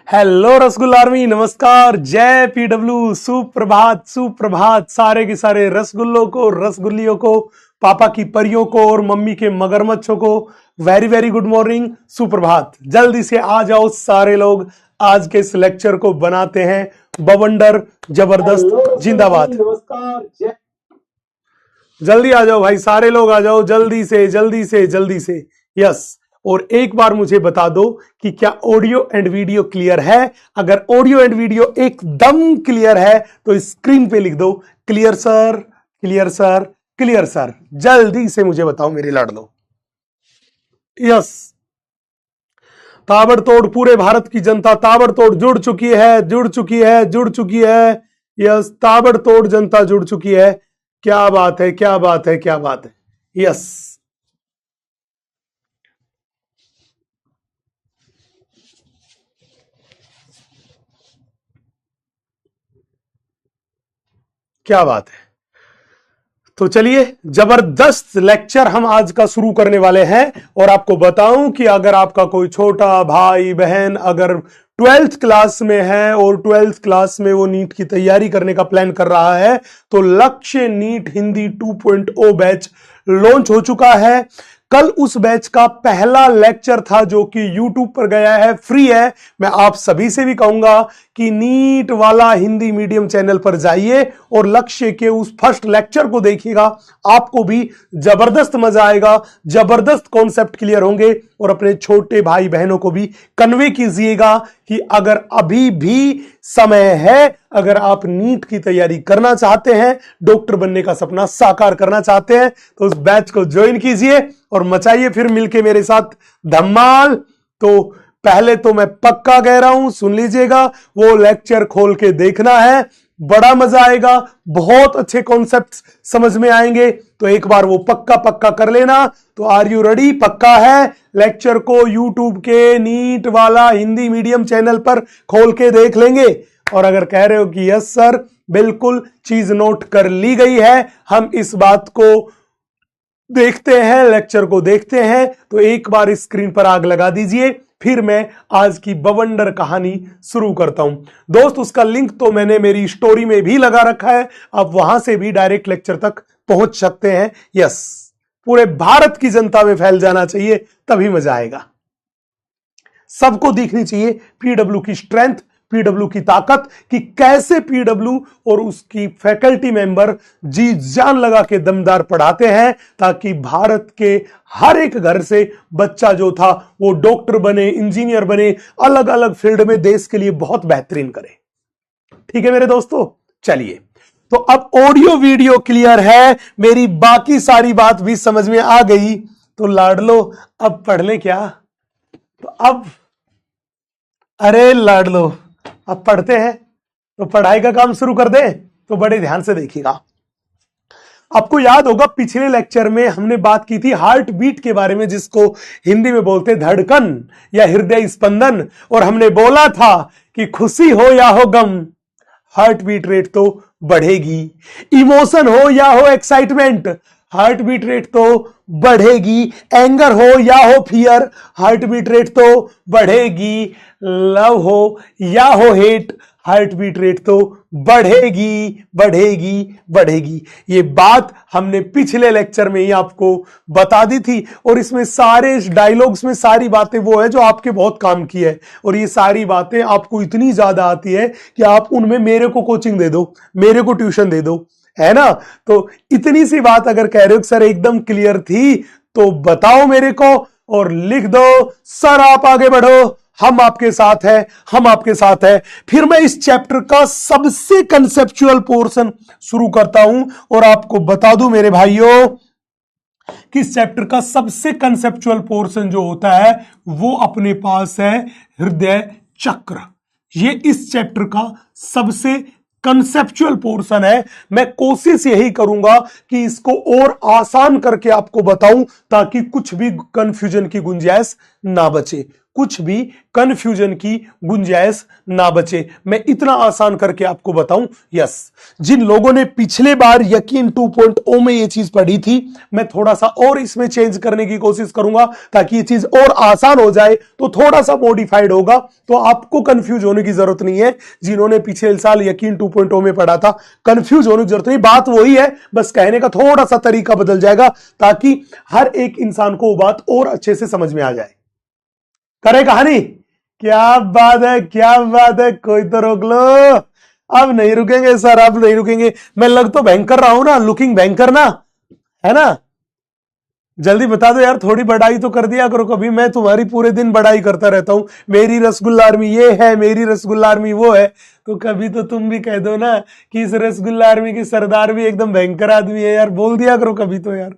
Hello rasgulla army, नमस्कार, जय PW, सुप्रभात सुप्रभात। सारे के सारे रसगुल्लों को, रसगुल्लियों को, पापा की परियों को और मम्मी के मगरमच्छों को वेरी वेरी गुड मॉर्निंग, सुप्रभात। जल्दी से आ जाओ सारे लोग, आज के इस लेक्चर को बनाते हैं बवंडर, जबरदस्त, जिंदाबाद। नमस्कार, जल्दी आ जाओ भाई, सारे लोग आ जाओ, जल्दी से जल्दी से जल्दी से। यस, और एक बार मुझे बता दो कि क्या ऑडियो एंड वीडियो क्लियर है। अगर ऑडियो एंड वीडियो एकदम क्लियर है तो स्क्रीन पे लिख दो clear sir, clear sir, clear sir. जल्दी से मुझे बताओ मेरे लाडलो। यस, ताबड़तोड़ पूरे भारत की जनता ताबड़तोड़ जुड़ चुकी है, जुड़ चुकी है, जुड़ चुकी है। यस, ताबड़तोड़ जनता जुड़ चुकी है। क्या बात है, क्या बात है, क्या बात है। यस, क्या बात है। तो चलिए, जबरदस्त लेक्चर हम आज का शुरू करने वाले हैं। और आपको बताऊं कि अगर आपका कोई छोटा भाई बहन अगर 12th क्लास में है और 12th क्लास में वो नीट की तैयारी करने का प्लान कर रहा है, तो लक्ष्य नीट हिंदी 2.0 बैच लॉन्च हो चुका है। कल उस बैच का पहला लेक्चर था जो कि YouTube पर गया है, फ्री है। मैं आप सभी से भी कहूंगा कि नीट वाला हिंदी मीडियम चैनल पर जाइए और लक्ष्य के उस फर्स्ट लेक्चर को देखिएगा, आपको भी जबरदस्त मजा आएगा, जबरदस्त कॉन्सेप्ट क्लियर होंगे। और अपने छोटे भाई बहनों को भी कन्वे कीजिएगा कि अगर अभी भी समय है, अगर आप नीट की तैयारी करना चाहते हैं, डॉक्टर बनने का सपना साकार करना चाहते हैं, तो उस बैच को ज्वाइन कीजिए और मचाइए फिर मिलके मेरे साथ धमाल। तो पहले तो मैं पक्का कह रहा हूं, सुन लीजिएगा, वो लेक्चर खोल के देखना है, बड़ा मजा आएगा, बहुत अच्छे कॉन्सेप्ट्स समझ में आएंगे। तो एक बार वो पक्का पक्का कर लेना। तो आर यू रेडी? पक्का है? लेक्चर को YouTube के नीट वाला हिंदी मीडियम चैनल पर खोल के देख लेंगे। और अगर कह रहे हो कि यस सर, बिल्कुल चीज नोट कर ली गई है, हम इस बात को देखते हैं, लेक्चर को देखते हैं, तो एक बार स्क्रीन पर आग लगा दीजिए। फिर मैं आज की बवंडर कहानी शुरू करता हूं। दोस्त, उसका लिंक तो मैंने मेरी स्टोरी में भी लगा रखा है, आप वहां से भी डायरेक्ट लेक्चर तक पहुंच सकते हैं। यस, पूरे भारत की जनता में फैल जाना चाहिए, तभी मजा आएगा। सबको दिखनी चाहिए पीडब्ल्यू की स्ट्रेंथ, पीडब्ल्यू की ताकत, कि कैसे पीडब्ल्यू और उसकी फैकल्टी मेंबर जी जान लगा के दमदार पढ़ाते हैं, ताकि भारत के हर एक घर से बच्चा जो था वो डॉक्टर बने, इंजीनियर बने, अलग अलग फील्ड में देश के लिए बहुत बेहतरीन करे। ठीक है मेरे दोस्तों, चलिए। तो अब ऑडियो वीडियो क्लियर है, मेरी बाकी सारी बात भी समझ में आ गई, तो लाडलो अब पढ़ ले क्या? तो अब अरे लाडलो, अब पढ़ते हैं, तो पढ़ाई का काम शुरू कर दे। तो बड़े ध्यान से देखिएगा। आपको याद होगा पिछले लेक्चर में हमने बात की थी हार्ट बीट के बारे में, जिसको हिंदी में बोलते धड़कन या हृदय स्पंदन। और हमने बोला था कि खुशी हो या हो गम, हार्ट बीट रेट तो बढ़ेगी। इमोशन हो या हो एक्साइटमेंट, हार्ट बीट रेट तो बढ़ेगी। एंगर हो या हो फियर, हार्ट बीट रेट तो बढ़ेगी। लव हो या हो हेट, हार्ट बीट रेट तो बढ़ेगी, बढ़ेगी, बढ़ेगी। ये बात हमने पिछले लेक्चर में ही आपको बता दी थी। और इसमें सारे डायलॉग्स में सारी बातें वो है जो आपके बहुत काम की है। और ये सारी बातें आपको इतनी ज्यादा आती है कि आप उनमें मेरे को कोचिंग दे दो, मेरे को ट्यूशन दे दो, है ना? तो इतनी सी बात अगर कह रहे हो सर एकदम क्लियर थी, तो बताओ मेरे को और लिख दो सर आप आगे बढ़ो, हम आपके साथ हैं, हम आपके साथ हैं। फिर मैं इस चैप्टर का सबसे कंसेप्चुअल पोर्शन शुरू करता हूं और आपको बता दूं मेरे भाइयों कि इस चैप्टर का सबसे कंसेप्चुअल पोर्शन जो होता है वो अपने पास है हृदय चक्र। ये इस चैप्टर का सबसे कंसेप्चुअल पोर्शन है। मैं कोशिश यही करूंगा कि इसको और आसान करके आपको बताऊं, ताकि कुछ भी कंफ्यूजन की गुंजाइश ना बचे। कुछ भी कंफ्यूजन की गुंजाइश ना बचे। मैं इतना आसान करके आपको बताऊं, यस, जिन लोगों ने पिछले बार यकीन 2.0 में ये चीज पढ़ी थी, मैं थोड़ा सा और इसमें चेंज करने की कोशिश करूंगा ताकि ये चीज और आसान हो जाए, तो थोड़ा सा मॉडिफाइड होगा, तो आपको कंफ्यूज होने की जरूरत नहीं है। जिन्होंने पिछले साल यकीन 2.0 में पढ़ा था, कंफ्यूज होने की जरूरत नहीं, बात वही है, बस कहने का थोड़ा सा तरीका बदल जाएगा ताकि हर एक इंसान को वो बात और अच्छे से समझ में आ जाए। करे कहानी, क्या बात है, क्या बात है, कोई तो रोक लो। अब नहीं रुकेंगे सर, अब नहीं रुकेंगे। मैं लग तो भयंकर रहा हूं ना, लुकिंग भयंकर ना, है ना। जल्दी बता दो यार, थोड़ी बढ़ाई तो कर दिया करो कभी। मैं तुम्हारी पूरे दिन बढ़ाई करता रहता हूं, मेरी रसगुल्ला आर्मी ये है, मेरी रसगुल्ला आर्मी वो है, तो कभी तो तुम भी कह दो ना कि इस रसगुल्ला आर्मी की सरदार भी एकदम भयंकर आदमी है यार, बोल दिया करो कभी तो यार।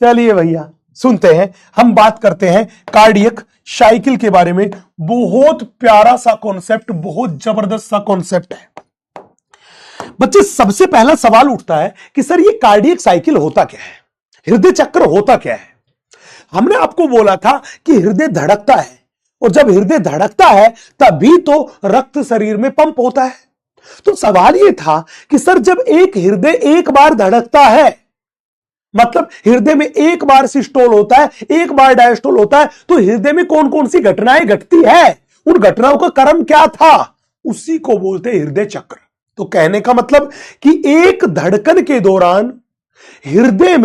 चलिए भैया, सुनते हैं, हम बात करते हैं कार्डियक साइकिल के बारे में। बहुत प्यारा सा कॉन्सेप्ट, बहुत जबरदस्त सा कॉन्सेप्ट है बच्चे। सबसे पहला सवाल उठता है कि सर ये कार्डियक साइकिल होता क्या है, हृदय चक्र होता क्या है। हमने आपको बोला था कि हृदय धड़कता है, और जब हृदय धड़कता है तभी तो रक्त शरीर में पंप होता है। तो सवाल यह था कि सर जब एक हृदय एक बार धड़कता है, मतलब हृदय में एक बार सिस्टोल होता है, एक बार डायस्टोल होता है, तो हृदय में कौन कौन सी घटनाएं घटती है, उन घटनाओं का क्रम क्या था, उसी को बोलते हैं हृदय चक्र। तो कहने का मतलब कि एक धड़कन के दौरान हृदय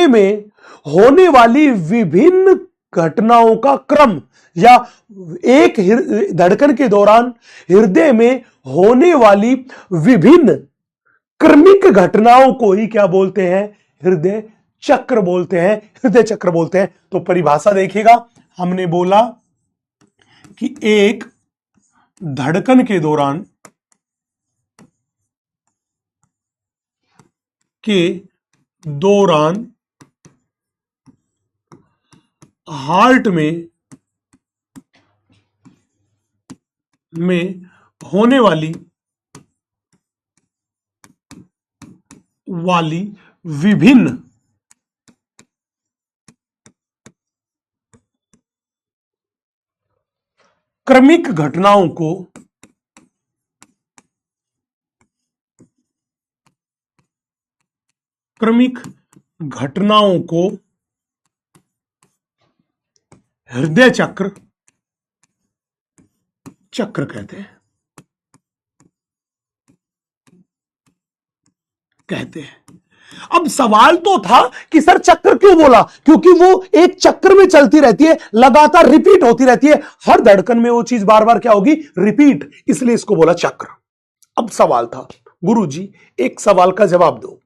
में होने वाली विभिन्न घटनाओं का क्रम, या एक धड़कन के दौरान हृदय में होने वाली विभिन्न क्रमिक घटनाओं को ही क्या बोलते हैं, हृदय चक्र बोलते हैं, हृदय चक्र बोलते हैं। तो परिभाषा देखिएगा, हमने बोला कि एक धड़कन के दौरान हार्ट में होने वाली विभिन्न क्रमिक घटनाओं को हृदय चक्र कहते हैं। अब सवाल तो था कि सर चक्र क्यों बोला, क्योंकि वो एक चक्र में चलती रहती है, लगातार रिपीट होती रहती है, हर धड़कन में वो चीज बार बार क्या होगी, रिपीट, इसलिए इसको बोला चक्र। अब सवाल था, गुरुजी एक सवाल का जवाब दो।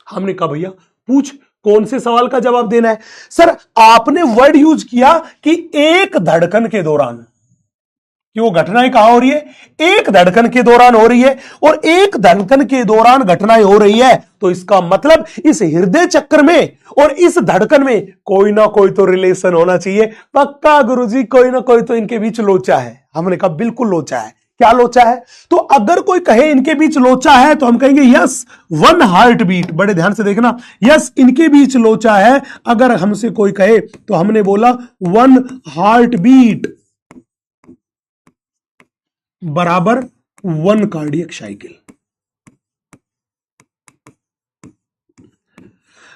हमने कहा भैया पूछ, कौन से सवाल का जवाब देना है। सर आपने वर्ड यूज किया कि एक धड़कन के दौरान, कि वो घटनाएं कहां हो रही है, एक धड़कन के दौरान हो रही है, और एक धड़कन के दौरान घटनाएं हो रही है, तो इसका मतलब इस हृदय चक्र में और इस धड़कन में कोई ना कोई तो रिलेशन होना चाहिए। पक्का गुरुजी, कोई ना कोई तो इनके बीच लोचा है। हमने कहा बिल्कुल लोचा है। क्या लोचा है? तो अगर कोई कहे इनके बीच लोचा है तो हम कहेंगे यस, वन हार्ट बीट। बड़े ध्यान से देखना, यस इनके बीच लोचा है। अगर हमसे कोई कहे तो हमने बोला वन हार्ट बीट बराबर वन कार्डियक साइकिल।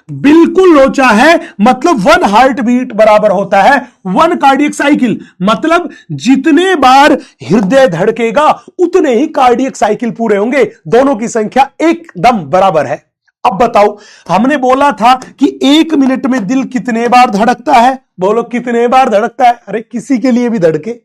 बिल्कुल लोचा है, मतलब वन हार्ट बीट बराबर होता है वन कार्डियक साइकिल। मतलब जितने बार हृदय धड़केगा उतने ही कार्डियक साइकिल पूरे होंगे। दोनों की संख्या एकदम बराबर है। अब बताओ, हमने बोला था कि एक मिनट में दिल कितने बार धड़कता है? बोलो कितने बार धड़कता है? अरे किसी के लिए भी धड़के,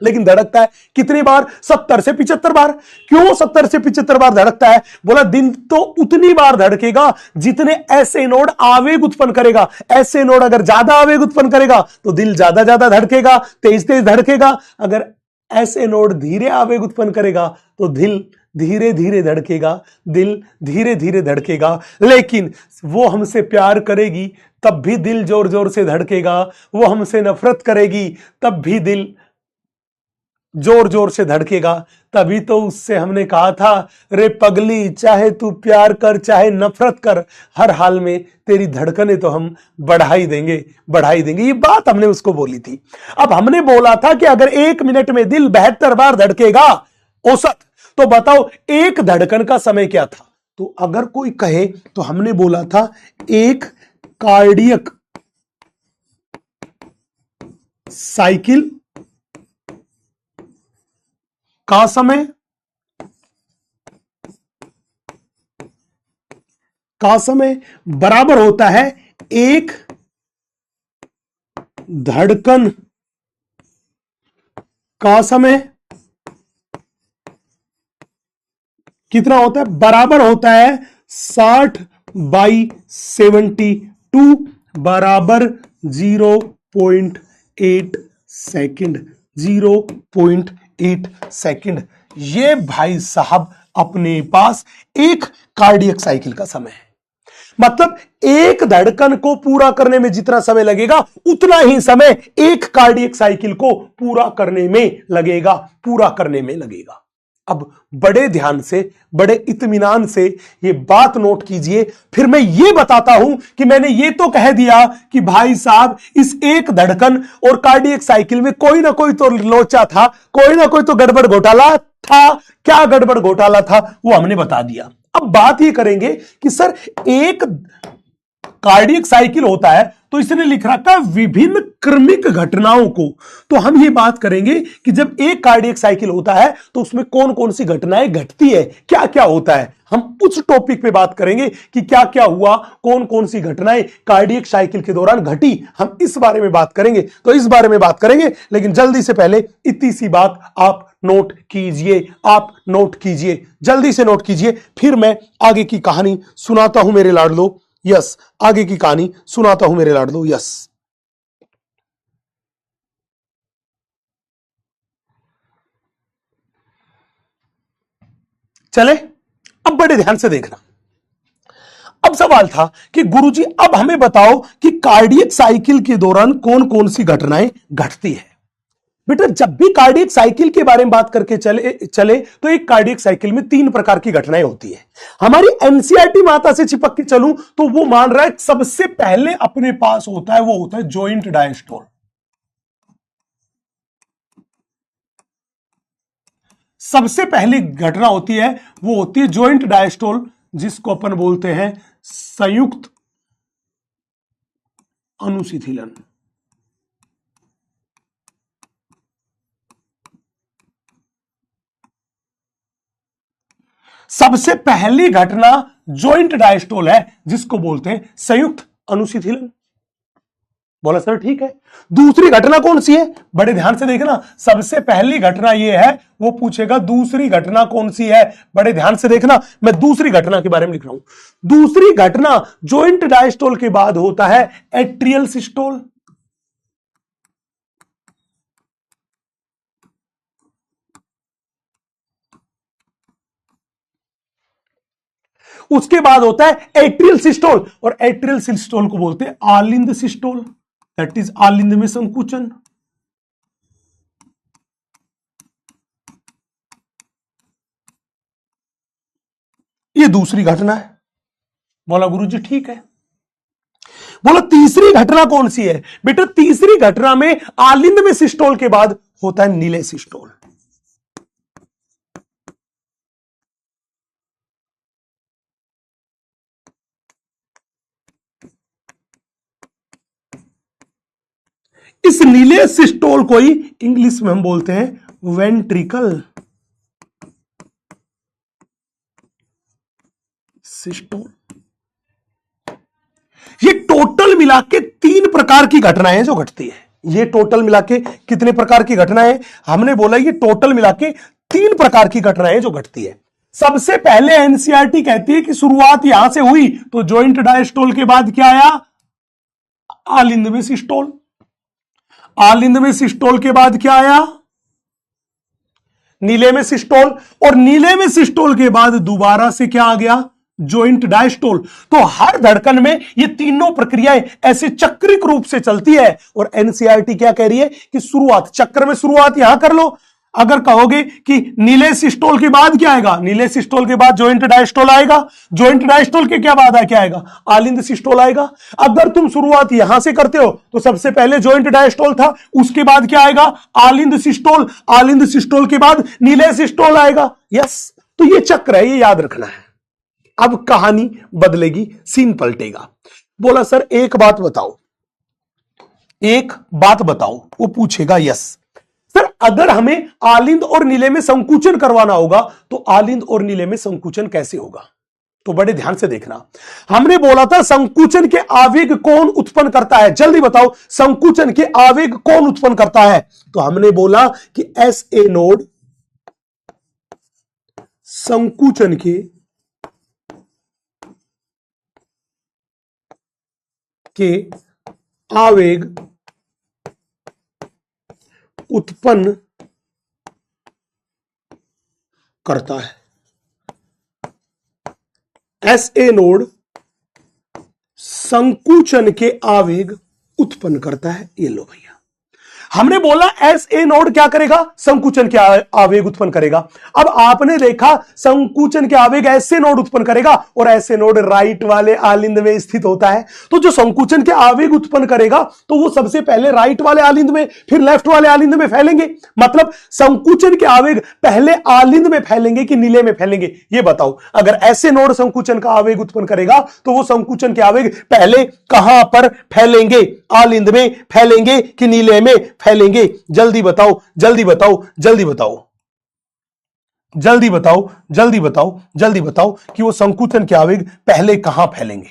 लेकिन धड़कता है कितनी बार? 70 से 75 बार। क्यों 70 से 75 बार धड़कता है? बोला दिन तो उतनी बार धड़केगा जितने ऐसे नोड आवेग उत्पन्न करेगा। ऐसे नोड अगर ज्यादा आवेग उत्पन्न करेगा तो दिल ज्यादा ज्यादा धड़केगा, तेज तेज धड़केगा। अगर ऐसे नोड धीरे आवेग उत्पन्न करेगा तो दिल धीरे धीरे धड़केगा, दिल धीरे धीरे धड़केगा। लेकिन वो हमसे प्यार करेगी तब भी दिल जोर जोर से धड़केगा, वो हमसे नफरत करेगी तब भी दिल जोर जोर से धड़केगा। तभी तो उससे हमने कहा था, रे पगली चाहे तू प्यार कर चाहे नफरत कर, हर हाल में तेरी धड़कने तो हम बढ़ा ही देंगे, बढ़ा ही देंगे। ये बात हमने उसको बोली थी। अब हमने बोला था कि अगर 1 मिनट में दिल 72 बार धड़केगा औसत, तो बताओ एक धड़कन का समय क्या था। तो अगर कोई कहे तो हमने बोला था एक कार्डियक साइकिल का समय बराबर होता है एक धड़कन का समय। कितना होता है? बराबर होता है 60/72 बराबर 0.8 सेकंड। 0.8 सेकंड। ये भाई साहब अपने पास एक कार्डियक साइकिल का समय है। मतलब एक धड़कन को पूरा करने में जितना समय लगेगा उतना ही समय एक कार्डियक साइकिल को पूरा करने में लगेगा, पूरा करने में लगेगा। अब बड़े ध्यान से, बड़े इत्मीनान से ये बात नोट कीजिए। फिर मैं ये बताता हूं कि मैंने ये तो कह दिया कि भाई साहब इस एक धड़कन और कार्डियक साइकिल में कोई ना कोई तो लोचा था, कोई ना कोई तो गड़बड़ घोटाला था। क्या गड़बड़ घोटाला था वो हमने बता दिया। अब बात ये करेंगे कि सर एक कार्डियक साइकिल होता है तो इसने लिख रखा विभिन्न क्रमिक घटनाओं को। तो हम ये बात करेंगे कि जब एक कार्डियक साइकिल होता है तो उसमें कौन कौन सी घटनाएं घटती है, क्या क्या होता है। हम उस टॉपिक पे बात करेंगे कि क्या क्या हुआ, कौन कौन सी घटनाएं कार्डियक साइकिल के दौरान घटी। हम इस बारे में बात करेंगे, तो इस बारे में बात करेंगे। लेकिन जल्दी से पहले इतनी सी बात आप नोट कीजिए, आप नोट कीजिए, जल्दी से नोट कीजिए। फिर मैं आगे की कहानी सुनाता हूं मेरे लाडलो। यस, आगे की कहानी सुनाता हूं मेरे लाडलो। यस, चले अब बड़े ध्यान से देखना। अब सवाल था कि गुरुजी अब हमें बताओ कि कार्डियक साइकिल के दौरान कौन कौन सी घटनाएं घटती है। बेटा जब भी कार्डियक साइकिल के बारे में बात करके चले तो एक कार्डियक साइकिल में 3 प्रकार की घटनाएं होती है। हमारी एनसीईआरटी माता से चिपक के चलूं तो वो मान रहा है सबसे पहले अपने पास होता है, वो होता है जॉइंट डायस्टोल। सबसे पहली घटना होती है वो होती है जॉइंट डायस्टोल, जिसको अपन बोलते हैं संयुक्त अनुशिथिलन। सबसे पहली घटना जॉइंट डायस्टोल है, जिसको बोलते हैं संयुक्त अनुशिथिलन। बोला सर ठीक है। दूसरी घटना कौन सी है? बड़े ध्यान से देखना। सबसे पहली घटना यह है, वो पूछेगा दूसरी घटना कौन सी है। बड़े ध्यान से देखना, मैं दूसरी घटना के बारे में लिख रहा हूं। दूसरी घटना जॉइंट डायस्टोल के बाद होता है एट्रियल सिस्टोल। उसके बाद होता है एट्रियल सिस्टोल, और एट्रियल सिस्टोल को बोलते हैं आलिंद सिस्टोल। दैट इज आलिंद में संकुचन। ये दूसरी घटना है। बोला गुरुजी ठीक है। बोला तीसरी घटना कौन सी है? बेटा तीसरी घटना में आलिंद में सिस्टोल के बाद होता है नीले सिस्टोल। इस नीले सिस्टोल को ही इंग्लिश में हम बोलते हैं वेंट्रिकल सिस्टोल। ये टोटल मिला के 3 प्रकार की घटनाएं हैं जो घटती है। ये टोटल मिला के कितने प्रकार की घटनाएं? हमने बोला ये टोटल मिला के 3 प्रकार की घटनाएं जो घटती है। सबसे पहले एनसीईआरटी कहती है कि शुरुआत यहां से हुई तो जॉइंट डायस्टोल के बाद क्या आया? आलिंद में सिस्टोल। आलिंद में सिस्टोल के बाद क्या आया? नीले में सिस्टोल। और नीले में सिस्टोल के बाद दोबारा से क्या आ गया? Joint diastole. तो हर धड़कन में ये तीनों प्रक्रियाएं ऐसे चक्रिक रूप से चलती है। और एनसीईआरटी क्या कह रही है कि शुरुआत, चक्र में शुरुआत यहां कर लो, अगर कहोगे कि नीले सिस्टोल के बाद क्या आएगा, नीले सिस्टोल के बाद जॉइंट डायस्टोल आएगा, जॉइंट डायस्टोल के क्या बाद क्या आएगा, आलिंद सिस्टोल आएगा। अगर तुम शुरुआत यहां से करते हो तो सबसे पहले जॉइंट डायस्टोल था, उसके बाद क्या आएगा, आलिंद सिस्टोल, आलिंद सिस्टोल के बाद नीले सिस्टोल आएगा। यस, तो ये चक्र है, ये याद रखना है। अब कहानी बदलेगी, सीन पलटेगा। बोला सर एक बात बताओ, एक बात बताओ, वो पूछेगा यस सर, अगर हमें आलिंद और नीले में संकुचन करवाना होगा तो आलिंद और नीले में संकुचन कैसे होगा। तो बड़े ध्यान से देखना, हमने बोला था संकुचन के आवेग कौन उत्पन्न करता है, जल्दी बताओ संकुचन के आवेग कौन उत्पन्न करता है। तो हमने बोला कि एस ए नोड संकुचन के आवेग उत्पन्न करता है। एस ए नोड संकुचन के आवेग उत्पन्न करता है। ये लो भैया, हमने बोला एस ए नोड क्या करेगा, संकुचन के आवेग उत्पन्न करेगा। अब आपने देखा संकुचन के आवेग ऐसे नोड उत्पन्न करेगा और ऐसे नोड राइट वाले आलिंद में स्थित होता है। तो जो संकुचन के आवेग उत्पन्न करेगा तो वो सबसे पहले राइट वाले आलिंद में फिर लेफ्ट वाले आलिंद में फैलेंगे। मतलब संकुचन के आवेग पहले आलिंद में फैलेंगे कि नीले में फैलेंगे, ये बताओ। अगर ऐसे नोड संकुचन का आवेग उत्पन्न करेगा तो वो संकुचन के आवेग पहले कहां पर फैलेंगे, आलिंद में फैलेंगे कि नीले में फैलेंगे। जल्दी बताओ, जल्दी बताओ, जल्दी बताओ, जल्दी बताओ, जल्दी बताओ, जल्दी बताओ कि वो संकुचन के आवेग पहले कहां फैलेंगे,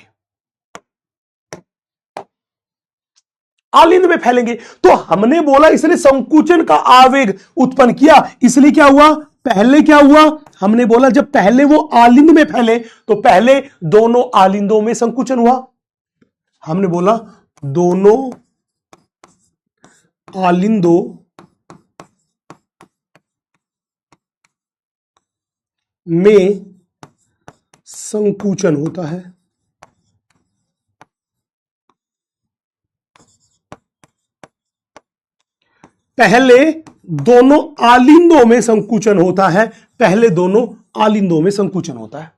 आलिंद में फैलेंगे। तो हमने बोला इसने संकुचन का आवेग उत्पन्न किया, इसलिए क्या हुआ, पहले क्या हुआ, हमने बोला जब पहले वो आलिंद में फैले तो पहले दोनों आलिंदों में संकुचन हुआ। हमने बोला दोनों आलिंदों में संकुचन होता है। पहले दोनों आलिंदों में संकुचन होता है, पहले दोनों आलिंदों में संकुचन होता है।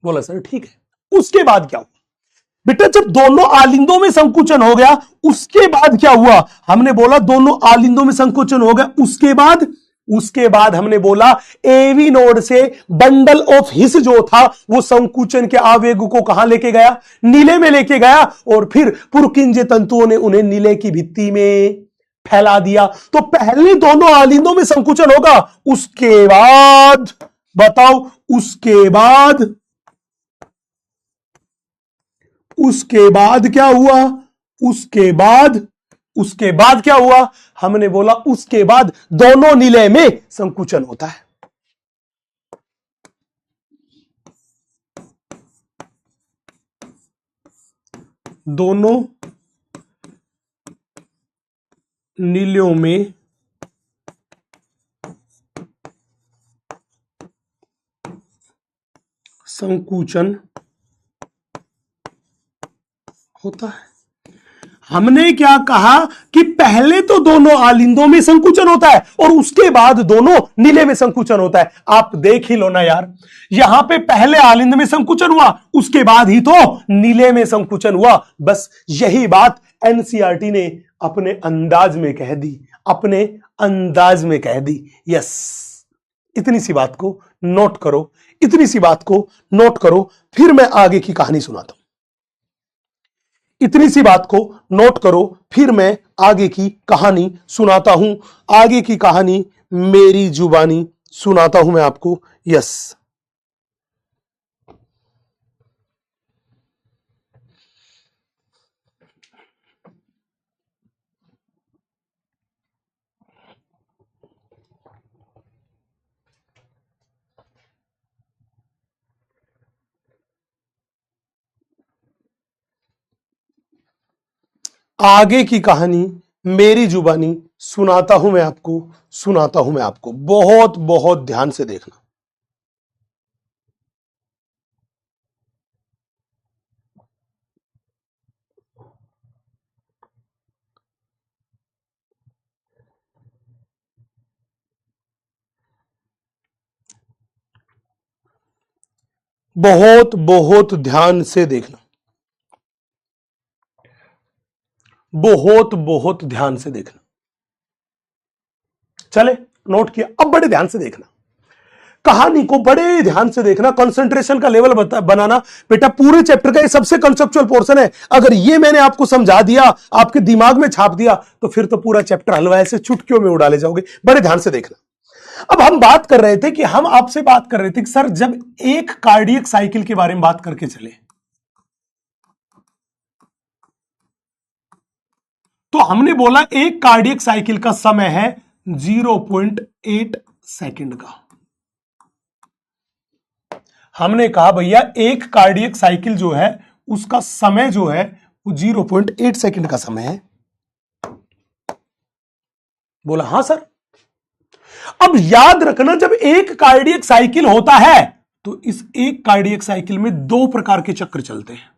बोला सर ठीक है। उसके बाद क्या हुआ बेटा, जब दोनों आलिंदों में संकुचन हो गया उसके बाद क्या हुआ, हमने बोला दोनों आलिंदों में संकुचन हो गया, उसके बाद हमने बोला एवी नोड से बंडल ऑफ हिस जो था वो संकुचन के आवेग को कहां लेके गया, नीले में लेके गया, और फिर पुरकिंज तंतुओं ने उन्हें नीले की भित्ति में फैला दिया। तो पहले दोनों आलिंदों में संकुचन होगा, उसके बाद बताओ, उसके बाद क्या हुआ, उसके बाद क्या हुआ, हमने बोला उसके बाद दोनों नीले में संकुचन होता है। दोनों नीलियों में संकुचन होता है। हमने क्या कहा कि पहले तो दोनों आलिंदों में संकुचन होता है और उसके बाद दोनों नीले में संकुचन होता है। आप देख ही लो ना यार, यहां पे पहले आलिंद में संकुचन हुआ, उसके बाद ही तो नीले में संकुचन हुआ। बस यही बात एनसीईआरटी ने अपने अंदाज में कह दी, अपने अंदाज में कह दी। यस, इतनी सी बात को नोट करो, इतनी सी बात को नोट करो, फिर मैं आगे की कहानी सुनाता हूं। इतनी सी बात को नोट करो, फिर मैं आगे की कहानी सुनाता हूं। आगे की कहानी मेरी जुबानी सुनाता हूं मैं आपको। यस, आगे की कहानी मेरी जुबानी सुनाता हूं मैं आपको, सुनाता हूं मैं आपको। बहुत बहुत ध्यान से देखना। बहुत बहुत ध्यान से देखना, बहुत बहुत ध्यान से देखना। चले, नोट किया, अब बड़े ध्यान से देखना, कहानी को बड़े ध्यान से देखना, कंसंट्रेशन का लेवल बनाना। बेटा पूरे चैप्टर का ये सबसे कंसेप्चुअल पोर्शन है, अगर ये मैंने आपको समझा दिया, आपके दिमाग में छाप दिया, तो फिर तो पूरा चैप्टर हलवा ऐसे चुटकियों में उड़ा ले जाओगे। बड़े ध्यान से देखना। अब हम बात कर रहे थे कि हम आपसे बात कर रहे थे कि सर जब एक कार्डियक साइकिल के बारे में बात करके चले, तो हमने बोला एक कार्डियक साइकिल का समय है 0.8 सेकंड का। हमने कहा भैया एक कार्डियक साइकिल जो है उसका समय जो है वो 0.8 सेकंड का समय है। बोला हां सर। अब याद रखना, जब एक कार्डियक साइकिल होता है तो इस एक कार्डियक साइकिल में दो प्रकार के चक्र चलते हैं।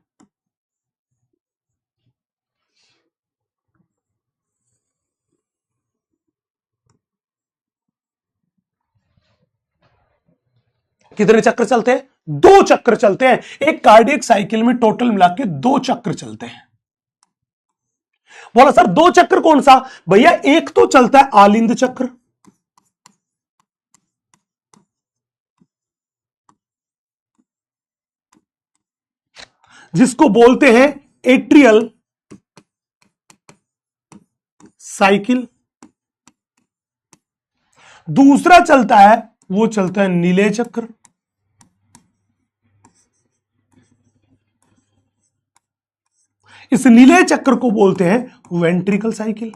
कितने चक्र चलते हैं? दो चक्र चलते हैं। एक कार्डियक साइकिल में टोटल मिला के दो चक्र चलते हैं। बोला सर दो चक्र कौन सा? भैया एक तो चलता है आलिंद चक्र, जिसको बोलते हैं एट्रियल साइकिल। दूसरा चलता है, वो चलता है नीले चक्र। इस नीले चक्र को बोलते हैं वेंट्रिकल साइकिल।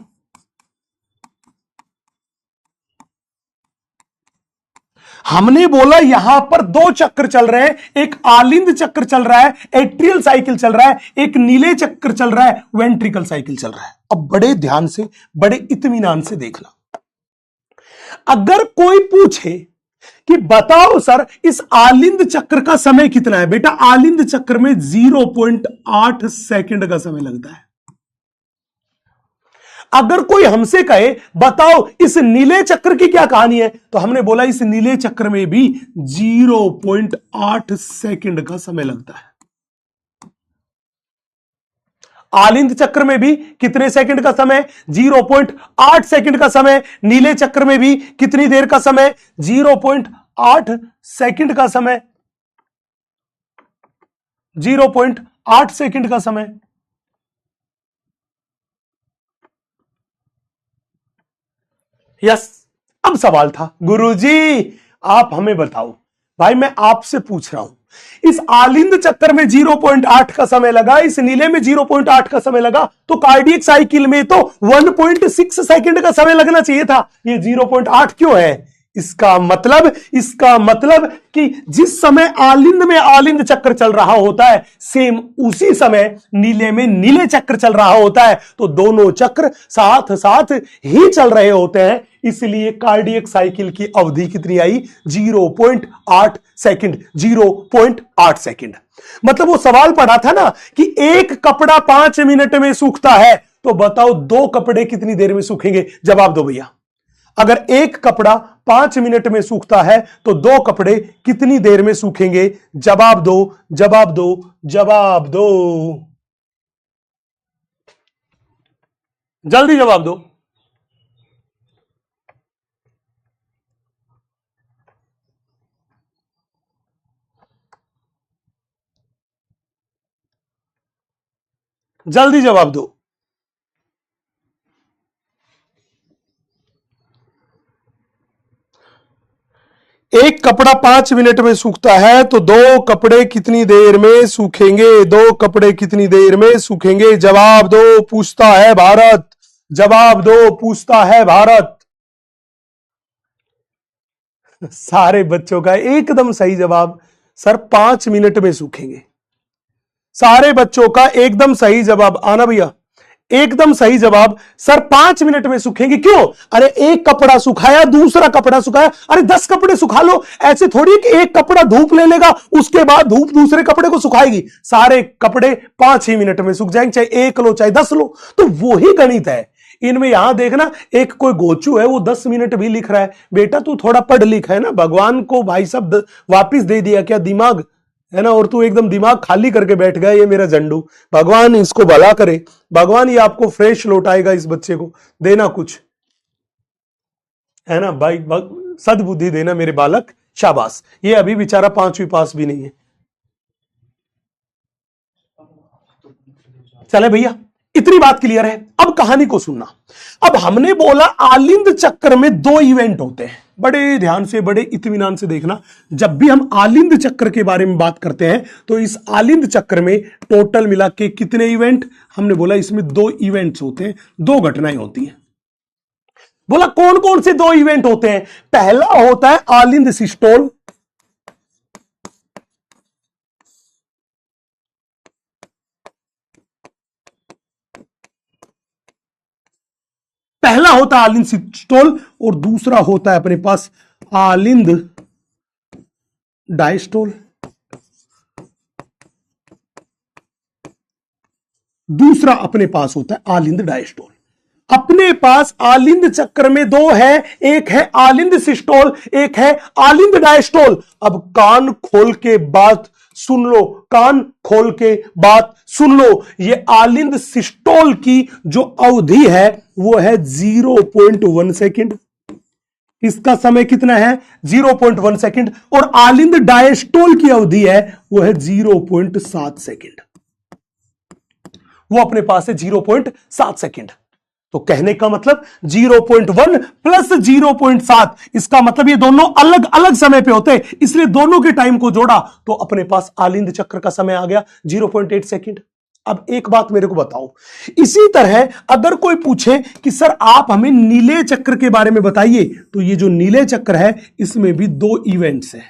हमने बोला यहां पर दो चक्र चल रहे हैं, एक आलिंद चक्र चल रहा है, एट्रियल साइकिल चल रहा है, एक नीले चक्र चल रहा है, वेंट्रिकल साइकिल चल रहा है। अब बड़े ध्यान से, बड़े इत्मीनान से देखना। अगर कोई पूछे कि बताओ सर इस आलिंद चक्र का समय कितना है, बेटा आलिंद चक्र में 0.8 सेकंड का समय लगता है। अगर कोई हमसे कहे बताओ इस नीले चक्र की क्या कहानी है, तो हमने बोला इस नीले चक्र में भी 0.8 सेकंड का समय लगता है। आलिंद चक्र में भी कितने सेकंड का समय? 0.8 सेकंड का समय। नीले चक्र में भी कितनी देर का समय? 0.8 सेकंड का समय। 0.8 सेकंड का समय। यस। अब सवाल था गुरुजी आप हमें बताओ, भाई मैं आपसे पूछ रहा हूं, इस आलिंद चक्कर में 0.8 का समय लगा, इस नीले में 0.8 का समय लगा, तो कार्डियक साइकिल में तो 1.6 सेकंड का समय लगना चाहिए था। ये 0.8 क्यों है? इसका मतलब कि जिस समय आलिंद में आलिंद चक्र चल रहा होता है, सेम उसी समय नीले में नीले चक्र चल रहा होता है, तो दोनों चक्र साथ साथ ही चल रहे होते हैं। इसलिए कार्डियक साइकिल की अवधि कितनी आई? 0.8 सेकंड। 0.8 सेकंड। मतलब वो सवाल पढ़ा था ना कि एक कपड़ा 5 मिनट में सूखता है, तो बताओ दो कपड़े कितनी देर में सूखेंगे? जवाब दो भैया। अगर एक कपड़ा 5 मिनट में सूखता है तो दो कपड़े कितनी देर में सूखेंगे? जवाब दो, जवाब दो, जवाब दो, जल्दी जवाब दो। जल्दी जवाब दो। एक कपड़ा 5 मिनट में सूखता है तो दो कपड़े कितनी देर में सूखेंगे? दो कपड़े कितनी देर में सूखेंगे? जवाब दो, पूछता है भारत। जवाब दो, पूछता है भारत। सारे बच्चों का एकदम सही जवाब, सर 5 मिनट में सूखेंगे। सारे बच्चों का एकदम सही जवाब। आना भैया, एकदम सही जवाब सर 5 मिनट में सूखेंगे। क्यों? अरे एक कपड़ा सुखाया, दूसरा कपड़ा सुखाया, अरे 10 कपड़े सुखा लो। ऐसे थोड़ी कि एक कपड़ा धूप ले लेगा, उसके बाद धूप दूसरे कपड़े को सुखाएगी। सारे कपड़े 5 ही मिनट में सूख जाएंगे, चाहे एक लो चाहे 10 लो। तो वो ही गणित है इनमें। यहां देखना, एक कोई गोचू है वो 10 मिनट भी लिख रहा है। बेटा तू थोड़ा पढ़ लिख है ना, भगवान को भाई साहब वापिस दे दिया क्या दिमाग? है ना, और तू एकदम दिमाग खाली करके बैठ गया, ये मेरा झंडू, भगवान इसको भला करे, भगवान ये आपको फ्रेश लौटाएगा, इस बच्चे को देना कुछ, है ना भाई, सद्बुद्धि देना मेरे बालक, शाबाश। ये अभी बेचारा 5वीं पास भी नहीं है। चले भैया, इतनी बात क्लियर है। अब कहानी को सुनना। अब हमने बोला आलिंद चक्र में 2 इवेंट होते हैं। बड़े ध्यान से, बड़े इत्मीनान से देखना। जब भी हम आलिंद चक्र के बारे में बात करते हैं तो इस आलिंद चक्र में टोटल मिला के कितने इवेंट, हमने बोला इसमें 2 इवेंट्स होते हैं, 2 घटनाएं होती हैं। बोला कौन कौन से 2 इवेंट होते हैं? पहला होता है आलिंद सिस्टोल, पहला होता है आलिंद सिस्टोल, और दूसरा होता है अपने पास आलिंद डायस्टोल। दूसरा अपने पास होता है आलिंद डायस्टोल। अपने पास आलिंद चक्र में 2 है, एक है आलिंद सिस्टोल, एक है आलिंद डायस्टोल। अब कान खोल के बात सुन लो, कान खोल के बात सुन लो। ये आलिंद सिस्टोल की जो अवधि है वो है 0.1 सेकेंड। इसका समय कितना है? 0.1 सेकेंड। और आलिंद डायस्टोल की अवधि है वो है 0.7 सेकेंड। वो अपने पास है 0.7 सेकेंड। तो कहने का मतलब 0.1 प्लस 0.7, इसका मतलब ये दोनों अलग अलग समय पे होते हैं, इसलिए दोनों के टाइम को जोड़ा तो अपने पास आलिंद चक्र का समय आ गया 0.8 सेकेंड। अब एक बात मेरे को बताओ, इसी तरह अगर कोई पूछे कि सर आप हमें नीले चक्र के बारे में बताइए, तो ये जो नीले चक्र है इसमें भी 2 इवेंट्स हैं।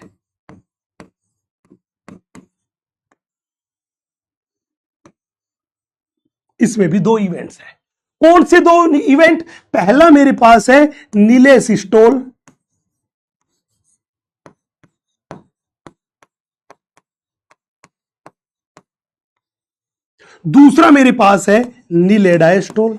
इसमें भी 2 इवेंट्स हैं। कौन से 2 इवेंट? पहला मेरे पास है नीले सिस्टोल, दूसरा मेरे पास है नीले डायस्टोल।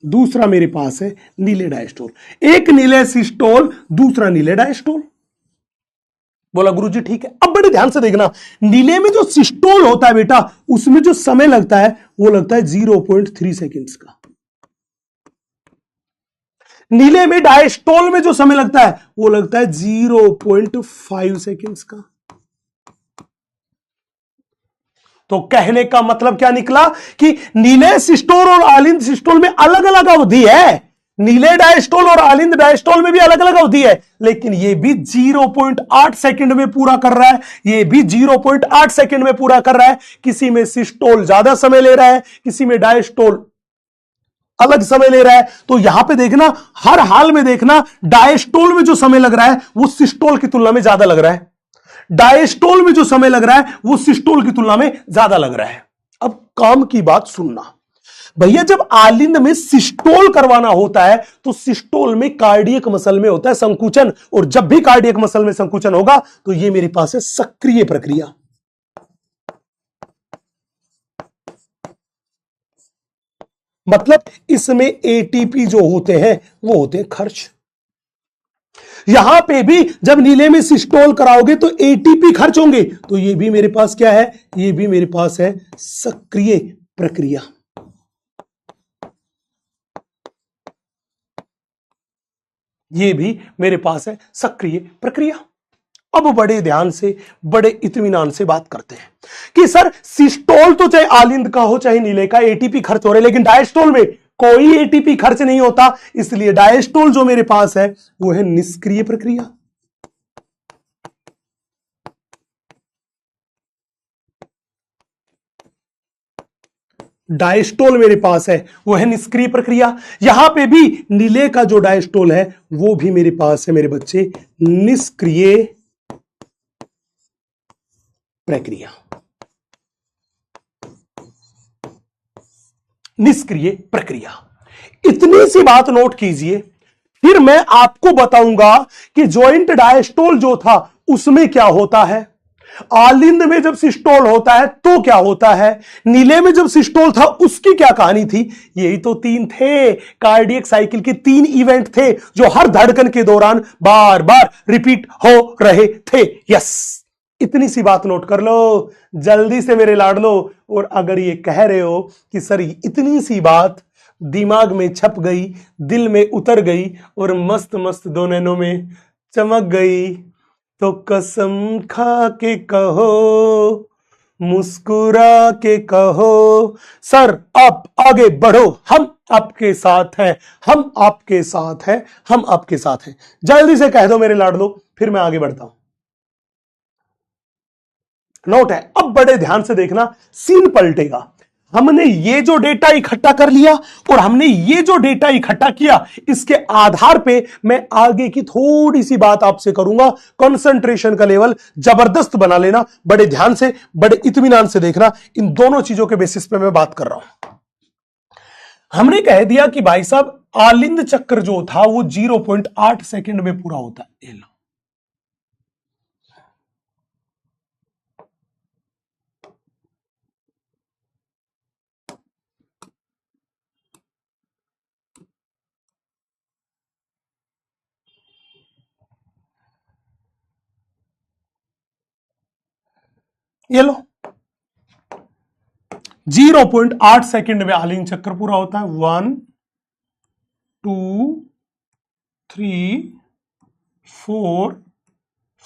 दूसरा मेरे पास है नीले डायस्टोल। एक नीले सिस्टोल, दूसरा नीले डायस्टोल। बोला गुरुजी ठीक है। अब बड़े ध्यान से देखना, नीले में जो सिस्टोल होता है बेटा, उसमें जो समय लगता है वो लगता है 0.3 सेकेंड्स का। नीले में डायस्टोल में जो समय लगता है वो लगता है 0.5 सेकेंड्स का। तो कहने का मतलब क्या निकला कि नीले सिस्टोल और आलिंद सिस्टोल में अलग अलग अवधि है। नीले डायस्टोल और आलिंद डायस्टोल में भी अलग अलग अवधि है, लेकिन ये भी 0.8 सेकंड में पूरा कर रहा है, ये भी 0.8 सेकंड में पूरा कर रहा है। किसी में सिस्टोल ज्यादा समय ले रहा है, किसी में डायस्टोल अलग समय ले रहा है। तो यहां पे देखना, हर हाल में देखना, डायस्टोल में जो समय लग रहा है वो सिस्टोल की तुलना में ज्यादा लग रहा है, डायस्टोल में जो समय लग रहा है वो सिस्टोल की तुलना में ज्यादा लग रहा है। अब काम की बात सुनना भैया, जब आलिंद में सिस्टोल करवाना होता है तो सिस्टोल में कार्डियक मसल में होता है संकुचन, और जब भी कार्डियक मसल में संकुचन होगा तो ये मेरे पास है सक्रिय प्रक्रिया। मतलब इसमें एटीपी जो होते हैं वो होते हैं खर्च। यहां पे भी जब नीले में सिस्टोल कराओगे तो एटीपी खर्च होंगे, तो ये भी मेरे पास क्या है? ये भी मेरे पास है सक्रिय प्रक्रिया। ये भी मेरे पास है सक्रिय प्रक्रिया। अब बड़े ध्यान से, बड़े इत्मीनान से बात करते हैं कि सर सिस्टोल तो चाहे आलिंद का हो चाहे नीले का, एटीपी खर्च हो रहे, लेकिन डायस्टोल में कोई एटीपी खर्च नहीं होता, इसलिए डायस्टोल जो मेरे पास है वो है निष्क्रिय प्रक्रिया। डायस्टोल मेरे पास है वो है निष्क्रिय प्रक्रिया। यहां पे भी नीले का जो डायस्टोल है वो भी मेरे पास है मेरे बच्चे निष्क्रिय प्रक्रिया। निष्क्रिय प्रक्रिया। इतनी सी बात नोट कीजिए, फिर मैं आपको बताऊंगा कि जॉइंट डायस्टोल जो था उसमें क्या होता है। आलिंद में जब सिस्टोल होता है तो क्या होता है, नीले में जब सिस्टोल था उसकी क्या कहानी थी। यही तो तीन थे, कार्डियक साइकिल के तीन इवेंट थे जो हर धड़कन के दौरान बार बार रिपीट हो रहे थे। यस, इतनी सी बात नोट कर लो जल्दी से मेरे लाडलो। और अगर ये कह रहे हो कि सर इतनी सी बात दिमाग में छप गई, दिल में उतर गई और मस्त मस्त दो नैनों में चमक गई, तो कसम खा के कहो, मुस्कुरा के कहो, सर आप आगे बढ़ो, हम आपके साथ हैं, हम आपके साथ हैं, हम आपके साथ हैं। जल्दी से कह दो मेरे लाडलो, फिर मैं आगे बढ़ता हूं। नोट है, अब बड़े ध्यान से देखना, सीन पलटेगा। हमने ये जो डेटा इकट्ठा कर लिया और हमने ये जो डेटा इकट्ठा किया, इसके आधार पे मैं आगे की थोड़ी सी बात आपसे करूंगा। कंसंट्रेशन का लेवल जबरदस्त बना लेना, बड़े ध्यान से, बड़े इत्मीनान से देखना। इन दोनों चीजों के बेसिस पे मैं बात कर रहा हूं। हमने कह दिया कि भाई साहब आलिंद चक्र जो था वो 0.8 सेकेंड में पूरा होता है। ये लो, 0.8 सेकेंड में आलिंद चक्र पूरा होता है। 1 2 3 4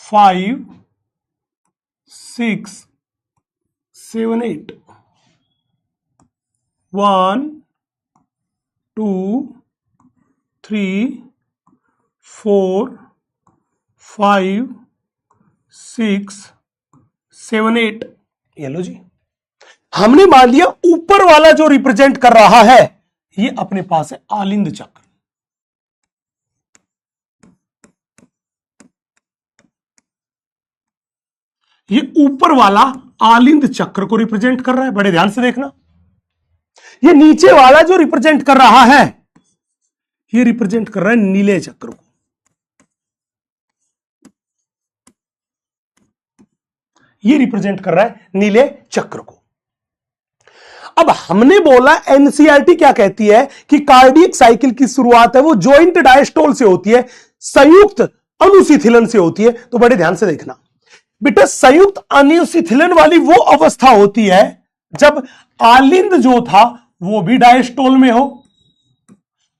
5 6 7 8 1 2 3 4 5 6 7 8। ये लो जी, हमने मान लिया ऊपर वाला जो रिप्रेजेंट कर रहा है ये अपने पास है आलिंद चक्र। ये ऊपर वाला आलिंद चक्र को रिप्रेजेंट कर रहा है, बड़े ध्यान से देखना। ये नीचे वाला जो रिप्रेजेंट कर रहा है ये रिप्रेजेंट कर रहा है नीले चक्र को। ये रिप्रेजेंट कर रहा है नीले चक्र को। अब हमने बोला एनसीईआरटी क्या कहती है कि कार्डियक साइकिल की शुरुआत है वो जॉइंट डायस्टोल से होती है, संयुक्त अनुशिथिलन से होती है। तो बड़े ध्यान से देखना बेटा, संयुक्त अनुशिथिलन वाली वो अवस्था होती है जब आलिंद जो था वो भी डायस्टोल में हो,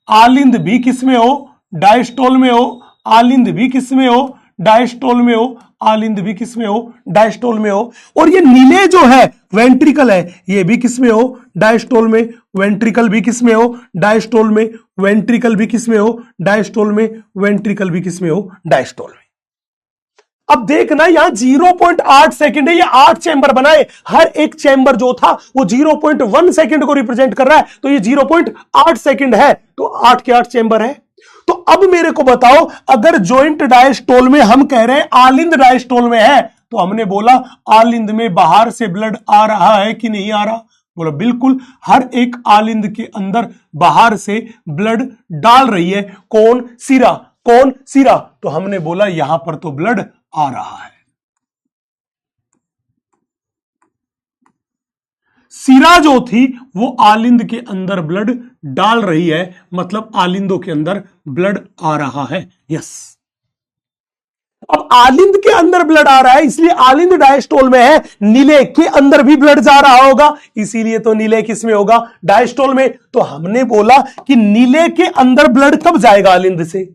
आलिंद भी किस में हो, डायस्टोल में हो, आलिंद भी किस में हो, डायस्टोल में हो, आलिंद भी किस में हो, डायस्टोल में हो। और ये नीले जो है वेंट्रिकल है, ये भी किस में हो, डायस्टोल में, वेंट्रिकल भी किस में हो, डायस्टोल में, वेंट्रिकल भी किस में हो, डायस्टोल में, वेंट्रिकल भी किस में हो, डायस्टोल में। अब देखना यहां 0.8 सेकंड है, ये 8 चैम्बर बनाए, हर एक चैम्बर जो था वो 0.1 सेकंड को रिप्रेजेंट कर रहा है, तो ये 0.8 सेकंड है, तो 8 के 8 चैम्बर है। तो अब मेरे को बताओ, अगर जॉइंट डायस्टोल में हम कह रहे हैं आलिंद डायस्टोल में है, तो हमने बोला आलिंद में बाहर से ब्लड आ रहा है कि नहीं आ रहा, बोला बिल्कुल, हर एक आलिंद के अंदर बाहर से ब्लड डाल रही है। कौन? सिरा। कौन? सिरा। तो हमने बोला यहां पर तो ब्लड आ रहा है। सिरा जो थी वो आलिंद के अंदर ब्लड डाल रही है, मतलब आलिंदों के अंदर ब्लड आ रहा है। यस, अब आलिंद के अंदर ब्लड आ रहा है इसलिए आलिंद डायस्टोल में है, नीले के अंदर भी ब्लड जा रहा होगा, इसीलिए तो नीले किस में होगा? डायस्टोल में। तो हमने बोला कि नीले के अंदर ब्लड कब जाएगा आलिंद से?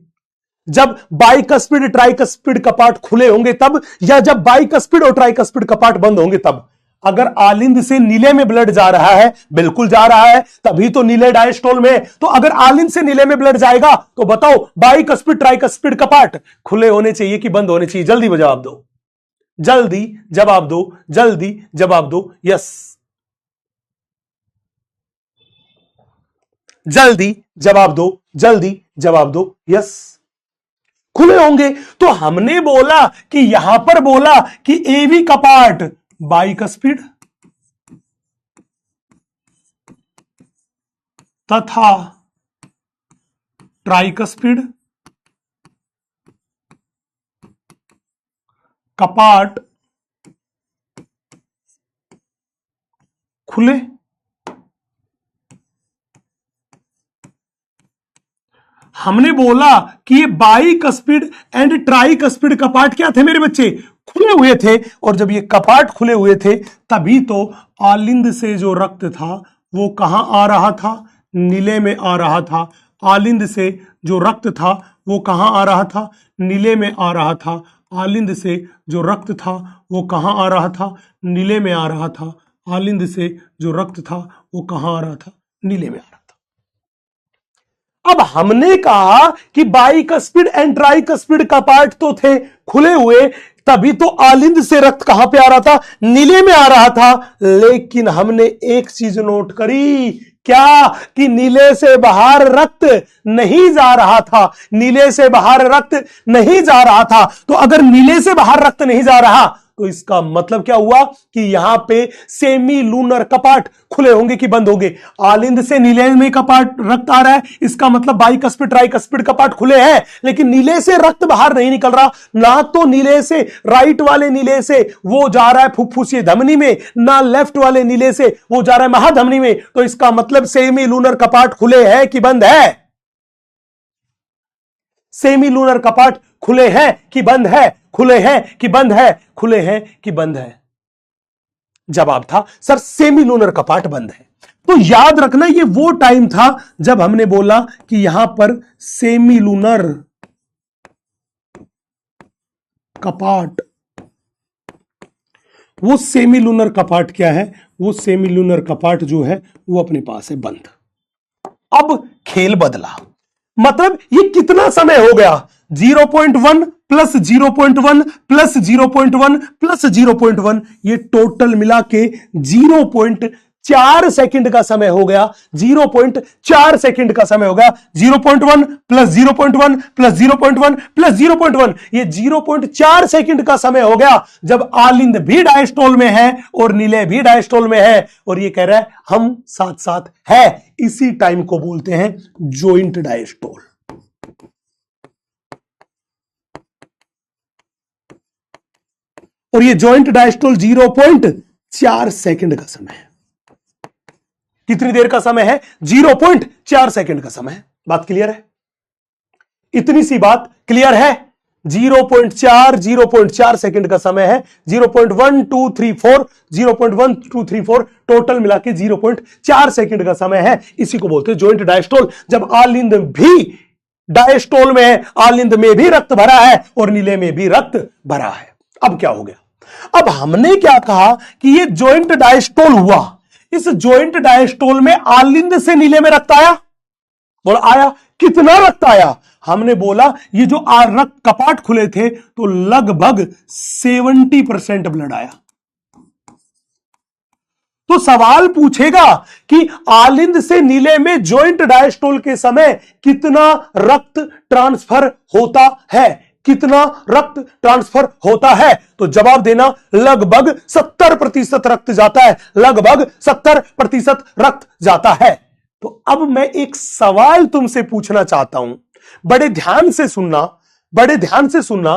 जब बाइकस्पिड ट्राइकस्पिड कपाट खुले होंगे तब, या जब बाइकस्पिड और ट्राइकस्पिड कपाट बंद होंगे तब। अगर आलिंद से नीले में ब्लड जा रहा है, बिल्कुल जा रहा है, तभी तो नीले डायस्टोल में। तो अगर आलिंद से नीले में ब्लड जाएगा तो बताओ बाइकस्पिड ट्राइकस्पिड कपाट खुले होने चाहिए कि बंद होने चाहिए? जल्दी जवाब दो, जल्दी जवाब दो, जल्दी जवाब दो। यस, जल्दी जवाब दो, जल्दी जवाब दो। यस, खुले होंगे। तो हमने बोला कि यहां पर बोला कि एवी कपाट बाइकस्पिड तथा ट्राइकस्पिड कपाट खुले, हमने बोला कि ये बाइकस्पिड एंड ट्राइकस्पिड कपाट क्या थे मेरे बच्चे, खुले हुए थे। और जब ये कपाट खुले हुए थे तभी तो आलिंद से जो रक्त था वो कहां आ रहा था, नीले में आ रहा था। आलिंद से जो रक्त था वो कहां आ रहा था, नीले में आ रहा था। आलिंद से जो रक्त था वो कहां आ रहा था, नीले में आ रहा था। आलिंद से जो रक्त था वो कहां आ रहा था, नीले में आ रहा था। अब हमने कहा कि बाइकस्पिड एंड ट्राइकस्पिड कपाट तो थे खुले हुए, तभी तो आलिंद से रक्त कहां पे आ रहा था, नीले में आ रहा था। लेकिन हमने एक चीज नोट करी, क्या कि नीले से बाहर रक्त नहीं जा रहा था, नीले से बाहर रक्त नहीं जा रहा था। तो अगर नीले से बाहर रक्त नहीं जा रहा तो इसका मतलब क्या हुआ कि यहां पे सेमी लूनर कपाट खुले होंगे कि बंद होंगे। आलिंद से नीले में कपाट रक्त आ रहा है, इसका मतलब बाइकस्पिड ट्राइकस्पिड कपाट खुले हैं, लेकिन नीले से रक्त बाहर नहीं निकल रहा। ना तो नीले से, राइट वाले नीले से वो जा रहा है फुफ्फुसीय धमनी में, ना लेफ्ट वाले नीले से वो जा रहा है महाधमनी में। तो इसका मतलब सेमी लूनर कपाट खुले हैं कि बंद है, सेमी लूनर कपाट खुले हैं कि बंद है, खुले हैं कि बंद है, खुले हैं कि बंद है। जवाब था सर सेमी लूनर कपाट बंद है। तो याद रखना ये वो टाइम था जब हमने बोला कि यहां पर सेमी लूनर कपाट, वो सेमी लूनर कपाट क्या है, वो सेमी लूनर कपाट जो है वो अपने पास है बंद। अब खेल बदला, मतलब ये कितना समय हो गया, 0.1 प्लस 0.1 प्लस 0.1 प्लस 0.1, ये टोटल मिला के 0.4 सेकंड का समय हो गया, 0.4 सेकंड का समय हो गया। 0.1 प्लस 0.1 प्लस 0.1 प्लस 0.1, ये 0.4 सेकंड का समय हो गया जब आलिंद भी डायस्टोल में है और नीले भी डायस्टोल में है, और ये कह रहा है हम साथ साथ है। इसी टाइम को बोलते हैं जॉइंट डायस्टोल। और ये जॉइंट डायस्टोल 0.4 सेकंड का समय है। कितनी देर का समय है, 0.4 सेकंड का समय है। बात क्लियर है, इतनी सी बात क्लियर है। 0.4 सेकंड का समय है। 0.1234 0.1234 टोटल मिला के 0.4 सेकंड का समय है। इसी को बोलते हैं जॉइंट डायस्टोल। जब आलिंद भी डायस्टोल में है, आलिंद में भी रक्त भरा है और नीले में भी रक्त भरा है। अब क्या हो गया, अब हमने क्या कहा कि ये जॉइंट डायस्टोल हुआ, इस जॉइंट डायस्टोल में आलिंद से नीले में रक्त आया, बोला आया, कितना रक्त आया, हमने बोला ये जो रक्त कपाट खुले थे तो लगभग 70% ब्लड आया। तो सवाल पूछेगा कि आलिंद से नीले में जॉइंट डायस्टोल के समय कितना रक्त ट्रांसफर होता है, कितना रक्त ट्रांसफर होता है, तो जवाब देना लगभग 70% रक्त जाता है, लगभग 70% रक्त जाता है। तो अब मैं एक सवाल तुमसे पूछना चाहता हूं, बड़े ध्यान से सुनना, बड़े ध्यान से सुनना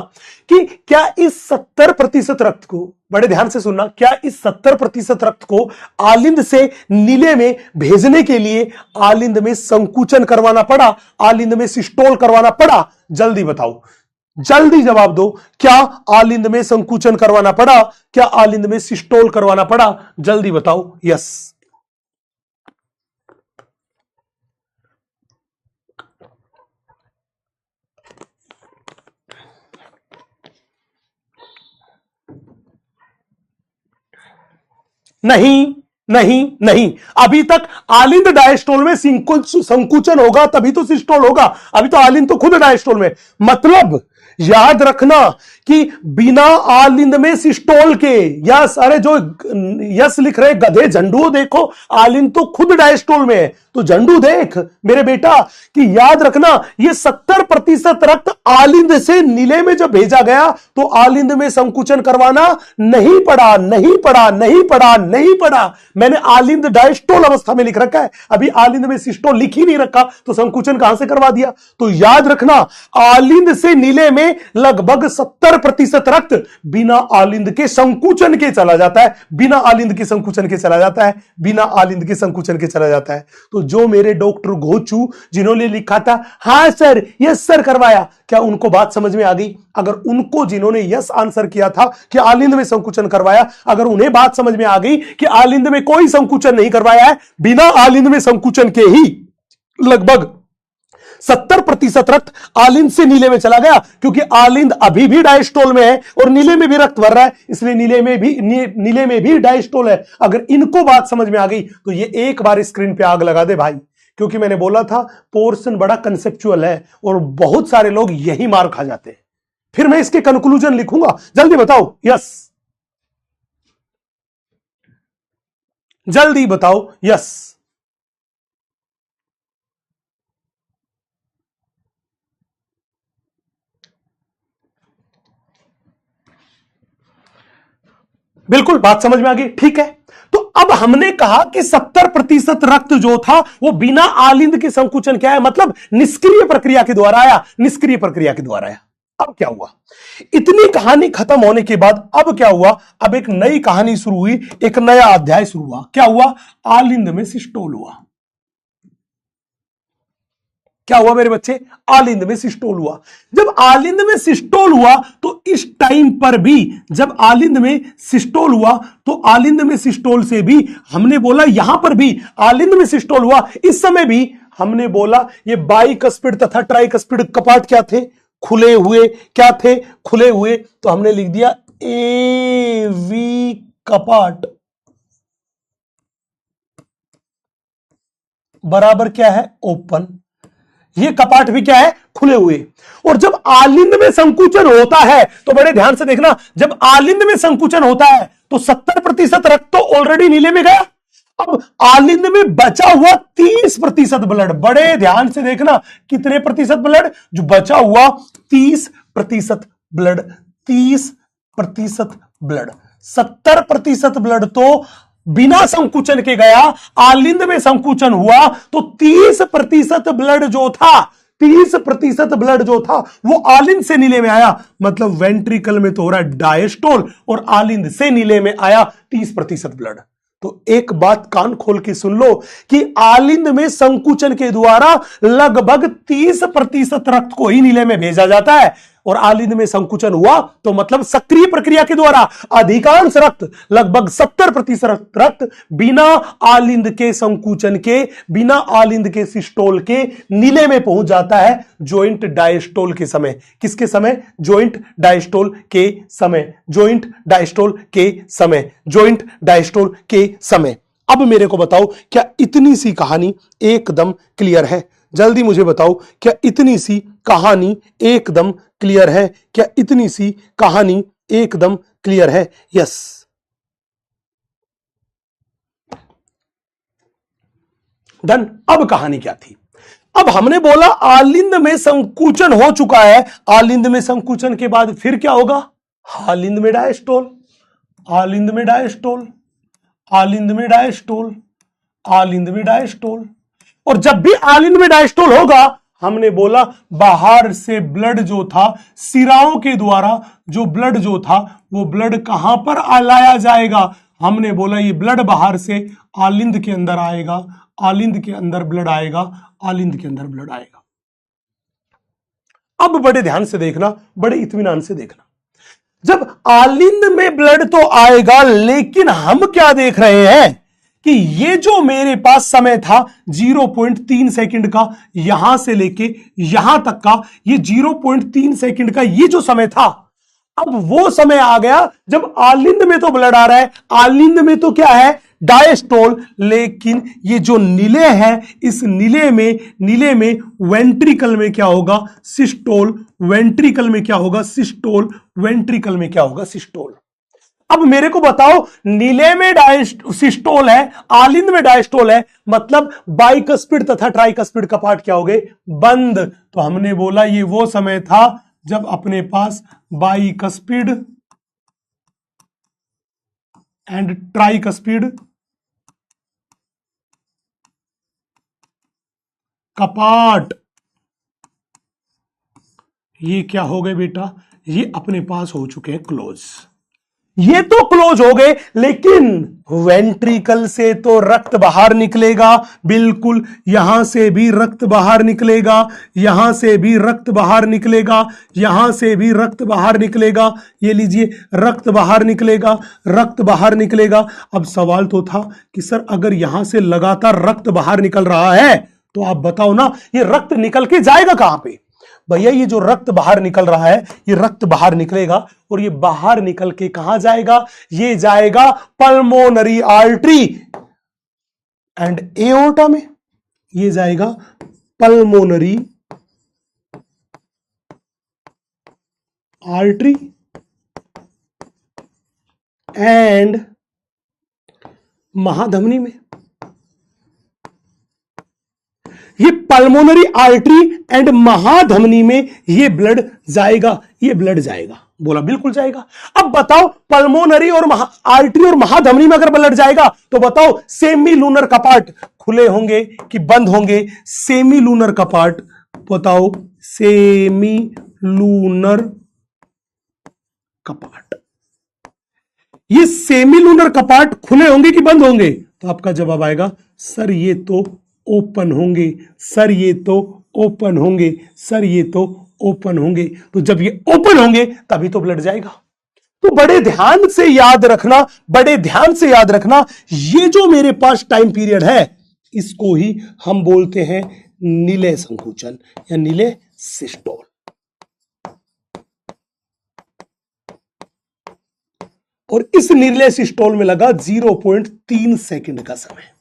कि क्या इस 70% रक्त को, बड़े ध्यान से सुनना, क्या इस 70% रक्त को आलिंद से नीले में भेजने के लिए आलिंद में संकुचन करवाना पड़ा, आलिंद में सिस्टोल करवाना पड़ा? जल्दी बताओ, जल्दी जवाब दो। क्या आलिंद में संकुचन करवाना पड़ा, क्या आलिंद में सिस्टोल करवाना पड़ा? जल्दी बताओ। यस, नहीं नहीं नहीं, अभी तक आलिंद डायस्टोल में संकुचन होगा तभी तो सिस्टोल होगा, अभी तो आलिंद तो खुद डायस्टोल में। मतलब याद रखना कि बिना आलिंद में सिस्टोल के, यस, अरे जो यस लिख रहे गधे, झंडू देखो, आलिंद तो खुद डायस्टोल में है, तो झंडू देख मेरे बेटा कि याद रखना ये 70% रक्त आलिंद से नीले में जब भेजा गया तो आलिंद में संकुचन करवाना नहीं पड़ा, नहीं पड़ा, नहीं पड़ा, नहीं पड़ा। मैंने आलिंद डायस्टोल अवस्था में लिख रखा है, अभी आलिंद में सिस्टोल लिख ही नहीं रखा, तो संकुचन कहां से करवा दिया? तो याद रखना आलिंद से नीले में में लगभग 70% रक्त बिना आलिंद के संकुचन के चला जाता है, बिना आलिंद के संकुचन के चला जाता है, बिना आलिंद के संकुचन के चला जाता है। तो जो मेरे डॉक्टर घोचू जिन्होंने लिखा था हां सर यस सर करवाया, क्या उनको बात समझ में आ गई? अगर उनको जिन्होंने यस आंसर किया था कि आलिंद में संकुचन करवाया, अगर उन्हें बात समझ में आ गई कि आलिंद में कोई संकुचन नहीं करवाया है, बिना आलिंद में संकुचन के ही लगभग 70% रक्त आलिंद से नीले में चला गया, क्योंकि आलिंद अभी भी डायस्टोल में है और नीले में भी रक्त भर रहा है, इसलिए नीले में भी डायस्टोल है। अगर इनको बात समझ में आ गई तो ये एक बार स्क्रीन पे आग लगा दे भाई, क्योंकि मैंने बोला था पोर्शन बड़ा कंसेप्चुअल है और बहुत सारे लोग यही मार खा जाते हैं। फिर मैं इसके कंक्लूजन लिखूंगा, जल्दी बताओ यस, जल्दी बताओ यस। बिल्कुल बात समझ में आ गई, ठीक है। तो अब हमने कहा कि 70% रक्त जो था वो बिना आलिंद के संकुचन क्या है, मतलब निष्क्रिय प्रक्रिया के द्वारा आया, निष्क्रिय प्रक्रिया के द्वारा आया। अब क्या हुआ, इतनी कहानी खत्म होने के बाद अब क्या हुआ, अब एक नई कहानी शुरू हुई, एक नया अध्याय शुरू हुआ। क्या हुआ, आलिंद में सिस्टोल हुआ। क्या हुआ मेरे बच्चे, आलिंद में सिस्टोल हुआ। जब आलिंद में सिस्टोल हुआ तो इस टाइम पर भी, जब आलिंद में सिस्टोल हुआ तो आलिंद में सिस्टोल से भी हमने बोला, यहां पर भी आलिंद में सिस्टोल हुआ, इस समय भी हमने बोला ये बाइकस्पिड तथा ट्राइकस्पिड कपाट क्या थे, खुले हुए। क्या थे, खुले हुए। तो हमने लिख दिया ए वी कपाट बराबर क्या है, ओपन। ये कपाट भी क्या है, खुले हुए। और जब आलिंद में संकुचन होता है तो बड़े ध्यान से देखना, जब आलिंद में संकुचन होता है तो 70% रक्त तो ऑलरेडी नीले में गया। अब आलिंद में बचा हुआ 30% ब्लड, बड़े ध्यान से देखना, कितने प्रतिशत ब्लड, जो बचा हुआ 30% ब्लड, 30% ब्लड। 70% ब्लड तो बिना संकुचन के गया, आलिंद में संकुचन हुआ तो 30% ब्लड जो था, 30% ब्लड जो था वो आलिंद से नीले में आया, मतलब वेंट्रिकल में तो हो रहा है डायस्टोल और आलिंद से नीले में आया 30% ब्लड। तो एक बात कान खोल के सुन लो कि आलिंद में संकुचन के द्वारा लगभग 30% रक्त को ही नीले में भेजा जाता है, और आलिंद में संकुचन हुआ तो मतलब सक्रिय प्रक्रिया के द्वारा अधिकांश रक्त, लगभग 70% रक्त बिना आलिंद के संकुचन के, बिना आलिंद के सिस्टोल के नीले में पहुंच जाता है जॉइंट डायस्टोल के समय। किसके समय, जॉइंट डायस्टोल के समय, जॉइंट डायस्टोल के समय, जॉइंट डायस्टोल के समय। अब मेरे को बताओ, क्या इतनी सी कहानी एकदम क्लियर है? जल्दी मुझे बताओ, क्या इतनी सी कहानी एकदम क्लियर है? क्या इतनी सी कहानी एकदम क्लियर है? यस। डन। अब कहानी क्या थी? अब हमने बोला आलिंद में संकुचन हो चुका है, आलिंद में संकुचन के बाद फिर क्या होगा, आलिंद में डायस्टोल, आलिंद में डायस्टोल, आलिंद में डायस्टोल, आलिंद में डायस्टोल। और जब भी आलिंद में डायस्टोल होगा, हमने बोला बाहर से ब्लड जो था, सिराओं के द्वारा जो ब्लड जो था वो ब्लड कहां पर लाया जाएगा, हमने बोला ये ब्लड बाहर से आलिंद के अंदर आएगा, आलिंद के अंदर ब्लड आएगा, आलिंद के अंदर ब्लड आएगा। अब बड़े ध्यान से देखना, बड़े इत्मीनान से देखना, जब आलिंद में ब्लड तो आएगा, लेकिन हम क्या देख रहे हैं कि ये जो मेरे पास समय था 0.3 सेकंड का, यहां से लेके यहां तक का, ये 0.3 सेकंड का ये जो समय था, अब वो समय आ गया जब आलिंद में तो ब्लड आ रहा है, आलिंद में तो क्या है, डायस्टोल, लेकिन ये जो नीले है, इस नीले में वेंट्रिकल में क्या होगा, सिस्टोल, वेंट्रिकल में क्या होगा, सिस्टोल, वेंट्रिकल में क्या होगा, सिस्टोल। अब मेरे को बताओ, नीले में सिस्टोल है, आलिंद में डायस्टोल है, मतलब बाइकस्पिड तथा ट्राइकस्पिड कपाट क्या हो गए, बंद। तो हमने बोला ये वो समय था जब अपने पास बाइकस्पिड एंड ट्राइकस्पिड कपाट ये क्या हो गए बेटा, ये अपने पास हो चुके हैं क्लोज। ये तो क्लोज हो गए, लेकिन वेंट्रिकल से तो रक्त बाहर निकलेगा, बिल्कुल यहां से भी रक्त बाहर निकलेगा, यहां से भी रक्त बाहर निकलेगा, यहां से भी रक्त बाहर निकलेगा। ये लीजिए, रक्त बाहर निकलेगा, रक्त बाहर निकलेगा। अब सवाल तो था कि सर अगर यहां से लगातार रक्त बाहर निकल रहा है तो आप बताओ ना, ये रक्त निकल के जाएगा कहां पे? भैया ये जो रक्त बाहर निकल रहा है, ये रक्त बाहर निकलेगा और ये बाहर निकल के कहां जाएगा? ये जाएगा पल्मोनरी आर्टरी एंड एओर्टा में। ये जाएगा पल्मोनरी आर्टरी एंड महाधमनी में। ये पल्मोनरी आर्टरी एंड महाधमनी में ये ब्लड जाएगा, ये ब्लड जाएगा। बोला बिल्कुल जाएगा। अब बताओ पल्मोनरी और आर्टरी और महाधमनी में अगर ब्लड जाएगा तो बताओ सेमी लूनर कपाट खुले होंगे कि बंद होंगे? सेमी लूनर कपाट, बताओ सेमी लूनर कपाट, ये सेमी लूनर कपाट खुले होंगे कि बंद होंगे? तो आपका जवाब आएगा सर ये तो ओपन होंगे, सर ये तो ओपन होंगे, सर ये तो ओपन होंगे। तो जब ये ओपन होंगे तभी तो ब्लड जाएगा। तो बड़े ध्यान से याद रखना, बड़े ध्यान से याद रखना, ये जो मेरे पास टाइम पीरियड है इसको ही हम बोलते हैं निलय संकुचन या निलय सिस्टोल। और इस निलय सिस्टोल में लगा 0.3 सेकंड का समय।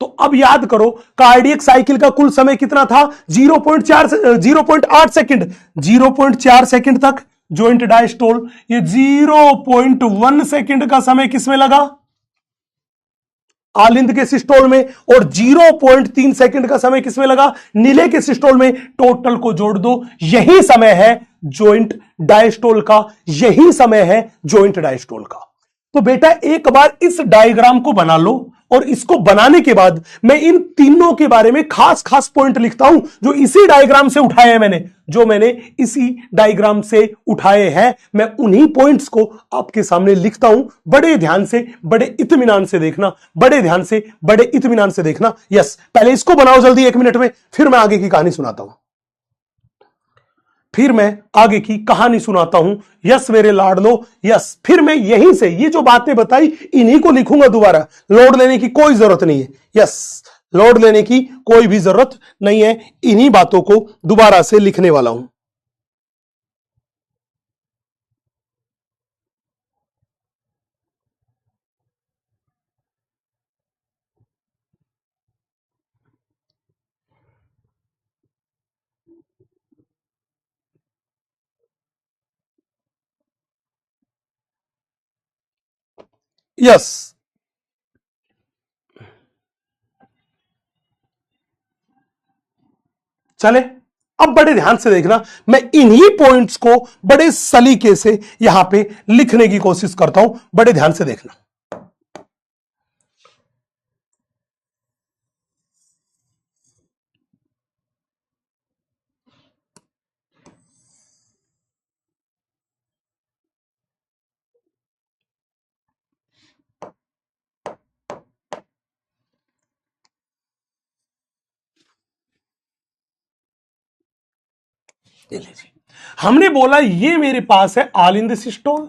तो अब याद करो कार्डियक साइकिल का कुल समय कितना था? 0.8 सेकंड। 0.4 सेकंड तक जॉइंट डायस्टोल, ये 0.1 सेकंड का समय किसमें लगा? आलिंद के सिस्टोल में। और 0.3 सेकंड का समय किसमें लगा? निलय के सिस्टोल में। टोटल को जोड़ दो, यही समय है जॉइंट डायस्टोल का, यही समय है जॉइंट डायस्टोल का। तो बेटा एक बार इस डायग्राम को बना लो और इसको बनाने के बाद मैं इन तीनों के बारे में खास खास पॉइंट लिखता हूं जो इसी डायग्राम से उठाए हैं मैंने, जो मैंने इसी डायग्राम से उठाए हैं। मैं उन्हीं पॉइंट्स को आपके सामने लिखता हूं। बड़े ध्यान से, बड़े इत्मीनान से देखना, बड़े ध्यान से, बड़े इत्मीनान से देखना। यस, पहले इसको बनाओ जल्दी 1 मिनट में, फिर मैं आगे की कहानी सुनाता हूं, फिर मैं आगे की कहानी सुनाता हूं। यस मेरे लाडलो, यस। फिर मैं यहीं से ये जो बातें बताई इन्हीं को लिखूंगा दोबारा। लोड लेने की कोई जरूरत नहीं है। यस, लोड लेने की कोई भी जरूरत नहीं है, इन्हीं बातों को दोबारा से लिखने वाला हूं। यस, चले अब बड़े ध्यान से देखना, मैं इन्हीं पॉइंट्स को बड़े सलीके से यहां पे लिखने की कोशिश करता हूं। बड़े ध्यान से देखना। हमने बोला ये मेरे पास है आलिंद सिस्टोल,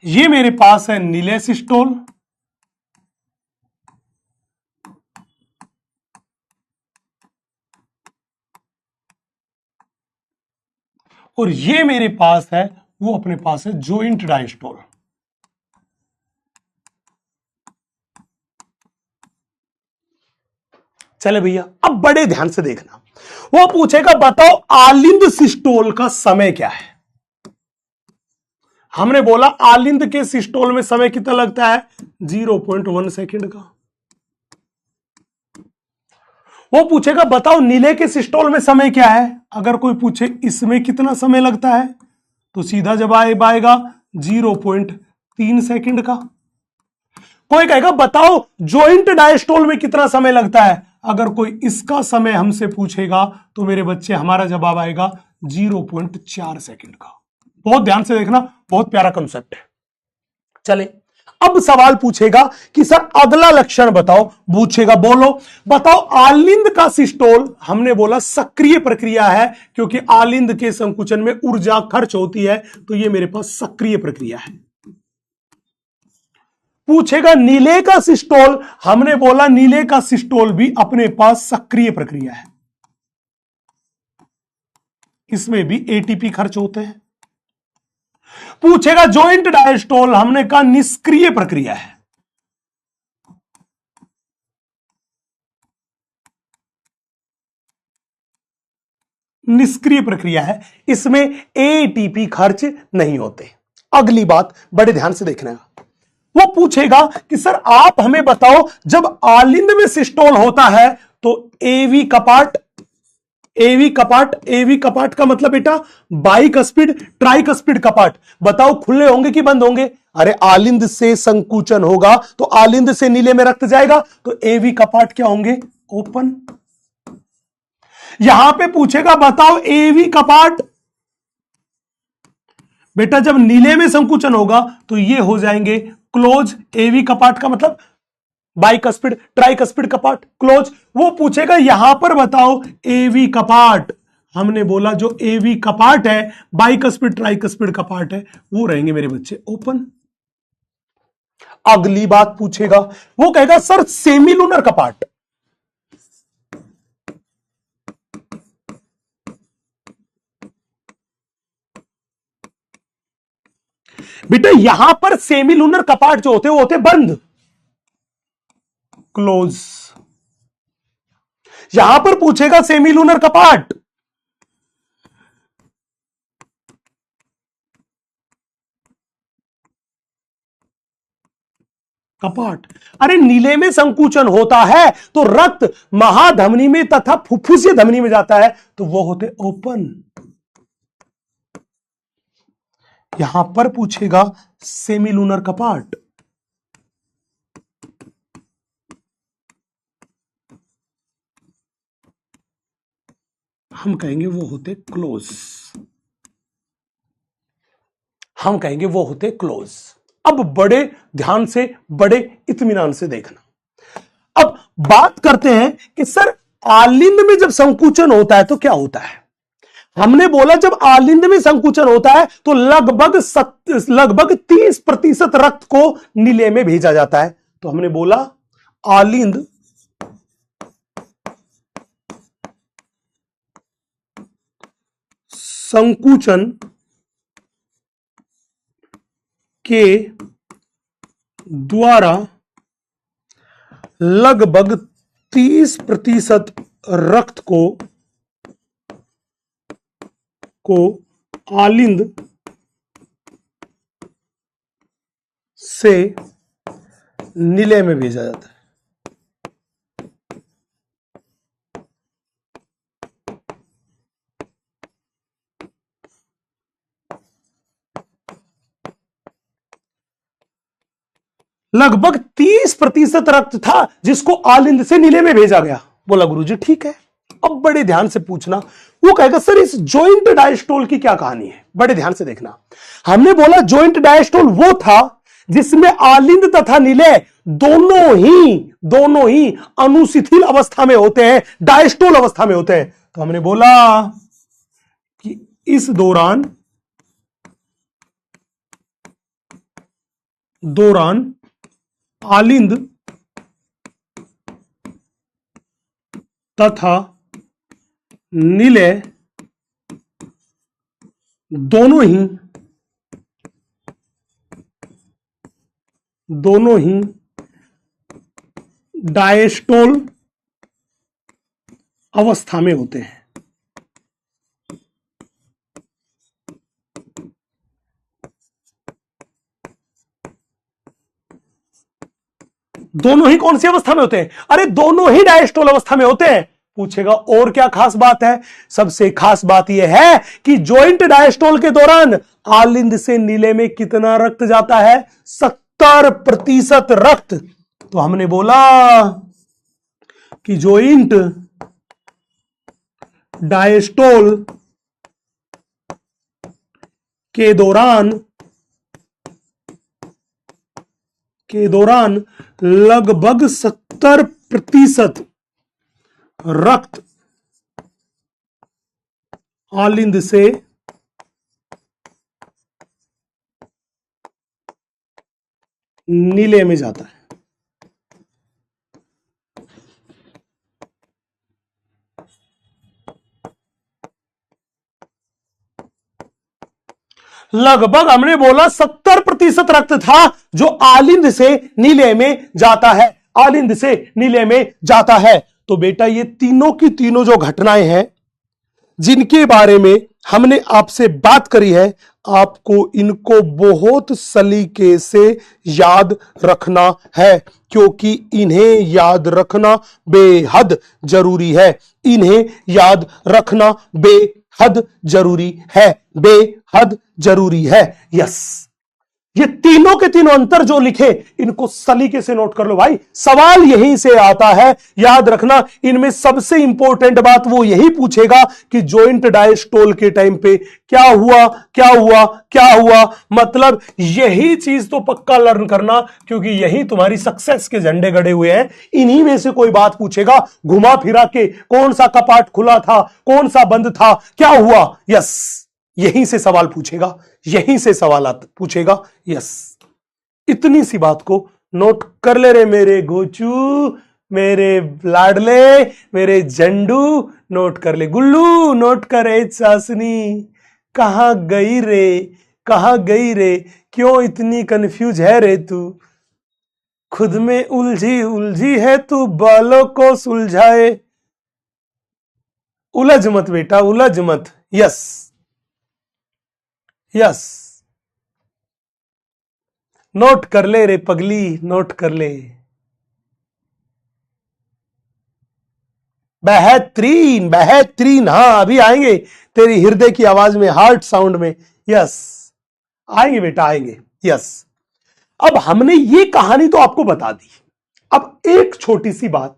ये मेरे पास है निलय सिस्टोल, और ये मेरे पास है, वो अपने पास है जॉइंट डायस्टोल। चले भैया अब बड़े ध्यान से देखना, वो पूछेगा बताओ आलिंद सिस्टोल का समय क्या है। हमने बोला आलिंद के सिस्टोल में समय कितना लगता है? 0.1 सेकंड का। वो पूछेगा बताओ निलय के सिस्टोल में समय क्या है। अगर कोई पूछे इसमें कितना समय लगता है तो सीधा जवाब आएगा 0.3 सेकंड का। कोई कहेगा बताओ ज्वाइंट डायस्टोल में कितना समय लगता है। अगर कोई इसका समय हमसे पूछेगा तो मेरे बच्चे हमारा जवाब आएगा 0.4 सेकंड का। बहुत ध्यान से देखना, बहुत प्यारा कंसेप्ट है। चले अब सवाल पूछेगा कि सर अगला लक्षण बताओ, पूछेगा बोलो बताओ आलिंद का सिस्टोल। हमने बोला सक्रिय प्रक्रिया है क्योंकि आलिंद के संकुचन में ऊर्जा खर्च होती है, तो ये मेरे पास सक्रिय प्रक्रिया है। पूछेगा नीले का सिस्टोल। हमने बोला नीले का सिस्टोल भी अपने पास सक्रिय प्रक्रिया है, इसमें भी एटीपी खर्च होते हैं। पूछेगा ज्वाइंट डायस्टोल। हमने कहा निष्क्रिय प्रक्रिया है, निष्क्रिय प्रक्रिया है, इसमें एटीपी खर्च नहीं होते। अगली बात बड़े ध्यान से देखना, वो पूछेगा कि सर आप हमें बताओ जब आलिंद में सिस्टोल होता है तो एवी कपाट, एवी कपाट, एवी कपाट का मतलब बेटा बाइकस्पिड ट्राइकस्पिड कपाट, बताओ खुले होंगे कि बंद होंगे। अरे आलिंद से संकुचन होगा तो आलिंद से नीले में रक्त जाएगा, तो एवी कपाट क्या होंगे, ओपन। यहां पे पूछेगा बताओ एवी कपाट, बेटा जब नीले में संकुचन होगा तो ये हो जाएंगे क्लोज। एवी कपाट का मतलब बाइकस्पिड ट्राइकस्पिड कपाट, क्लोज। वो पूछेगा यहां पर बताओ एवी कपाट। हमने बोला जो एवी कपाट है, बाइकस्पिड ट्राइकस्पिड कपाट है, वो रहेंगे मेरे बच्चे ओपन। अगली बात पूछेगा, वो कहेगा सर सेमीलुनर कपाट। बेटा यहां पर सेमीलुनर कपाट जो होते हैं वो होते बंद, क्लोज। यहां पर पूछेगा सेमीलुनर कपाट, कपाट। अरे नीले में संकुचन होता है तो रक्त महाधमनी में तथा फुफ्फुसीय धमनी में जाता है, तो वो होते ओपन। यहां पर पूछेगा सेमीलुनर कपाट, हम कहेंगे वो होते क्लोज, हम कहेंगे वो होते क्लोज। अब बड़े ध्यान से बड़े इत्मीनान से देखना। अब बात करते हैं कि सर आलिंद में जब संकुचन होता है तो क्या होता है। हमने बोला जब आलिंद में संकुचन होता है तो लगभग 30% रक्त को नीले में भेजा जाता है। तो हमने बोला आलिंद संकुचन के द्वारा लगभग 30% रक्त को आलिंद से नीले में भेजा जाता है। लगभग 30% रक्त था जिसको आलिंद से नीले में भेजा गया। बोला गुरुजी ठीक है। अब बड़े ध्यान से पूछना, वो कहेगा सर इस जॉइंट डायस्टोल की क्या कहानी है। बड़े ध्यान से देखना, हमने बोला जॉइंट डायस्टोल वो था जिसमें आलिंद तथा नीले दोनों ही अनुशिथिल अवस्था में होते हैं, डायस्टोल अवस्था में होते हैं। तो हमने बोला कि इस दौरान आलिंद तथा नीले दोनों ही डायस्टोल अवस्था में होते हैं। दोनों ही कौन सी अवस्था में होते हैं? अरे दोनों ही डायस्टोल अवस्था में होते हैं। पूछेगा और क्या खास बात है? सबसे खास बात यह है कि जॉइंट डायस्टोल के दौरान आलिंद से नीले में कितना रक्त जाता है? 70% रक्त, तो हमने बोला कि जॉइंट डायस्टोल के दौरान लगभग 70% रक्त आलिंद से नीले में जाता है। लगभग हमने बोला 70% रक्त था जो आलिंद से नीले में जाता है, आलिंद से नीले में जाता है। तो बेटा ये तीनों की तीनों जो घटनाएं हैं जिनके बारे में हमने आपसे बात करी है, आपको इनको बहुत सलीके से याद रखना है, क्योंकि इन्हें याद रखना बेहद जरूरी है, इन्हें याद रखना बेहद जरूरी है, बेहद जरूरी है। यस, ये तीनों के तीनों अंतर जो लिखे इनको सलीके से नोट कर लो भाई, सवाल यहीं से आता है। याद रखना इनमें सबसे इंपॉर्टेंट बात वो यही पूछेगा कि जॉइंट डायस्टोल के टाइम पे क्या हुआ, क्या हुआ, क्या हुआ। मतलब यही चीज तो पक्का लर्न करना, क्योंकि यही तुम्हारी सक्सेस के झंडे गड़े हुए हैं। इन्हीं में से कोई बात पूछेगा घुमा फिरा के, कौन सा कपाट खुला था, कौन सा बंद था, क्या हुआ। यस, यहीं से सवाल पूछेगा, यहीं से सवाल पूछेगा। यस, इतनी सी बात को नोट कर ले रे मेरे गोचू, मेरे लाडले, मेरे झंडू, नोट कर ले। गुल्लू नोट करे चासनी, कहां गई रे, कहां गई रे, क्यों इतनी कंफ्यूज है रे तू, खुद में उलझी उलझी है तू, बालों को सुलझाए। उलझ मत बेटा, उलझ मत। यस यस, नोट कर ले रे पगली, नोट कर ले। बेहतरीन बेहतरीन, हाँ अभी आएंगे तेरी हृदय की आवाज में, हार्ट साउंड में। यस, आएंगे बेटा, आएंगे। यस, अब हमने ये कहानी तो आपको बता दी। अब एक छोटी सी बात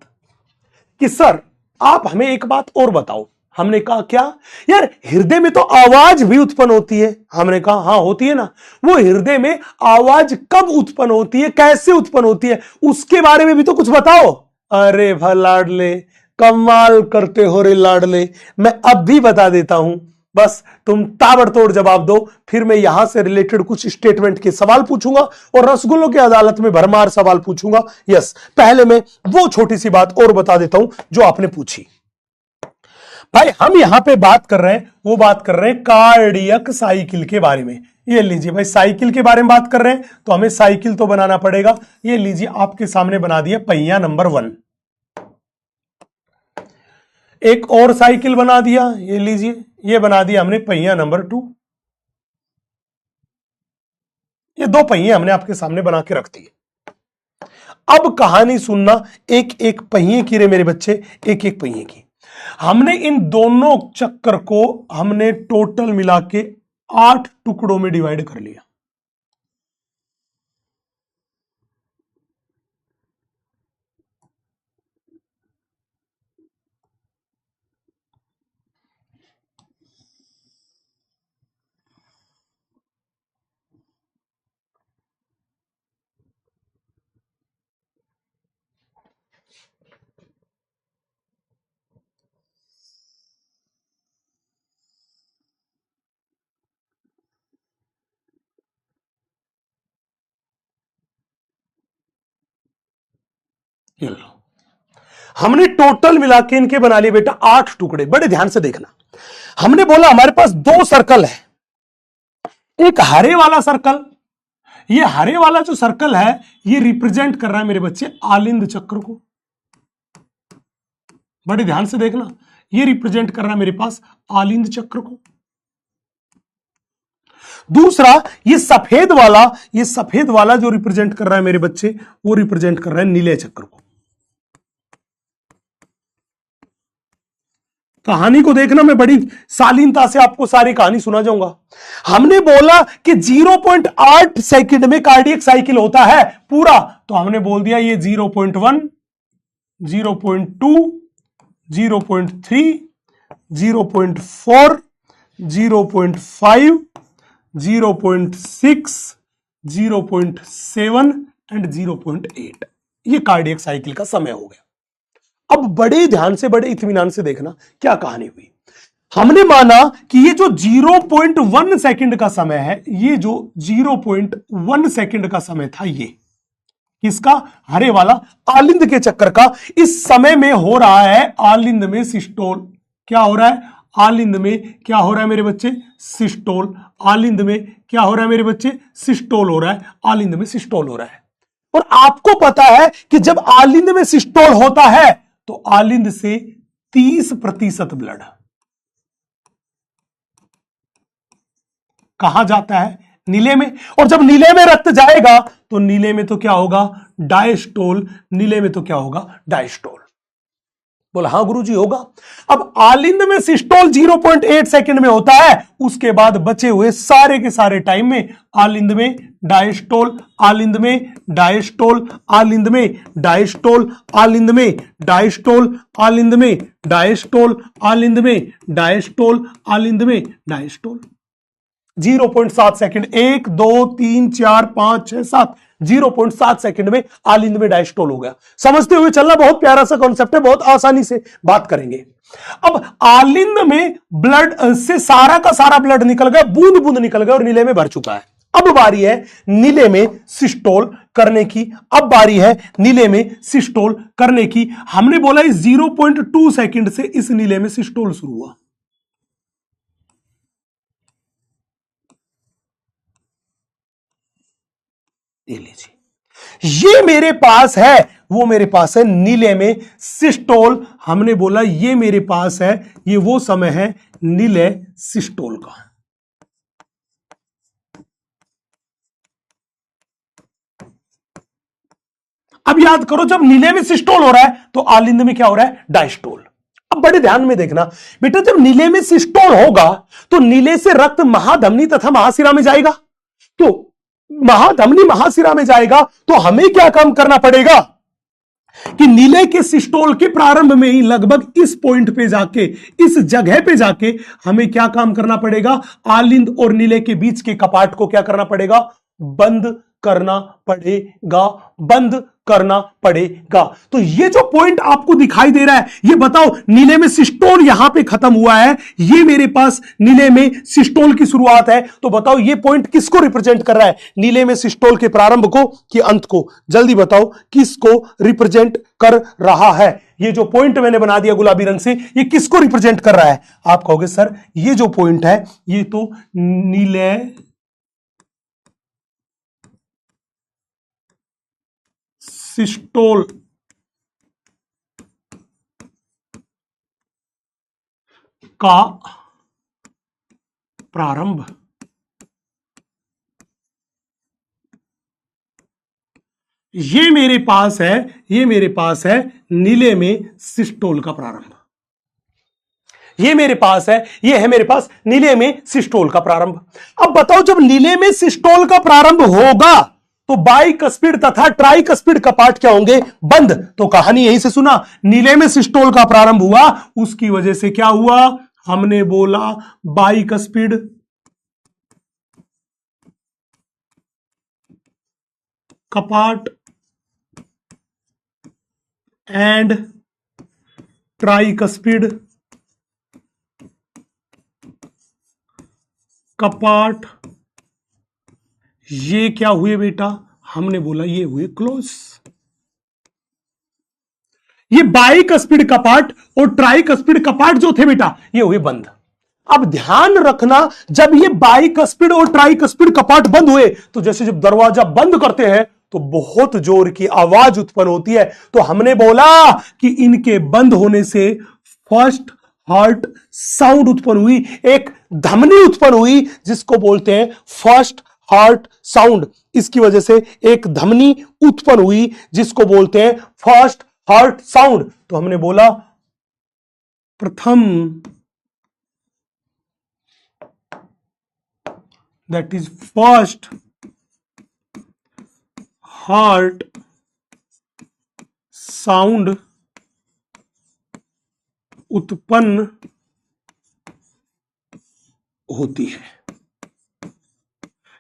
कि सर आप हमें एक बात और बताओ। हमने कहा क्या यार, हृदय में तो आवाज भी उत्पन्न होती है। हमने कहा हाँ होती है ना। वो हृदय में आवाज कब उत्पन्न होती है, कैसे उत्पन्न होती है, उसके बारे में भी तो कुछ बताओ। अरे भा लाडले, कमाल करते हो रे लाडले, मैं अब भी बता देता हूं, बस तुम ताबड़तोड़ जवाब दो। फिर मैं यहां से रिलेटेड कुछ स्टेटमेंट के सवाल पूछूंगा और रसगुल्लों की अदालत में भरमार सवाल पूछूंगा। यस, पहले मैं वो छोटी सी बात और बता देता हूं जो आपने पूछी। भाई हम यहां पे बात कर रहे हैं, वो बात कर रहे हैं कार्डियक साइकिल के बारे में। ये लीजिए भाई, साइकिल के बारे में बात कर रहे हैं तो हमें साइकिल तो बनाना पड़ेगा। ये लीजिए आपके सामने बना दिया पहिया नंबर 1, एक और साइकिल बना दिया। ये लीजिए, ये बना दिया हमने पहिया नंबर 2। ये 2 पहिए हमने आपके सामने बना के रख दिए। अब कहानी सुनना एक एक पहिए की रे मेरे बच्चे, एक एक पहिए की। हमने इन दोनों चक्कर को हमने टोटल मिला के 8 टुकड़ों में डिवाइड कर लिया। हमने टोटल मिला के इनके बना लिए बेटा 8 टुकड़े। बड़े ध्यान से देखना, हमने बोला हमारे पास 2 सर्कल है। एक हरे वाला सर्कल, ये हरे वाला जो सर्कल है ये रिप्रेजेंट कर रहा है मेरे बच्चे आलिंद चक्र को। बड़े ध्यान से देखना, ये रिप्रेजेंट कर रहा है मेरे पास आलिंद चक्र को। दूसरा ये सफेद वाला जो रिप्रेजेंट कर रहा है मेरे बच्चे, वो रिप्रेजेंट कर रहा है नीले चक्र को। कहानी को देखना, मैं बड़ी शालीनता से आपको सारी कहानी सुना जाऊंगा। हमने बोला कि 0.8 सेकंड में कार्डियक साइकिल होता है पूरा, तो हमने बोल दिया ये 0.1, 0.2, 0.3, 0.4, 0.5, 0.6, 0.7 एंड 0.8, ये कार्डियक साइकिल का समय हो गया। अब बड़े ध्यान से, बड़े इत्मीनान से देखना क्या कहानी हुई। हमने माना कि ये जो 0.1 सेकंड का समय है, ये जो 0.1 सेकंड का समय था, ये किसका, हरे वाला आलिंद के चक्कर का, इस समय में हो रहा है आलिंद में सिस्टोल। क्या हो रहा है आलिंद में, क्या हो रहा है मेरे बच्चे, सिस्टोल। आलिंद में क्या हो रहा है मेरे बच्चे, सिस्टोल हो रहा है, आलिंद में सिस्टोल हो रहा है। और आपको पता है कि जब आलिंद में सिस्टोल होता है तो आलिंद से 30% ब्लड कहां जाता है, नीले में। और जब नीले में रक्त जाएगा तो नीले में तो क्या होगा, डायस्टोल। नीले में तो क्या होगा, डायस्टोल। बोला हाँ गुरुजी होगा। अब आलिंद में सिस्टोल 0.8 सेकंड में होता है, उसके बाद बचे हुए सारे के सारे टाइम में आलिंद में डायस्टोल, आलिंद में डायस्टोल, आलिंद में डायस्टोल, आलिंद में डायस्टोल, आलिंद में डायस्टोल, आलिंद में डायस्टोल, आलिंद में डायस्टोल। 0.7 सेकंड, 1 2 3 4 5 6 7, 0.7 सेकंड में आलिंद में डायस्टोल हो गया। समझते हुए चलना, बहुत प्यारा सा कॉन्सेप्ट है, बहुत आसानी से बात करेंगे। अब आलिंद में ब्लड से सारा का सारा ब्लड निकल गया, बूंद बूंद निकल गया और नीले में भर चुका है। अब बारी है नीले में सिस्टोल करने की, अब बारी है नीले में सिस्टोल करने की। हमने बोला इस 0.2 सेकंड से इस नीले में सिस्टोल शुरू हुआ। ये लीजिए, ये मेरे पास है, वो मेरे पास है नीले में सिस्टोल। हमने बोला ये मेरे पास है, ये वो समय है नीले सिस्टोल का। अब याद करो, जब नीले में सिस्टोल हो रहा है तो आलिंद में क्या हो रहा है, डायस्टोल। अब बड़े ध्यान में देखना बेटा, जब नीले में सिस्टोल होगा तो नीले से रक्त महाधमनी तथा महाशिरा में जाएगा। तो महाधमनी महाशिरा में जाएगा तो हमें क्या काम करना पड़ेगा कि नीले के सिस्टोल के प्रारंभ में ही लगभग इस पॉइंट पे जाके, इस जगह पे जाके हमें क्या काम करना पड़ेगा, आलिंद और नीले के बीच के कपाट को क्या करना पड़ेगा, बंद करना पड़ेगा, बंद करना पड़ेगा। तो ये जो पॉइंट आपको दिखाई दे रहा है, ये बताओ नीले में सिस्टोल यहां पे खत्म हुआ है, ये मेरे पास नीले में सिस्टोल की शुरुआत है। तो बताओ ये पॉइंट किसको रिप्रेजेंट कर रहा है, नीले में सिस्टोल के प्रारंभ को कि अंत को? जल्दी बताओ किसको रिप्रेजेंट कर रहा है? ये जो पॉइंट मैंने बना दिया गुलाबी रंग से, ये किसको रिप्रेजेंट कर रहा है? आप कहोगे सर ये जो पॉइंट है ये तो नीले सिस्टोल का प्रारंभ, ये मेरे पास है, ये मेरे पास है नीले में सिस्टोल का प्रारंभ। ये मेरे पास है, ये है मेरे पास नीले में सिस्टोल का प्रारंभ। अब बताओ जब नीले में सिस्टोल का प्रारंभ होगा तो बाइकस्पिड तथा ट्राइकस्पिड कपाट क्या होंगे, बंद। तो कहानी यहीं से सुना, नीले में सिस्टोल का प्रारंभ हुआ, उसकी वजह से क्या हुआ, हमने बोला बाइकस्पिड कपाट एंड ट्राइकस्पिड कपाट, ये क्या हुए बेटा, हमने बोला ये हुए क्लोज। ये बाइकस्पिड कपाट और ट्राइकस्पिड कपाट जो थे बेटा ये हुए बंद। अब ध्यान रखना, जब ये बाइकस्पिड और ट्राइकस्पिड कपाट बंद हुए तो जैसे जब दरवाजा बंद करते हैं तो बहुत जोर की आवाज उत्पन्न होती है। तो हमने बोला कि इनके बंद होने से फर्स्ट हार्ट साउंड उत्पन्न हुई, एक धमनी उत्पन्न हुई जिसको बोलते हैं फर्स्ट हार्ट साउंड। इसकी वजह से एक धमनी उत्पन्न हुई जिसको बोलते हैं फर्स्ट हार्ट साउंड। तो हमने बोला प्रथम, that is first heart sound उत्पन्न होती है।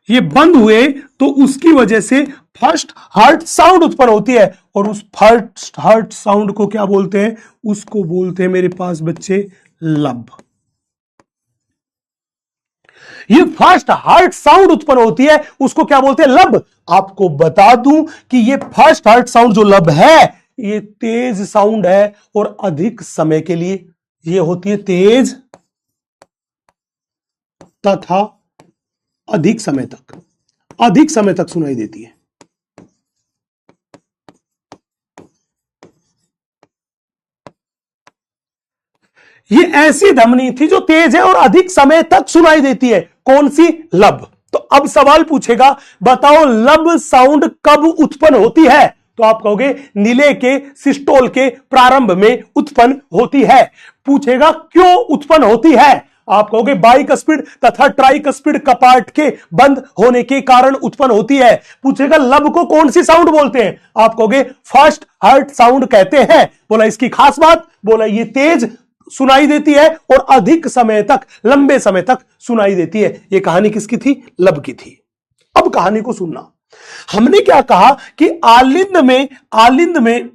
ये बंद हुए तो उसकी वजह से फर्स्ट हार्ट साउंड उत्पन्न होती है, और उस फर्स्ट हार्ट साउंड को क्या बोलते हैं? उसको बोलते हैं मेरे पास बच्चे लब। ये फर्स्ट हार्ट साउंड उत्पन्न होती है, उसको क्या बोलते हैं? लब। आपको बता दूं कि ये फर्स्ट हार्ट साउंड जो लब है, ये तेज साउंड है, और अधिक समय के लिए ये होती है तेज तथा अधिक समय तक सुनाई देती है। ये ऐसी ध्वनि थी जो तेज है और अधिक समय तक सुनाई देती है। कौन सी? लब। तो अब सवाल पूछेगा, बताओ लब साउंड कब उत्पन्न होती है? तो आप कहोगे नीले के सिस्टोल के प्रारंभ में उत्पन्न होती है। पूछेगा क्यों उत्पन्न होती है? आप कहोगे बाइकस्पिड तथा ट्राइकस्पिड कपाट के बंद होने के कारण उत्पन्न होती है। पूछेगा लब को कौन सी साउंड बोलते हैं? आप कहोगे फर्स्ट हार्ट साउंड कहते हैं। बोला इसकी खास बात, बोला ये तेज सुनाई देती है और अधिक समय तक, लंबे समय तक सुनाई देती है। ये कहानी किसकी थी? लब की थी। अब कहानी को सुनना। हमने क्या कहा कि आलिंद में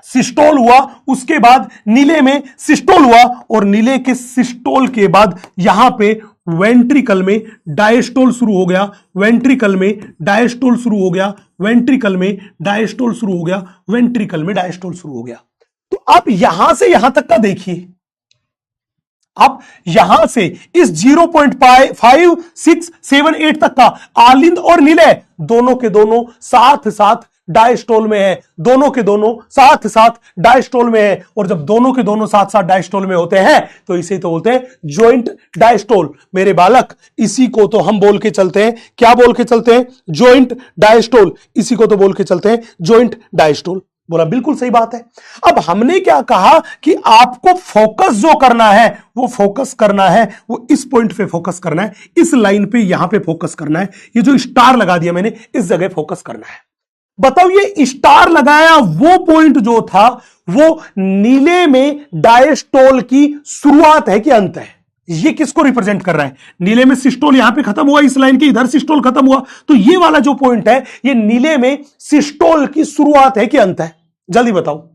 सिस्टोल हुआ, उसके बाद नीले में सिस्टोल हुआ, और नीले के सिस्टोल के बाद यहां पे वेंट्रिकल में डायस्टोल शुरू हो गया, वेंट्रिकल में डायस्टोल शुरू हो गया, वेंट्रिकल में डायस्टोल शुरू हो गया, वेंट्रिकल में डायस्टोल शुरू हो गया। तो आप यहां से यहां तक का देखिए, आप यहां से इस 0.5, 6, 7, 8 तक का आलिंद और नीले दोनों के दोनों साथ साथ डायस्टोल में है, दोनों के दोनों साथ साथ डायस्टोल में है। और जब दोनों के दोनों साथ साथ डायस्टोल में होते हैं तो इसे तो बोलते हैं जॉइंट डायस्टोल। मेरे बालक, इसी को तो हम बोल के चलते हैं, क्या बोल के चलते हैं? Joint diastole. इसी को तो बोल के चलते हैं जॉइंट डायस्टोल। बोला बिल्कुल सही बात है। अब हमने क्या कहा कि आपको फोकस जो करना है वो फोकस करना है, वो इस पॉइंट पे फोकस करना है, इस लाइन पे यहां पे फोकस करना है। ये जो स्टार लगा दिया मैंने, इस जगह फोकस करना है। बताओ ये स्टार लगाया वो पॉइंट जो था वो नीले में डायस्टोल की शुरुआत है कि अंत है? ये किसको रिप्रेजेंट कर रहा है? नीले में सिस्टोल यहां पे खत्म हुआ, इस लाइन के इधर सिस्टोल खत्म हुआ, तो ये वाला जो पॉइंट है ये नीले में सिस्टोल की शुरुआत है कि अंत है? जल्दी बताओ,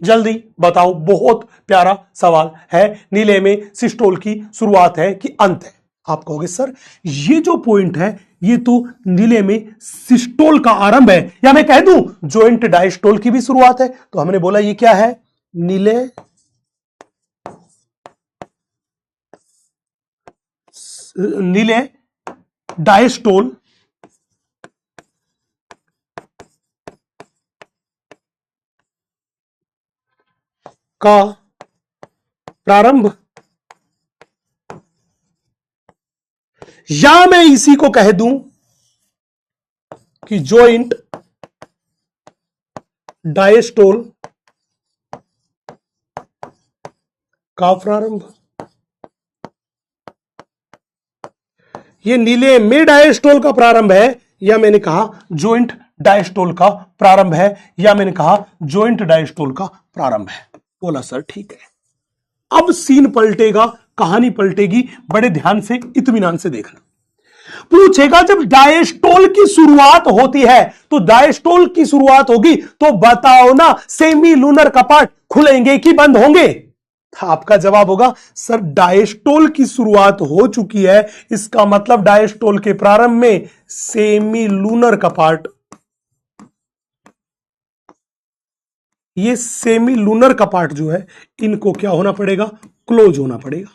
जल्दी बताओ। बहुत प्यारा सवाल है। नीले में सिस्टोल की शुरुआत है कि अंत है? आप कहोगे सर ये जो पॉइंट है ये तो नीले में सिस्टोल का आरंभ है, या मैं कह दूं जॉइंट डायस्टोल की भी शुरुआत है। तो हमने बोला ये क्या है? नीले डायस्टोल का प्रारंभ, या मैं इसी को कह दूं कि जॉइंट डायस्टोल का प्रारंभ। ये नीले में डायस्टोल का प्रारंभ है, या मैंने कहा जॉइंट डायस्टोल का प्रारंभ है, या मैंने कहा जॉइंट डायस्टोल का प्रारंभ है? बोला सर ठीक है। अब सीन पलटेगा, कहानी पलटेगी, बड़े ध्यान से इत्मीनान से देखना। पूछेगा जब डायस्टोल की शुरुआत होती है, तो डायस्टोल की शुरुआत होगी तो बताओ ना सेमी लूनर कपाट खुलेंगे कि बंद होंगे? आपका जवाब होगा सर डायस्टोल की शुरुआत हो चुकी है, इसका मतलब डायस्टोल के प्रारंभ में सेमी लूनर कपाट, ये सेमी लूनर कपाट जो है इनको क्या होना पड़ेगा? क्लोज होना पड़ेगा।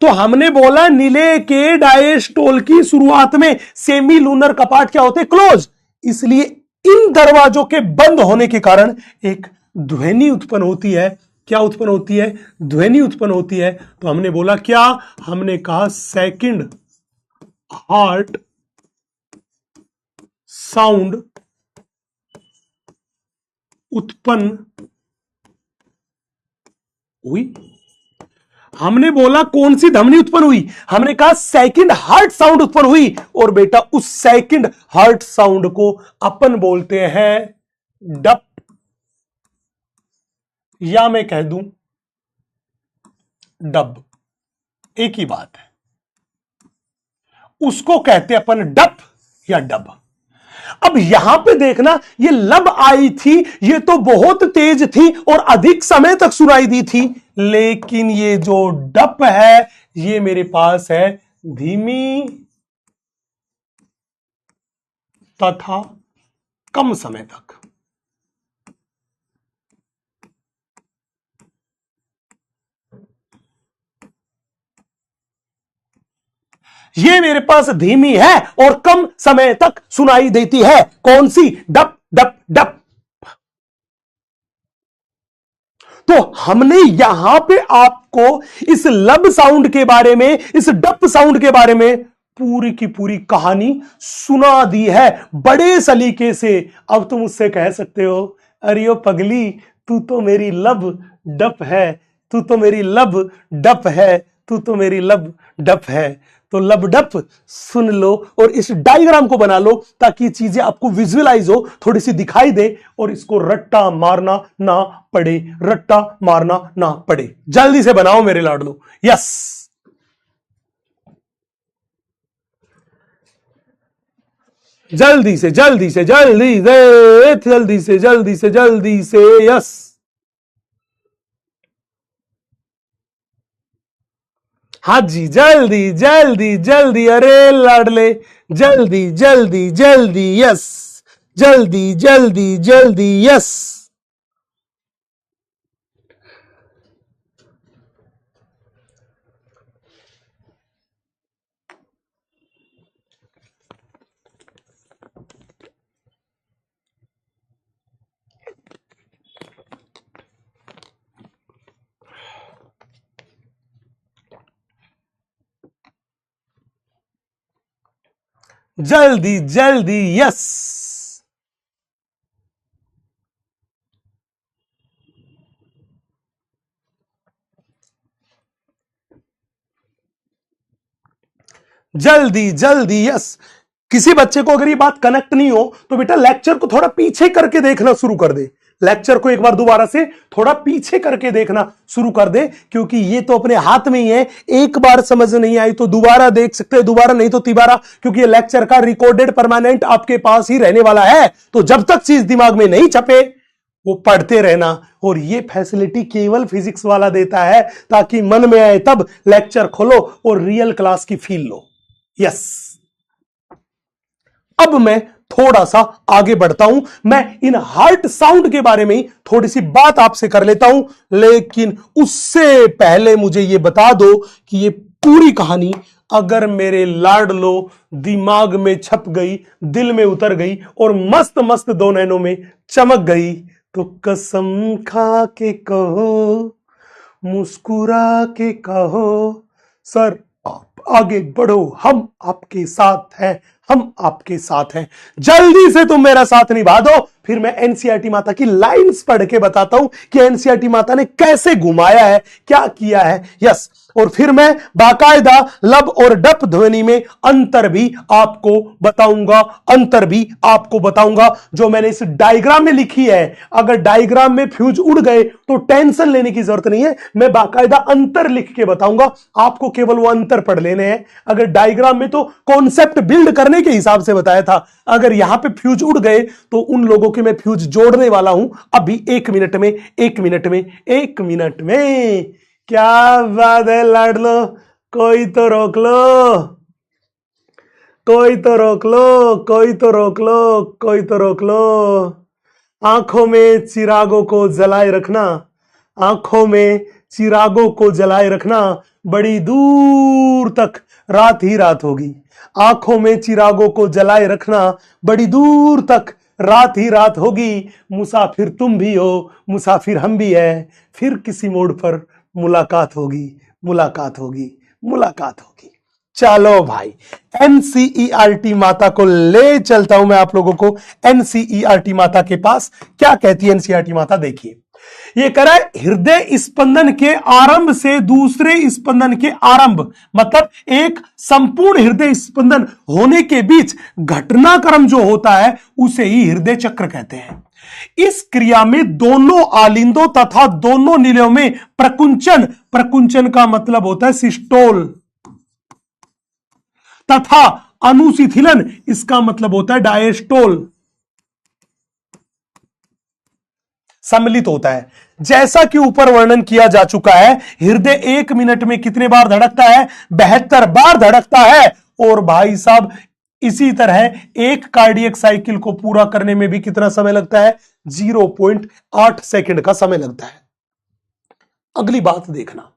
तो हमने बोला नीले के डायस्टोल की शुरुआत में सेमी लूनर कपाट क्या होते? क्लोज। इसलिए इन दरवाजों के बंद होने के कारण एक ध्वनि उत्पन्न होती है। क्या उत्पन्न होती है? ध्वनि उत्पन्न होती है। तो हमने बोला क्या? हमने कहा सेकंड हार्ट साउंड उत्पन्न हुई। हमने बोला कौन सी ध्वनि उत्पन्न हुई? हमने कहा सेकंड हार्ट साउंड उत्पन्न हुई। और बेटा उस सेकंड हार्ट साउंड को अपन बोलते हैं डप, या मैं कह दूं डब, एक ही बात है। उसको कहते हैं अपन डप या डब। अब यहां पे देखना, ये लब आई थी, ये तो बहुत तेज थी और अधिक समय तक सुनाई दी थी, लेकिन ये जो डप है ये मेरे पास है धीमी तथा कम समय तक। ये मेरे पास धीमी है और कम समय तक सुनाई देती है। कौन सी? डप डप डप। तो हमने यहां पे आपको इस लब साउंड के बारे में, इस डप साउंड के बारे में पूरी की पूरी कहानी सुना दी है बड़े सलीके से। अब तुम उससे कह सकते हो, अरे ओ पगली, तू तो मेरी लब डप है, तू तो मेरी लब डप है, तू तो मेरी लब डप है। तो लब डप सुन लो और इस डायग्राम को बना लो ताकि चीजें आपको विजुअलाइज हो, थोड़ी सी दिखाई दे और इसको रट्टा मारना ना पड़े, रट्टा मारना ना पड़े। जल्दी से बनाओ मेरे लाडलो। यस, जल्दी से जल्दी से जल्दी से जल्दी से जल्दी से जल्दी से। यस, हाँ जी, जल्दी जल्दी जल्दी, अरे लाडले, जल्दी जल्दी जल्दी। यस, जल्दी जल्दी जल्दी। यस, जल्दी जल्दी। यस, जल्दी जल्दी। यस, किसी बच्चे को अगर ये बात कनेक्ट नहीं हो तो बेटा लेक्चर को थोड़ा पीछे करके देखना शुरू कर दे। लेक्चर को एक बार दोबारा से थोड़ा पीछे करके देखना शुरू कर दे, क्योंकि ये तो अपने हाथ में ही है। एक बार समझ नहीं आई तो दोबारा देख सकते हैं, दोबारा नहीं तो तिबारा, क्योंकि ये लेक्चर का रिकॉर्डेड परमानेंट आपके पास ही रहने वाला है। तो जब तक चीज दिमाग में नहीं छपे वो पढ़ते रहना। और ये फैसिलिटी केवल फिजिक्स वाला देता है, ताकि मन में आए तब लेक्चर खोलो और रियल क्लास की फील लो। यस, अब मैं थोड़ा सा आगे बढ़ता हूं। मैं इन हार्ट साउंड के बारे में थोड़ी सी बात आपसे कर लेता हूं, लेकिन उससे पहले मुझे यह बता दो कि ये पूरी कहानी अगर मेरे लाडलो दिमाग में छप गई, दिल में उतर गई और मस्त मस्त दो नैनों में चमक गई, तो कसम खा के कहो, मुस्कुरा के कहो, सर आप आगे बढ़ो, हम आपके साथ हैं, हम आपके साथ हैं। जल्दी से तुम मेरा साथ निभा दो, फिर मैं एनसीईआरटी माता की लाइंस पढ़ के बताता हूं कि एनसीईआरटी माता ने कैसे घुमाया है, क्या किया है। यस, और फिर मैं बाकायदा लब और डप ध्वनि में अंतर भी आपको बताऊंगा, अंतर भी आपको बताऊंगा जो मैंने इस डायग्राम में लिखी है। अगर डायग्राम में फ्यूज उड़ गए तो टेंशन लेने की जरूरत नहीं है, मैं बाकायदा अंतर लिख के बताऊंगा, आपको केवल वो अंतर पढ़ लेने हैं। अगर डायग्राम में तो कॉन्सेप्ट बिल्ड करने के हिसाब से बताया था, अगर यहां पे फ्यूज उड़ गए तो उन लोगों के मैं फ्यूज जोड़ने वाला हूं अभी 1 मिनट में, 1 मिनट में, 1 मिनट में। क्या बात है लाडलो, कोई तो रोक लो, कोई तो रोक लो, कोई तो रोक लो, कोई तो रोक लो। आंखों में चिरागों को जलाए रखना, आंखों में चिरागों को जलाए रखना, बड़ी दूर तक रात ही रात होगी। आंखों में चिरागों को जलाए रखना, बड़ी दूर तक रात ही रात होगी। मुसाफिर तुम भी हो, मुसाफिर हम भी हैं, फिर किसी मोड़ पर मुलाकात होगी, मुलाकात होगी, मुलाकात होगी। चलो भाई, एनसीईआरटी माता को ले चलता हूं मैं आप लोगों को एनसीईआरटी माता के पास। क्या कहती है एनसीईआरटी माता, देखिए ये कह रहा है हृदय स्पंदन के आरंभ से दूसरे स्पंदन के आरंभ, मतलब एक संपूर्ण हृदय स्पंदन होने के बीच घटनाक्रम जो होता है उसे ही हृदय चक्र कहते हैं। इस क्रिया में दोनों आलिंदों तथा दोनों नीलों में प्रकुंचन, प्रकुंचन का मतलब होता है सिस्टोल, तथा अनुशिथिलन, इसका मतलब होता है डायस्टोल, सम्मिलित होता है। जैसा कि ऊपर वर्णन किया जा चुका है, हृदय 1 मिनट में कितने बार धड़कता है? 72 बार धड़कता है। और भाई साहब इसी तरह एक कार्डियक साइकिल को पूरा करने में भी कितना समय लगता है? 0.8 सेकंड का समय लगता है। अगली बात देखना,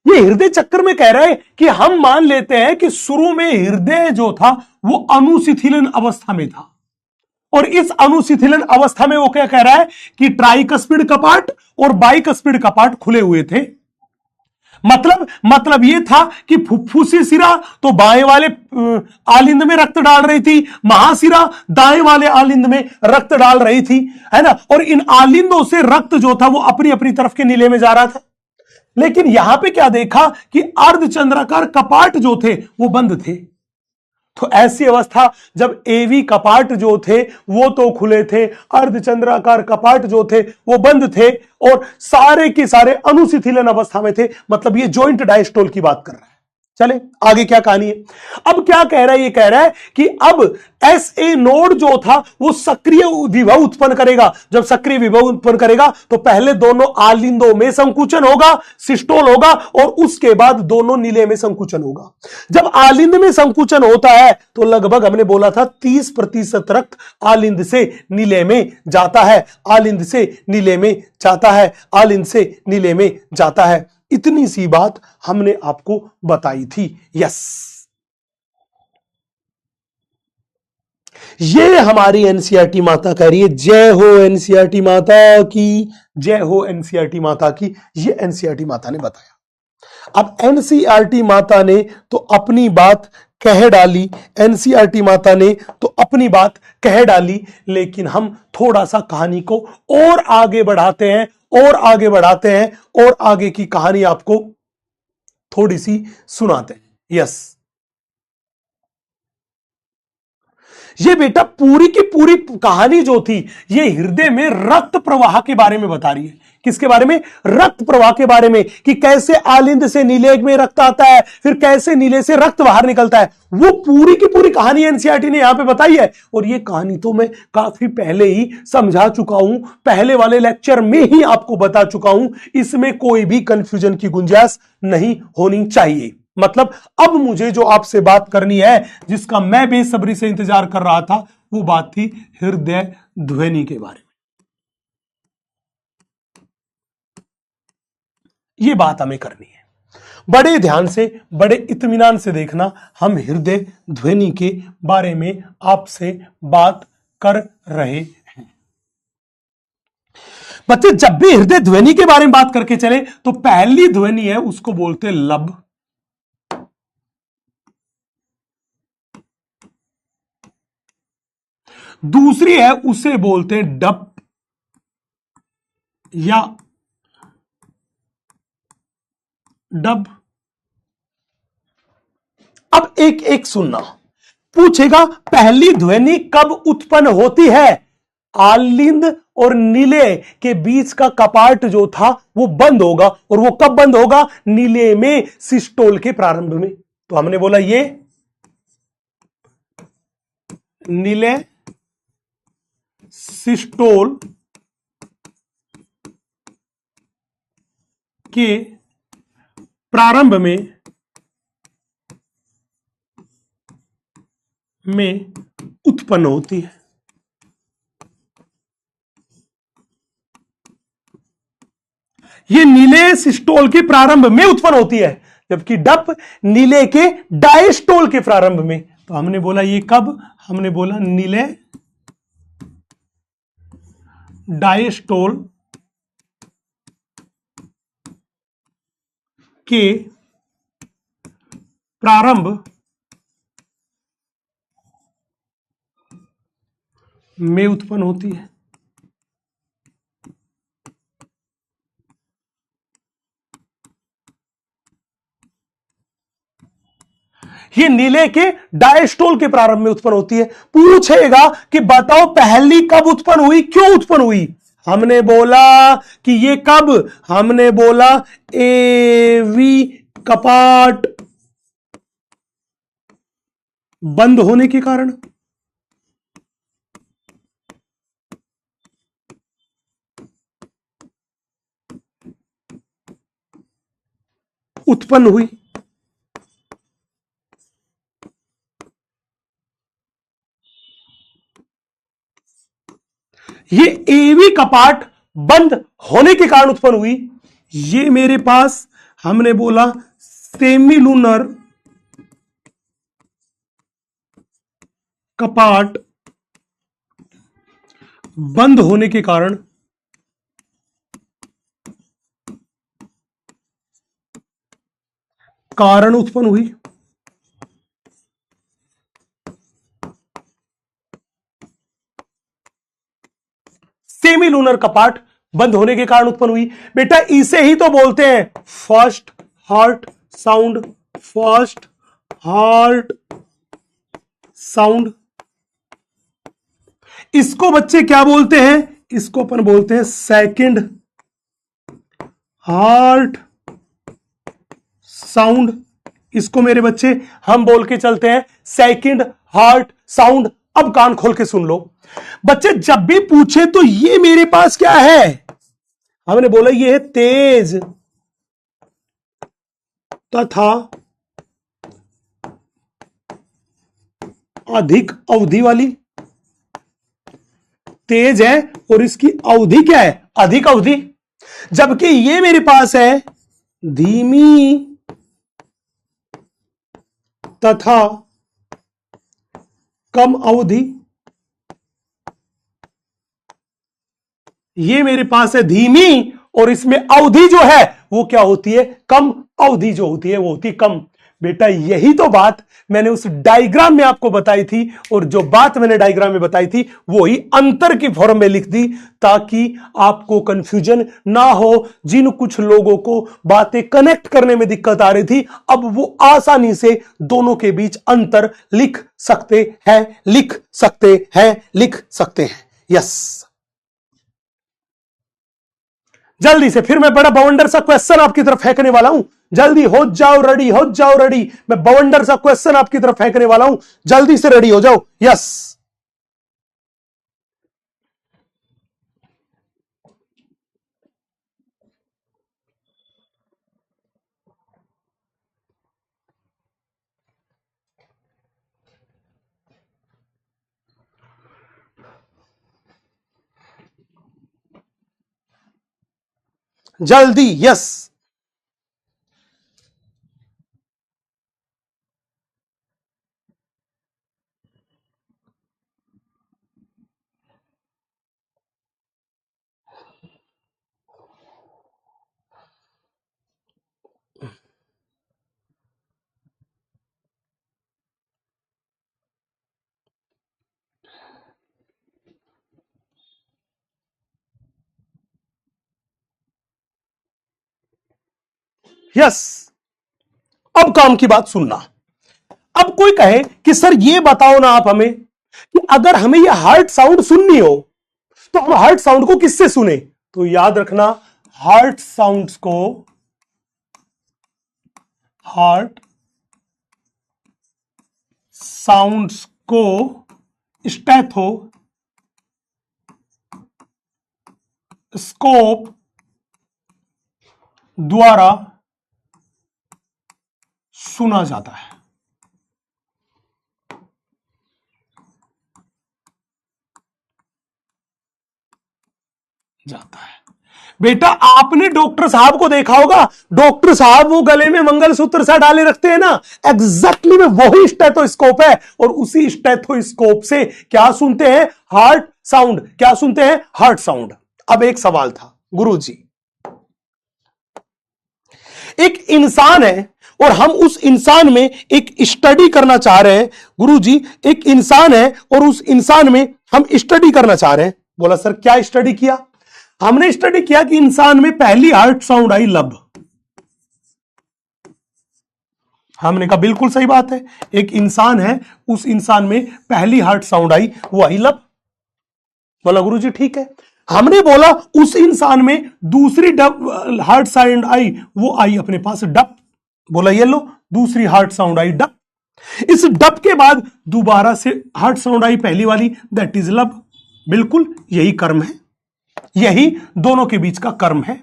ये हृदय चक्र में कह रहा है कि हम मान लेते हैं कि शुरू में हृदय जो था वो अनुशिथिलन अवस्था में था, और इस अनुशिथिलन अवस्था में वो क्या कह रहा है कि ट्राइकस्पिड कपाट और बाइकस्पिड कपाट खुले हुए थे। मतलब ये था कि फुफ्फुसी सिरा तो बाएं वाले आलिंद में रक्त डाल रही थी, महासिरा दाएं वाले आलिंद में रक्त डाल रही थी, है ना। और इन आलिंदों से रक्त जो था वो अपनी अपनी तरफ के नीले में जा रहा था। लेकिन यहां पे क्या देखा कि अर्धचंद्राकार कपाट जो थे वो बंद थे। तो ऐसी अवस्था जब एवी कपाट जो थे वो तो खुले थे, अर्धचंद्राकार कपाट जो थे वो बंद थे, और सारे के सारे अनुशिथिलन अवस्था में थे। मतलब ये जॉइंट डायस्टोल की बात कर रहा है। चले आगे क्या कहानी है। अब क्या कह रहा है, ये कह रहा है कि अब एसए नोड जो था वो सक्रिय विभव उत्पन्न करेगा। जब सक्रिय विभव उत्पन्न करेगा तो पहले दोनों आलिंदों में संकुचन होगा, सिस्टोल होगा, और उसके बाद दोनों नीले में संकुचन होगा। जब आलिंद में संकुचन होता है तो लगभग हमने बोला था 30% रक्त आलिंद से नीले में जाता है, आलिंद से नीले में जाता है, आलिंद से नीले में जाता है। इतनी सी बात हमने आपको बताई थी। यस, ये हमारी एनसीईआरटी माता कह रही है। जय हो एनसीईआरटी माता की, जय हो एनसीईआरटी माता की। ये एनसीईआरटी माता ने बताया। अब एनसीईआरटी माता ने तो अपनी बात कह डाली, एनसीईआरटी माता ने तो अपनी बात कह डाली, लेकिन हम थोड़ा सा कहानी को और आगे बढ़ाते हैं, और आगे बढ़ाते हैं, और आगे की कहानी आपको थोड़ी सी सुनाते हैं। यस, ये बेटा पूरी की पूरी कहानी जो थी ये हृदय में रक्त प्रवाह के बारे में बता रही है। किसके बारे में? रक्त प्रवाह के बारे में, कि कैसे आलिंद से नीले में रक्त आता है, फिर कैसे नीले से रक्त बाहर निकलता है। वो पूरी की पूरी कहानी एनसीईआरटी ने यहां पे बताई है। और ये कहानी तो मैं काफी पहले ही समझा चुका हूं, पहले वाले लेक्चर में ही आपको बता चुका हूं। इसमें कोई भी कंफ्यूजन की गुंजाइश नहीं होनी चाहिए। मतलब अब मुझे जो आपसे बात करनी है, जिसका मैं बेसब्री से इंतजार कर रहा था, वो बात थी हृदय ध्वनि के बारे में। ये बात हमें करनी है। बड़े ध्यान से, बड़े इत्मीनान से देखना, हम हृदय ध्वनि के बारे में आपसे बात कर रहे हैं। बच्चे जब भी हृदय ध्वनि के बारे में बात करके चले तो पहली ध्वनि है उसको बोलते हैं लब, दूसरी है उसे बोलते हैं डप या डब। अब एक एक सुनना, पूछेगा पहली ध्वनि कब उत्पन्न होती है? आलिंद और नीले के बीच का कपाट जो था वो बंद होगा, और वो कब बंद होगा? नीले में सिस्टोल के प्रारंभ में। तो हमने बोला ये नीले सिस्टोल के प्रारंभ में उत्पन्न होती है। ये नीले सिस्टोल के प्रारंभ में उत्पन्न होती है, जबकि डप नीले के डायस्टोल के प्रारंभ में। तो हमने बोला ये कब? हमने बोला नीले डायस्टोल के प्रारंभ में उत्पन्न होती है। ये नीले के डायस्टोल के प्रारंभ में उत्पन्न होती है। पूछेगा कि बताओ पहली कब उत्पन्न हुई, क्यों उत्पन्न हुई। हमने बोला कि ये कब, हमने बोला एवी कपाट बंद होने के कारण उत्पन्न हुई। ये एवी कपाट बंद होने के कारण उत्पन्न हुई। ये मेरे पास हमने बोला सेमीलूनर कपाट बंद होने के कारण उत्पन्न हुई। सेमीलूनर कपाट बंद होने के कारण उत्पन्न हुई। बेटा इसे ही तो बोलते हैं first heart sound, first heart sound. इसको बच्चे क्या बोलते हैं, इसको अपन बोलते हैं सेकंड हार्ट साउंड। इसको मेरे बच्चे हम बोल के चलते हैं सेकंड हार्ट साउंड। अब कान खोल के सुन लो बच्चे, जब भी पूछे तो ये मेरे पास क्या है, हमने बोला ये है तेज तथा अधिक अवधि वाली। तेज है और इसकी अवधि क्या है, अधिक अवधि। जबकि ये मेरे पास है धीमी तथा कम अवधि। ये मेरे पास है धीमी और इसमें अवधि जो है वो क्या होती है, कम। अवधि जो होती है वो होती कम। बेटा यही तो बात मैंने उस डायग्राम में आपको बताई थी, और जो बात मैंने डायग्राम में बताई थी वो ही अंतर की फॉर्म में लिख दी ताकि आपको कंफ्यूजन ना हो। जिन कुछ लोगों को बातें कनेक्ट करने में दिक्कत आ रही थी, अब वो आसानी से दोनों के बीच अंतर लिख सकते हैं, लिख सकते हैं, लिख सकते हैं। यस, जल्दी से फिर मैं बड़ा बवंडर सा क्वेश्चन आपकी तरफ फेंकने वाला हूं। जल्दी हो जाओ रेडी, हो जाओ रेडी। मैं बवंडर सा क्वेश्चन आपकी तरफ फेंकने वाला हूं, जल्दी से रेडी हो जाओ। यस, जल्दी। Yes, yes. अब काम की बात सुनना। अब कोई कहे कि सर ये बताओ ना आप हमें कि अगर हमें ये हार्ट साउंड सुननी हो तो हम हार्ट साउंड को किससे सुने। तो याद रखना, हार्ट साउंड्स को स्टेथोस्कोप द्वारा सुना जाता है। बेटा आपने डॉक्टर साहब को देखा होगा, डॉक्टर साहब वो गले में मंगलसूत्र सा डाले रखते हैं ना, एग्जैक्टली में वही स्टेथोस्कोप है। और उसी स्टेथोस्कोप से क्या सुनते हैं, हार्ट साउंड। क्या सुनते हैं, हार्ट साउंड। अब एक सवाल था, गुरुजी एक इंसान है और हम उस इंसान में एक स्टडी करना चाह रहे हैं। गुरुजी एक इंसान है और उस इंसान में हम स्टडी करना चाह रहे हैं। बोला सर क्या स्टडी किया? हमने स्टडी किया कि इंसान में पहली हार्ट साउंड आई लब। हमने कहा बिल्कुल सही बात है, एक इंसान है, उस इंसान में पहली हार्ट साउंड आई, वो आई लब। बोला गुरुजी ठीक है। हमने बोला उस इंसान में दूसरी डब हार्ट साउंड आई, वो आई अपने पास डब। बोला ये लो दूसरी हार्ट साउंड आई डब। इस डब के बाद दोबारा से हार्ट साउंड आई पहली वाली, दैट इज लब। बिल्कुल यही कर्म है, यही दोनों के बीच का कर्म है।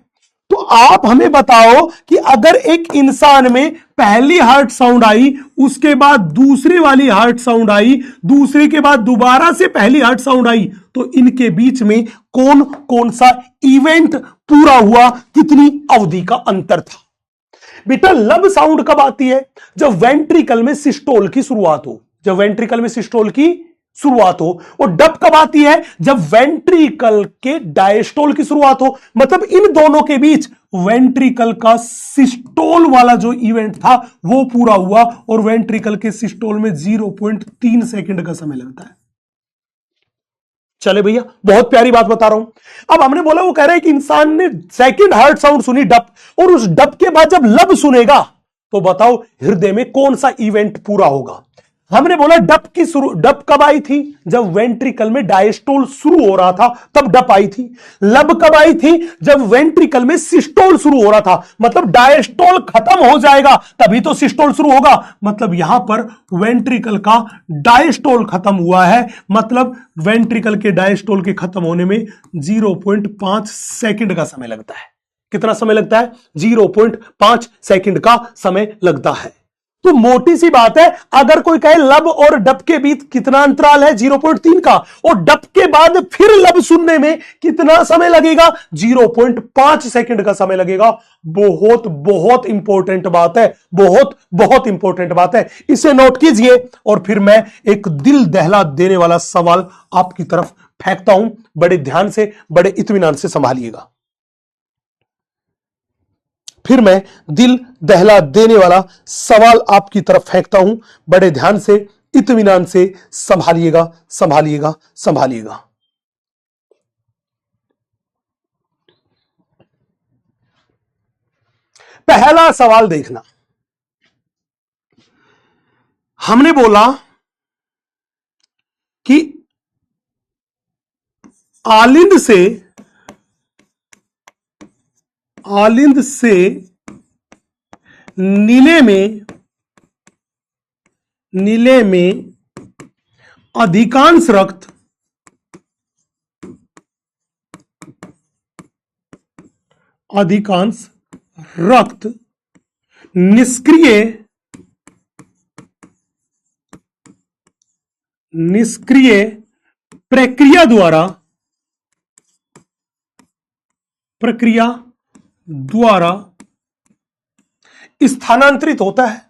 तो आप हमें बताओ कि अगर एक इंसान में पहली हार्ट साउंड आई, उसके बाद दूसरी वाली हार्ट साउंड आई, दूसरी के बाद दोबारा से पहली हार्ट साउंड आई, तो इनके बीच में कौन कौन सा इवेंट पूरा हुआ, कितनी अवधि का अंतर था? बेटा लब साउंड कब आती है? जब वेंट्रिकल में सिस्टोल की शुरुआत हो, जब वेंट्रिकल में सिस्टोल की शुरुआत हो। और डब कब आती है? जब वेंट्रिकल के डायस्टोल की शुरुआत हो। मतलब इन दोनों के बीच वेंट्रिकल का सिस्टोल वाला जो इवेंट था वो पूरा हुआ, और वेंट्रिकल के सिस्टोल में 0.3 सेकंड का समय लगता है। चले भैया, बहुत प्यारी बात बता रहा हूं। अब हमने बोला, वो कह रहा है कि इंसान ने सेकंड हार्ट साउंड सुनी डब, और उस डब के बाद जब लब सुनेगा तो बताओ हृदय में कौन सा इवेंट पूरा होगा? हमने बोला डब कब आई थी? जब वेंट्रिकल में डायस्टोल शुरू हो रहा था तब डब आई थी। लब कब आई थी? जब वेंट्रिकल में सिस्टोल शुरू हो रहा था। मतलब डायस्टोल खत्म हो जाएगा तभी तो सिस्टोल शुरू होगा। मतलब यहां पर वेंट्रिकल का डायस्टोल खत्म हुआ है। मतलब वेंट्रिकल के डायस्टोल के खत्म होने में 0.5 सेकंड का समय लगता है। कितना समय लगता है? 0.5 सेकंड का समय लगता है। तो मोटी सी बात है, अगर कोई कहे लब और डब के बीच कितना अंतराल है? 0.3 का। और डब के बाद फिर लब सुनने में कितना समय लगेगा? 0.5 सेकंड का समय लगेगा। बहुत बहुत इंपॉर्टेंट बात है, बहुत बहुत इंपॉर्टेंट बात है, इसे नोट कीजिए। और फिर मैं एक दिल दहला देने वाला सवाल आपकी तरफ फेंकता हूं, बड़े ध्यान से, बड़े इत्मीनान से संभालिएगा। फिर मैं दिल दहला देने वाला सवाल आपकी तरफ फेंकता हूं, बड़े ध्यान से, इत्मीनान से संभालिएगा, संभालिएगा, संभालिएगा। पहला सवाल देखना। हमने बोला कि आलिंद से नीले में अधिकांश रक्त निष्क्रिय प्रक्रिया द्वारा स्थानांतरित होता है।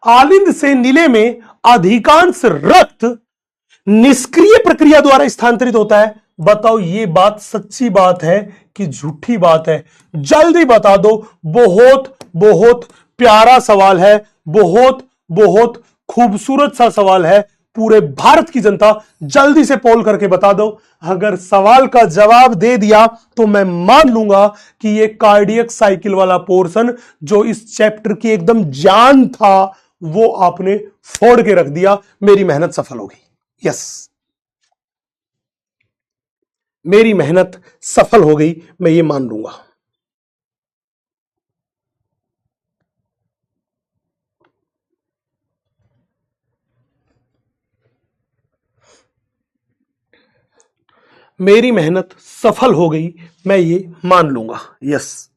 आलिंद से नीले में अधिकांश रक्त निष्क्रिय प्रक्रिया द्वारा स्थानांतरित होता है। बताओ ये बात सच्ची बात है कि झूठी बात है? जल्दी बता दो। बहुत बहुत प्यारा सवाल है, बहुत बहुत खूबसूरत सा सवाल है। पूरे भारत की जनता जल्दी से पोल करके बता दो। अगर सवाल का जवाब दे दिया तो मैं मान लूंगा कि ये कार्डियक साइकिल वाला पोर्शन जो इस चैप्टर की एकदम जान था वो आपने फोड़ के रख दिया। मेरी मेहनत सफल होगी। यस, मेरी मेहनत सफल हो गई, मैं ये मान लूंगा। मेरी मेहनत सफल हो गई, मैं ये मान लूंगा। यस,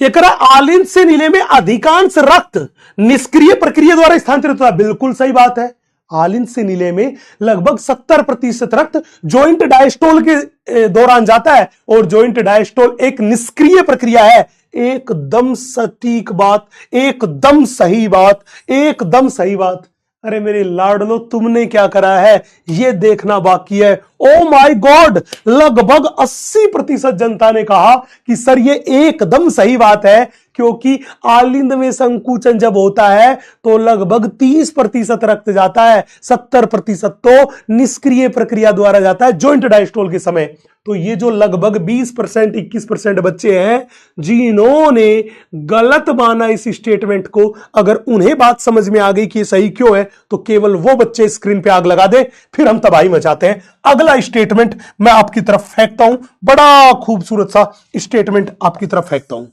ये करा आलिंद से नीले में अधिकांश रक्त निष्क्रिय प्रक्रिया द्वारा स्थानांतरित होता है। बिल्कुल सही बात है। आलिंद से नीले में लगभग 70% रक्त जॉइंट डायस्टोल के दौरान जाता है, और जॉइंट डायस्टोल एक निष्क्रिय प्रक्रिया है। एकदम सटीक बात, एकदम सही बात, एकदम सही बात। अरे मेरे लाडलो, तुमने क्या करा है ये देखना बाकी है। ओ माय गॉड, लगभग 80% जनता ने कहा कि सर ये एकदम सही बात है, क्योंकि आलिंद में संकुचन जब होता है तो लगभग 30% रक्त जाता है, 70% तो निष्क्रिय प्रक्रिया द्वारा जाता है जॉइंट डायस्टोल के समय। तो ये जो लगभग 20% 21% बच्चे हैं जिन्होंने गलत माना इस स्टेटमेंट को, अगर उन्हें बात समझ में आ गई कि ये सही क्यों है, तो केवल वो बच्चे स्क्रीन पे आग लगा दे, फिर हम तबाही मचाते हैं। अगला स्टेटमेंट मैं आपकी तरफ फेंकता हूं, बड़ा खूबसूरत सा स्टेटमेंट आपकी तरफ फेंकता हूं।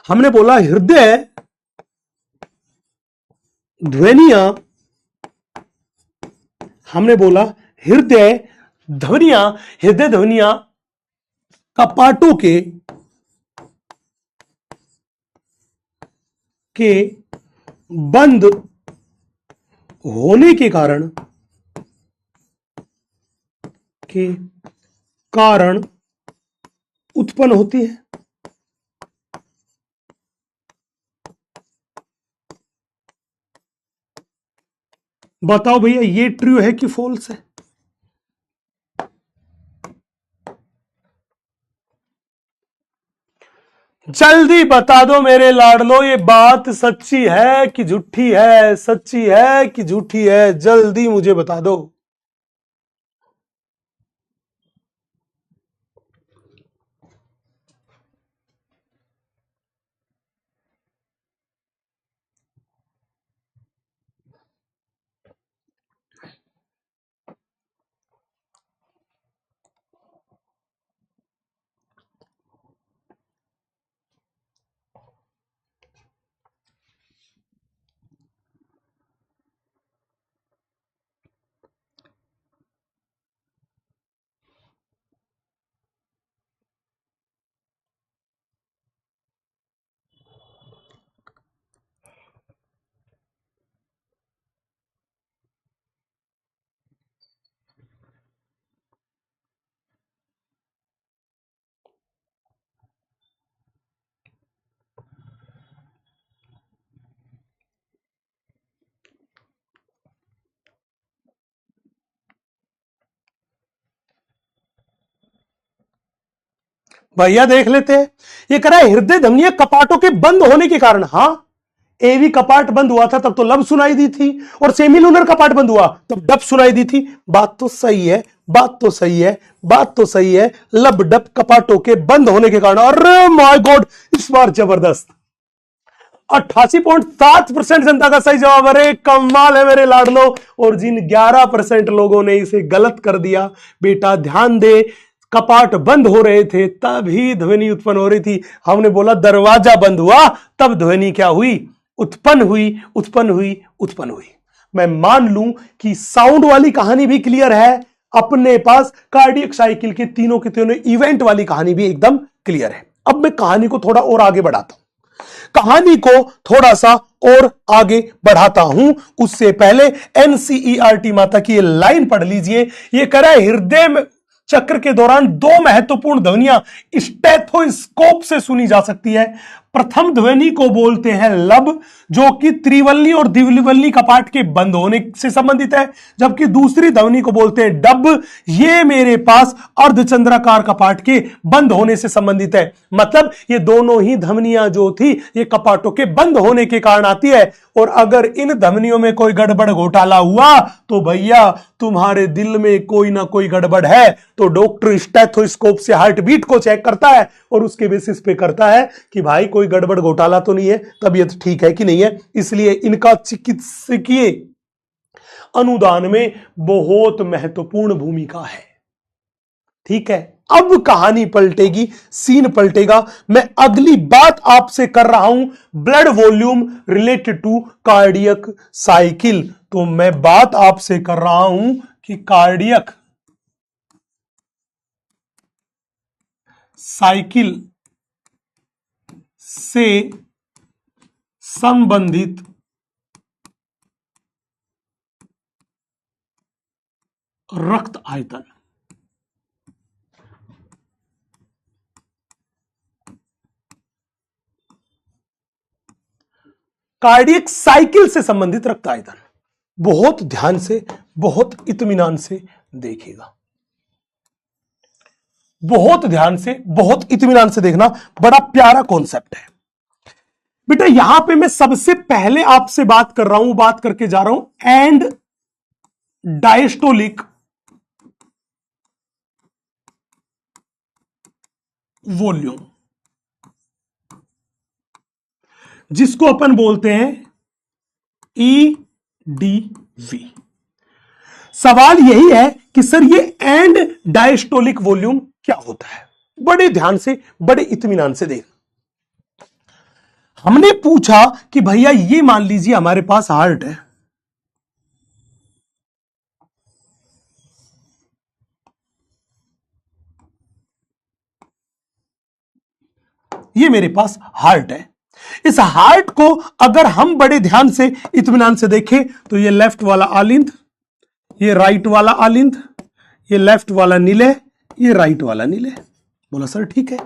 हमने बोला हृदय ध्वनियां, हमने बोला हृदय ध्वनियां कपाटों के बंद होने के कारण उत्पन्न होती है। बताओ भैया ये ट्रू है कि फॉल्स है? जल्दी बता दो मेरे लाडलो, ये बात सच्ची है कि झूठी है? सच्ची है कि झूठी है? जल्दी मुझे बता दो। भैया देख लेते हैं। ये कह रहा है हृदय धमनियां कपाटों के बंद होने के कारण। हां, एवी कपाट बंद हुआ था तब तो लब सुनाई दी थी, और सेमिलुनर कपाट बंद हुआ तब डब सुनाई दी थी। बात तो सही है, बात तो सही है, बात तो सही है। लब डब कपाटों के बंद होने के कारण। अरे माय गॉड, इस बार जबरदस्त। 88.7% जनता का सही जवाब। अरे कमाल है मेरे लाडलो। और जिन 11% लोगों ने इसे गलत कर दिया, बेटा ध्यान दे, कपाट बंद हो रहे थे तभी ध्वनि उत्पन्न हो रही थी। हमने बोला दरवाजा बंद हुआ तब ध्वनि क्या हुई? उत्पन्न हुई, उत्पन्न हुई, उत्पन्न हुई। मैं मान लूं कि साउंड वाली कहानी भी क्लियर है, अपने पास कार्डियक साइकिल के तीनों इवेंट वाली कहानी भी एकदम क्लियर है। अब मैं कहानी को थोड़ा और आगे बढ़ाता हूं, कहानी को थोड़ा सा और आगे बढ़ाता हूं। उससे पहले एनसीईआरटी माता की ये लाइन पढ़ लीजिए। ये कह रहा है हृदय में चक्र के दौरान दो महत्वपूर्ण ध्वनियां स्टेथोस्कोप से सुनी जा सकती है। प्रथम ध्वनि को बोलते हैं लब, जो कि त्रिवल्ली और द्विवल्ली कपाट के बंद होने से संबंधित है, जबकि दूसरी ध्वनि को बोलते हैं डब। ये मेरे पास अर्धचंद्राकार कपाट के बंद होने से संबंधित है। मतलब ये दोनों ही ध्वनियां जो थी ये कपाटों के बंद होने के कारण आती है। और अगर इन ध्वनियों में कोई गड़बड़ घोटाला हुआ तो भैया तुम्हारे दिल में कोई ना कोई गड़बड़ है, तो डॉक्टर स्टेथोस्कोप से हार्ट बीट को चेक करता है और उसके बेसिस पे करता है कि भाई कोई गड़बड़ घोटाला तो नहीं है, तबीयत ठीक है कि नहीं है। इसलिए इनका चिकित्सकीय अनुदान में बहुत महत्वपूर्ण भूमिका है। ठीक है, अब कहानी पलटेगी, सीन पलटेगा। मैं अगली बात आपसे कर रहा हूं blood volume related to cardiac cycle. तो मैं बात आपसे कर रहा हूं कि कार्डियक साइकिल से संबंधित रक्त आयतन। कार्डियक साइकिल से संबंधित रक्त आयतन। बहुत ध्यान से, बहुत इत्मीनान से देखिएगा, बहुत ध्यान से, बहुत इत्मीनान से देखना, बड़ा प्यारा कॉन्सेप्ट है बेटा। यहां पे मैं सबसे पहले आपसे बात कर रहा हूं, बात करके जा रहा हूं एंड डायस्टोलिक वॉल्यूम, जिसको अपन बोलते हैं ईडीवी। सवाल यही है कि सर ये एंड डायस्टोलिक वॉल्यूम क्या होता है। बड़े ध्यान से, बड़े इत्मीनान से देख। हमने पूछा कि भैया ये मान लीजिए हमारे पास हार्ट है, ये मेरे पास हार्ट है। इस हार्ट को अगर हम बड़े ध्यान से, इत्मीनान से देखें तो ये लेफ्ट वाला आलिंद, ये राइट वाला आलिंद, ये लेफ्ट वाला नीले, ये राइट वाला नीले। बोला सर ठीक है।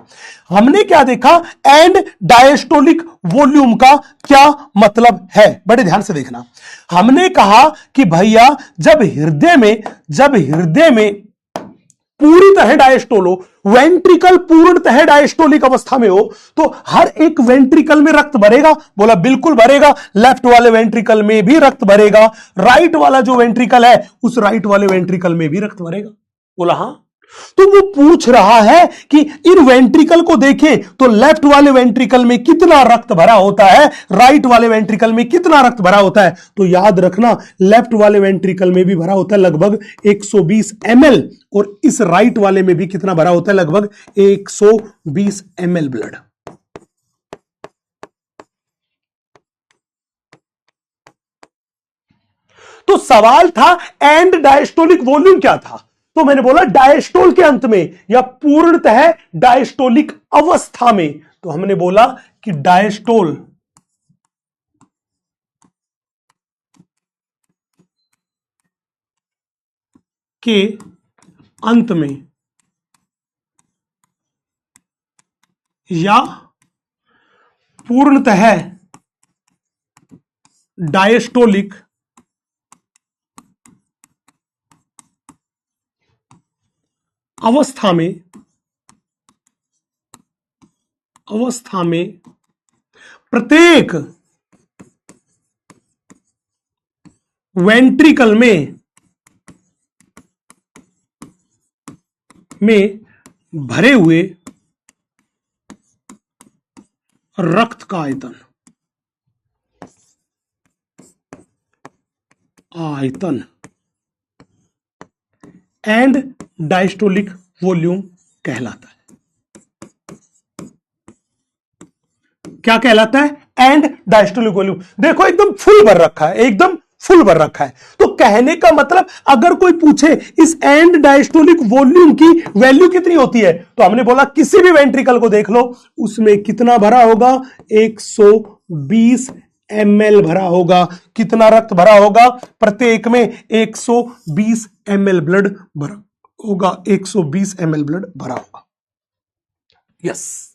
हमने क्या देखा, एंड डायस्टोलिक वॉल्यूम का क्या मतलब है, बड़े ध्यान से देखना। हमने कहा कि भैया जब हृदय में पूरी तरह डायस्टोल हो, वेंट्रिकल पूर्णतः डायस्टोलिक अवस्था में हो, तो हर एक वेंट्रिकल में रक्त भरेगा। बोला बिल्कुल भरेगा। लेफ्ट वाले वेंट्रिकल में भी रक्त भरेगा, राइट वाला जो वेंट्रिकल है उस राइट वाले वेंट्रिकल में भी रक्त भरेगा। बोला हां। तो वो पूछ रहा है कि इन वेंट्रिकल को देखें तो लेफ्ट वाले वेंट्रिकल में कितना रक्त भरा होता है, राइट वाले वेंट्रिकल में कितना रक्त भरा होता है। तो याद रखना, लेफ्ट वाले वेंट्रिकल में भी भरा होता है लगभग 120 ml, और इस राइट वाले में भी कितना भरा होता है, लगभग 120 ml ब्लड। तो सवाल था एंड डायस्टोलिक वॉल्यूम क्या था। तो मैंने बोला डायस्टोल के अंत में या पूर्णतः डायस्टोलिक अवस्था में। तो हमने बोला कि डायस्टोल के अंत में या पूर्णतः डायस्टोलिक अवस्था में प्रत्येक वेंट्रिकल में भरे हुए रक्त का आयतन एंड डायस्टोलिक वॉल्यूम कहलाता है। क्या कहलाता है, एंड डायस्टोलिक वॉल्यूम। देखो एकदम फुल भर रखा है, एकदम फुल भर रखा है। तो कहने का मतलब अगर कोई पूछे इस एंड डायस्टोलिक वॉल्यूम की वैल्यू कितनी होती है, तो हमने बोला किसी भी वेंट्रिकल को देख लो, उसमें कितना भरा होगा, 120 ml भरा होगा। कितना रक्त भरा होगा, प्रत्येक में 120 ml ब्लड भरा होगा, 120 ml ब्लड भरा होगा। यस,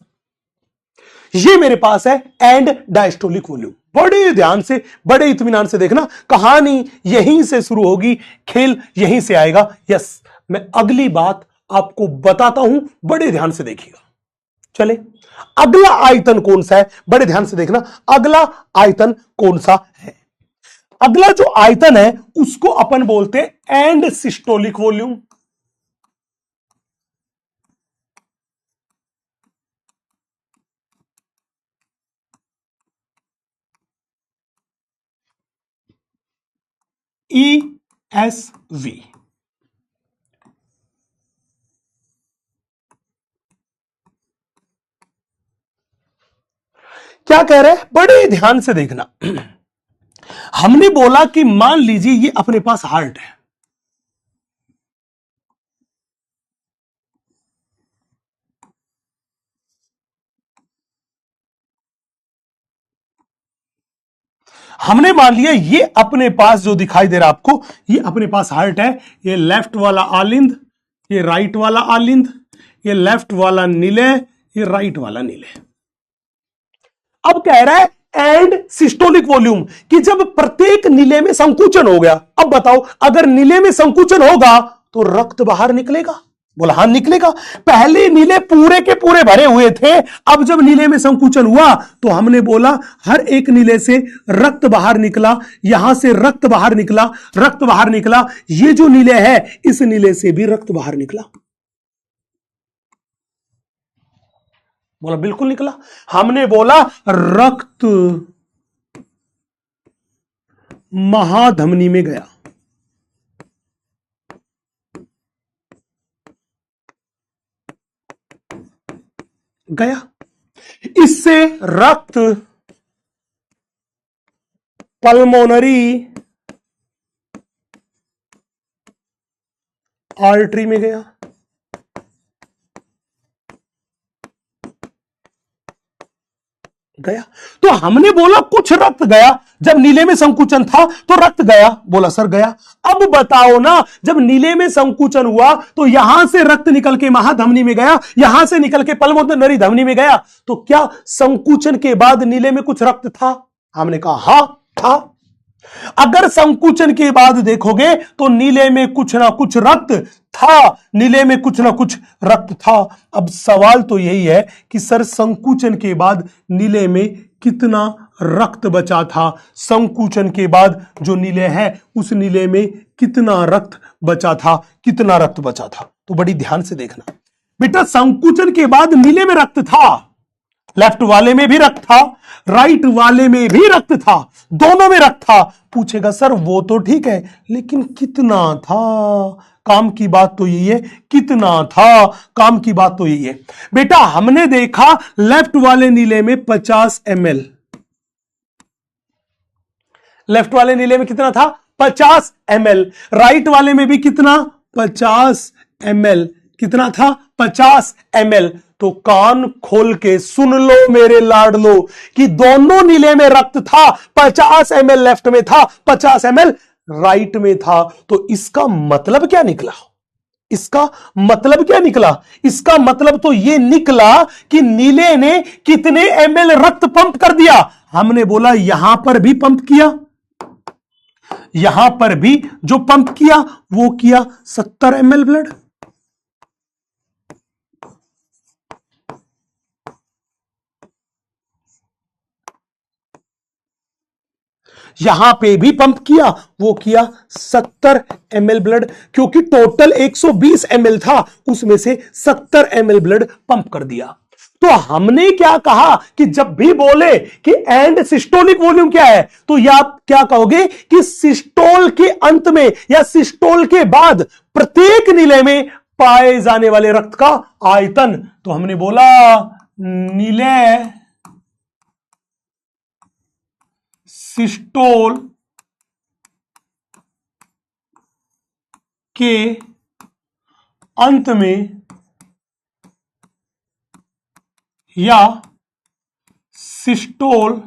ये मेरे पास है एंड डायस्टोलिक वॉल्यूम। बड़े ध्यान से, बड़े इत्मीनान से देखना, कहानी यहीं से शुरू होगी, खेल यहीं से आएगा। यस, मैं अगली बात आपको बताता हूं, बड़े ध्यान से देखिएगा। चले, अगला आयतन कौन सा है, बड़े ध्यान से देखना। अगला आयतन कौन सा है, अगला जो आयतन है उसको अपन बोलते हैं एंड सिस्टोलिक वॉल्यूम। ESV। क्या कह रहे हैं, बड़े ध्यान से देखना। हमने बोला कि मान लीजिए ये अपने पास हार्ट है, हमने मान लिया ये अपने पास जो दिखाई दे रहा आपको, ये अपने पास हार्ट है, ये लेफ्ट वाला आलिंद, ये राइट वाला आलिंद, ये लेफ्ट वाला निलय, ये राइट वाला निलय। अब कह रहा है एंड सिस्टोलिक वॉल्यूम, कि जब प्रत्येक निलय में संकुचन हो गया, अब बताओ अगर निलय में संकुचन होगा तो रक्त बाहर निकलेगा? बोला हां निकलेगा। पहले नीले पूरे के पूरे भरे हुए थे, अब जब नीले में संकुचन हुआ तो हमने बोला हर एक नीले से रक्त बाहर निकला, यहां से रक्त बाहर निकला, रक्त बाहर निकला, ये जो नीले है इस नीले से भी रक्त बाहर निकला। बोला बिल्कुल निकला। हमने बोला रक्त महाधमनी में गया, गया, इससे रक्त पल्मोनरी आर्टरी में गया, गया। तो हमने बोला कुछ रक्त गया, जब नीले में संकुचन था तो रक्त गया, बोला सर गया। अब बताओ ना, जब नीले में संकुचन हुआ तो यहां से रक्त निकल के महाधमनी में गया, यहां से निकल के पल्मोनरी धमनी में गया, तो क्या संकुचन के बाद नीले में कुछ रक्त था? हमने कहा हां था। अगर संकुचन के बाद देखोगे तो नीले में कुछ ना कुछ रक्त था, नीले में कुछ ना कुछ रक्त था। अब सवाल तो यही है कि सर संकुचन के बाद नीले में कितना रक्त बचा था? संकुचन के बाद जो नीले है उस नीले में कितना रक्त बचा था, कितना रक्त बचा था? तो बड़ी ध्यान से देखना बेटा, संकुचन के बाद नीले में रक्त था, लेफ्ट वाले में भी रक्त था, राइट वाले में भी रक्त था, दोनों में रक्त था। पूछेगा सर वो तो ठीक है लेकिन कितना था? काम की बात तो यही है, कितना था? काम की बात तो यही है बेटा। हमने देखा लेफ्ट वाले नीले में 50 ml, लेफ्ट वाले नीले में कितना था? 50 ml। राइट वाले में भी कितना? 50 ml। कितना था? 50 ml। तो कान खोल के सुन लो मेरे लाडलो कि दोनों नीले में रक्त था, 50 ml लेफ्ट में था, 50 ml राइट में था। तो इसका मतलब क्या निकला? इसका मतलब क्या निकला? इसका मतलब तो यह निकला कि नीले ने कितने ml रक्त पंप कर दिया? हमने बोला यहां पर भी पंप किया, यहां पर भी जो पंप किया वो किया 70 ml ब्लड। यहां पे भी पंप किया, वो किया 70 ml ब्लड, क्योंकि टोटल 120 ml था, उसमें से 70 ml ब्लड पंप कर दिया। तो हमने क्या कहा कि जब भी बोले कि एंड सिस्टोलिक वॉल्यूम क्या है, तो या आप क्या कहोगे कि सिस्टोल के अंत में या सिस्टोल के बाद प्रत्येक नीले में पाए जाने वाले रक्त का आयतन। तो हमने बोला नीले सिस्टोल के अंत में या सिस्टोल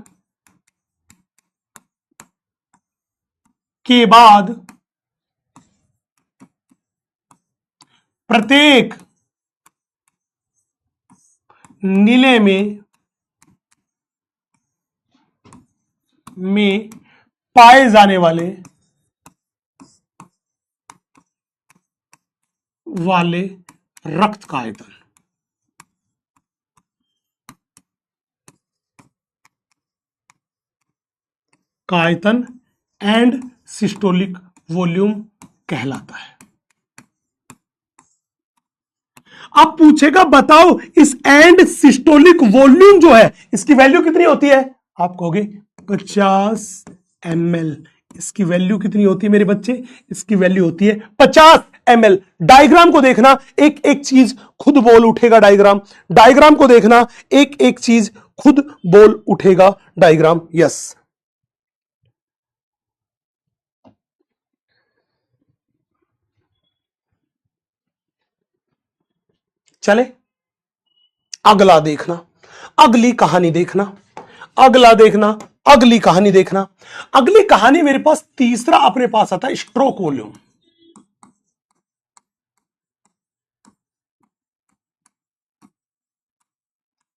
के बाद प्रत्येक नीले में पाए जाने वाले रक्त का आयतन। का आयतन एंड सिस्टोलिक वॉल्यूम कहलाता है। अब पूछेगा बताओ इस एंड सिस्टोलिक वॉल्यूम जो है इसकी वैल्यू कितनी होती है? आप कहोगे 50 ml। इसकी वैल्यू कितनी होती है मेरे बच्चे? इसकी वैल्यू होती है 50 ml। डायग्राम को देखना, एक एक चीज खुद बोल उठेगा। डायग्राम को देखना, एक एक चीज खुद बोल उठेगा डायग्राम। यस, चले अगला देखना, अगली कहानी देखना, अगला देखना अगली कहानी देखना। अगली कहानी मेरे पास तीसरा अपने पास आता है स्ट्रोक वॉल्यूम,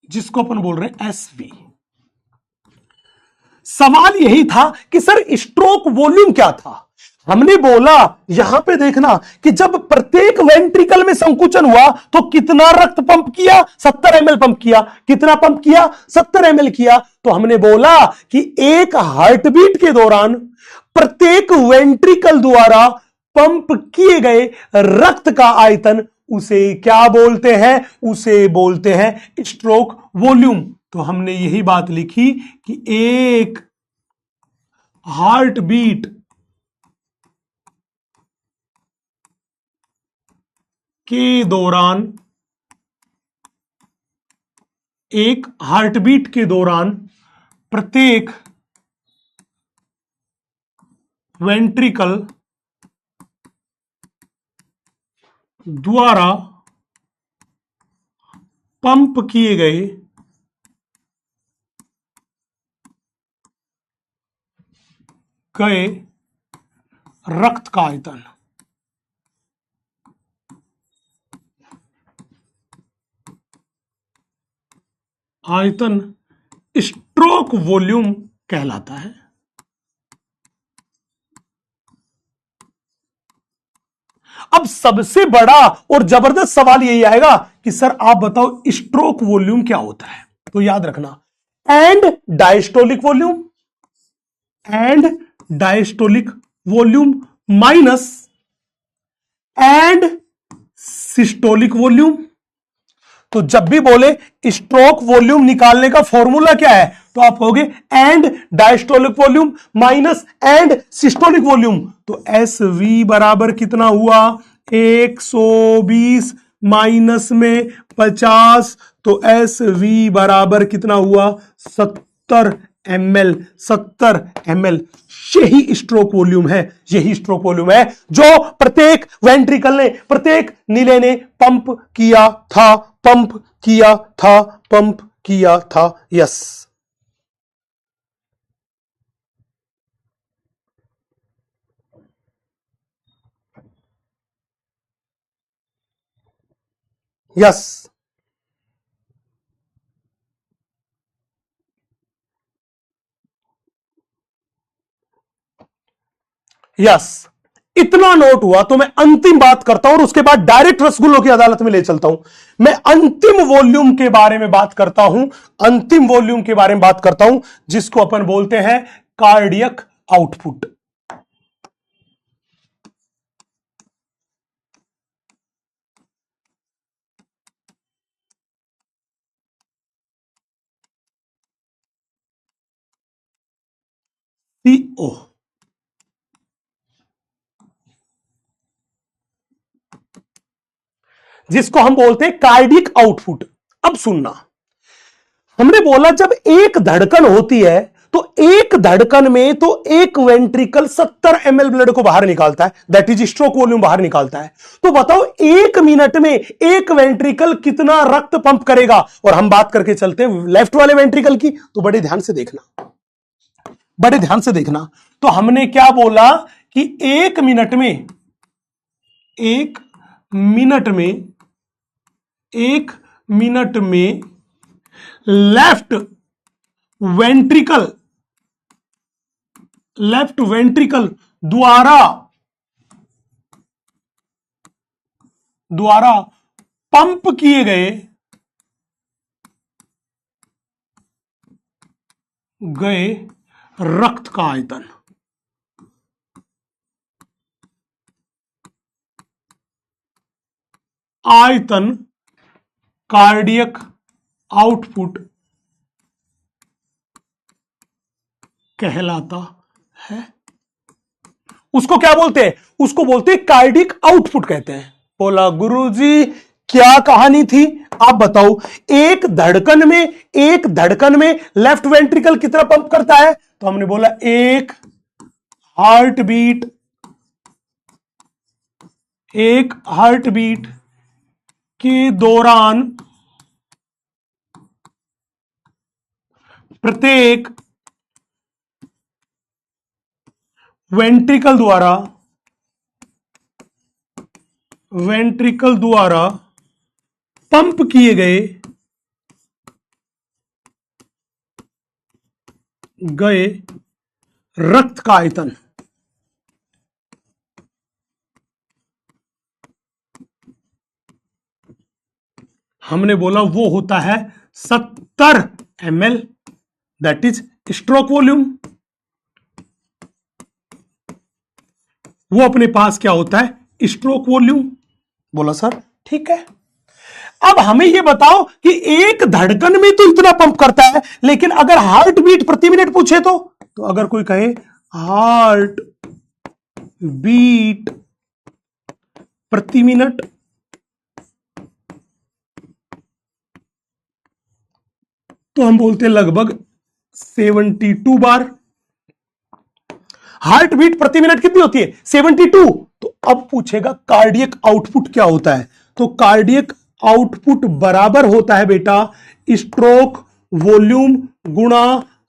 जिसको अपन बोल रहे हैं एसवी। सवाल यही था कि सर स्ट्रोक वॉल्यूम क्या था। हमने बोला यहां पे देखना कि जब प्रत्येक वेंट्रिकल में संकुचन हुआ तो कितना रक्त पंप किया, 70 ml पंप किया। कितना पंप किया, 70 ml किया। तो हमने बोला कि एक हार्टबीट के दौरान प्रत्येक वेंट्रिकल द्वारा पंप किए गए रक्त का आयतन, उसे क्या बोलते हैं, उसे बोलते हैं स्ट्रोक वॉल्यूम। तो हमने यही बात लिखी कि एक हार्ट बीट के दौरान, एक हार्टबीट के दौरान प्रत्येक वेंट्रिकल द्वारा पंप किए गए रक्त का आयतन, स्ट्रोक वॉल्यूम कहलाता है। अब सबसे बड़ा और जबरदस्त सवाल यही आएगा कि सर आप बताओ स्ट्रोक वॉल्यूम क्या होता है। तो याद रखना, and diastolic volume, and diastolic volume minus and systolic volume. तो जब भी बोले स्ट्रोक वॉल्यूम निकालने का फॉर्मूला क्या है, तो आप कहोगे and diastolic volume minus and systolic volume. तो एस वी बराबर कितना हुआ, 120 माइनस में 50, तो एस वी बराबर कितना हुआ, 70 ml। 70 ml यही स्ट्रोक वॉल्यूम है, यही स्ट्रोक वॉल्यूम है जो प्रत्येक वेंट्रिकल ने, प्रत्येक नीले ने पंप किया था, पंप किया था, पंप किया था। Yes, yes, yes. इतना नोट हुआ तो मैं अंतिम बात करता हूं और उसके बाद डायरेक्ट रसगुल्लों की अदालत में ले चलता हूं। मैं अंतिम वॉल्यूम के बारे में बात करता हूं, अंतिम वॉल्यूम के बारे में बात करता हूं, जिसको अपन बोलते हैं कार्डियक आउटपुट। सीओ, जिसको हम बोलते हैं कार्डियक आउटपुट। अब सुनना, हमने बोला जब एक धड़कन होती है तो एक धड़कन में तो एक वेंट्रिकल 70 ml ब्लड को बाहर निकालता है, दैट इज स्ट्रोक वॉल्यूम बाहर निकालता है। तो बताओ एक मिनट में एक वेंट्रिकल कितना रक्त पंप करेगा। और हम बात करके चलते हैं लेफ्ट वाले वेंट्रिकल की, तो बड़े ध्यान से देखना, बड़े ध्यान से देखना। तो हमने क्या बोला कि एक मिनट में, एक मिनट में, एक मिनट में लेफ्ट वेंट्रिकल, लेफ्ट वेंट्रिकल द्वारा पंप किए गए रक्त का आयतन, आयतन कार्डियक आउटपुट कहलाता है। उसको क्या बोलते हैं, उसको बोलते हैं कार्डियक आउटपुट कहते हैं। बोला गुरुजी क्या कहानी थी, आप बताओ। एक धड़कन में, एक धड़कन में लेफ्ट वेंट्रिकल कितना पंप करता है, तो हमने बोला एक हार्ट बीट, एक हार्ट बीट के दौरान प्रत्येक वेंट्रिकल द्वारा पंप किए गए रक्त का आयतन हमने बोला वो होता है 70 ml, that is stroke volume. वो अपने पास क्या होता है? Stroke volume. बोला सर ठीक है। अब हमें ये बताओ कि एक धड़कन में तो इतना पंप करता है, लेकिन अगर हार्ट बीट प्रति मिनट पूछे तो अगर कोई कहे हार्ट बीट प्रति मिनट, तो हम बोलते हैं लगभग 72 बार। हार्ट बीट प्रति मिनट कितनी होती है? 72। तो अब पूछेगा कार्डियक आउटपुट क्या होता है? तो कार्डियक आउटपुट बराबर होता है बेटा स्ट्रोक वॉल्यूम गुणा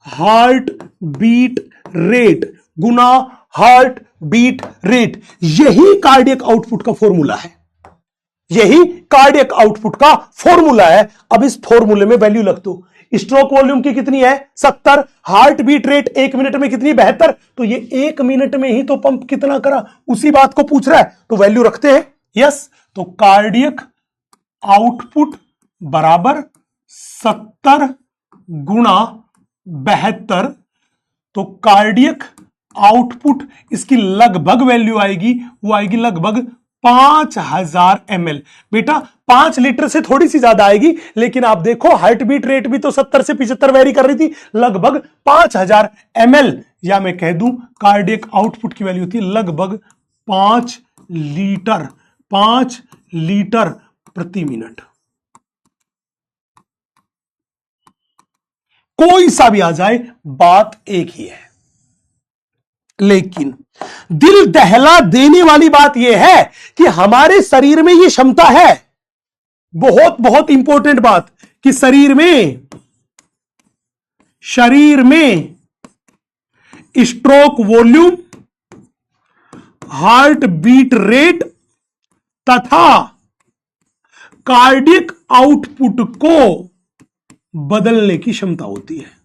हार्ट बीट रेट गुणा हार्ट बीट रेट। यही कार्डियक आउटपुट का फॉर्मूला है, यही कार्डियक आउटपुट का फॉर्मूला है। अब इस फॉर्मूले में वैल्यू रख दो। स्ट्रोक वॉल्यूम की कितनी है? 70। हार्ट बीट रेट 1 मिनट में कितनी? 72। तो ये 1 मिनट में ही तो पंप कितना करा, उसी बात को पूछ रहा है, तो वैल्यू रखते हैं। यस, तो कार्डियक आउटपुट बराबर 70 गुणा 72। तो कार्डियक आउटपुट इसकी लगभग वैल्यू आएगी, वो आएगी लगभग 5000 ml। बेटा 5 लीटर से थोड़ी सी ज्यादा आएगी, लेकिन आप देखो हार्ट बीट रेट भी तो 70 से 75 वेरी कर रही थी, लगभग 5000 ml, या मैं कह दूं कार्डियक आउटपुट की वैल्यू थी लगभग 5 लीटर प्रति मिनट। कोई सा भी आ जाए बात एक ही है, लेकिन दिल दहला देने वाली बात यह है कि हमारे शरीर में यह क्षमता है, बहुत बहुत इंपॉर्टेंट बात, कि शरीर में stroke volume, heart beat rate तथा कार्डियक आउटपुट को बदलने की क्षमता होती है।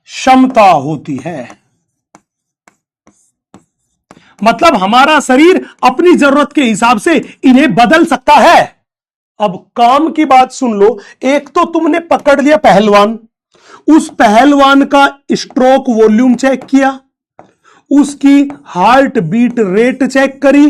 क्षमता होती है, मतलब हमारा शरीर अपनी जरूरत के हिसाब से इन्हें बदल सकता है। अब काम की बात सुन लो। एक तो तुमने पकड़ लिया पहलवान, उस पहलवान का स्ट्रोक वॉल्यूम चेक किया, उसकी हार्ट बीट रेट चेक करी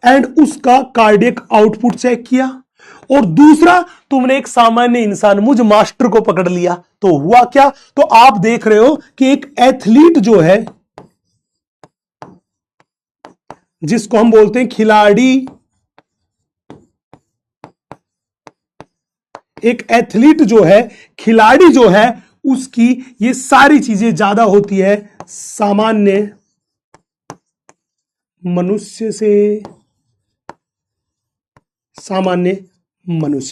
एंड उसका कार्डियक आउटपुट चेक किया। और दूसरा, तुमने एक सामान्य इंसान मुझ मास्टर को पकड़ लिया, तो हुआ क्या? तो आप देख रहे हो कि एक एथलीट जो है, जिसको हम बोलते हैं खिलाड़ी, एक एथलीट जो है, खिलाड़ी जो है, उसकी ये सारी चीजें ज्यादा होती है सामान्य मनुष्य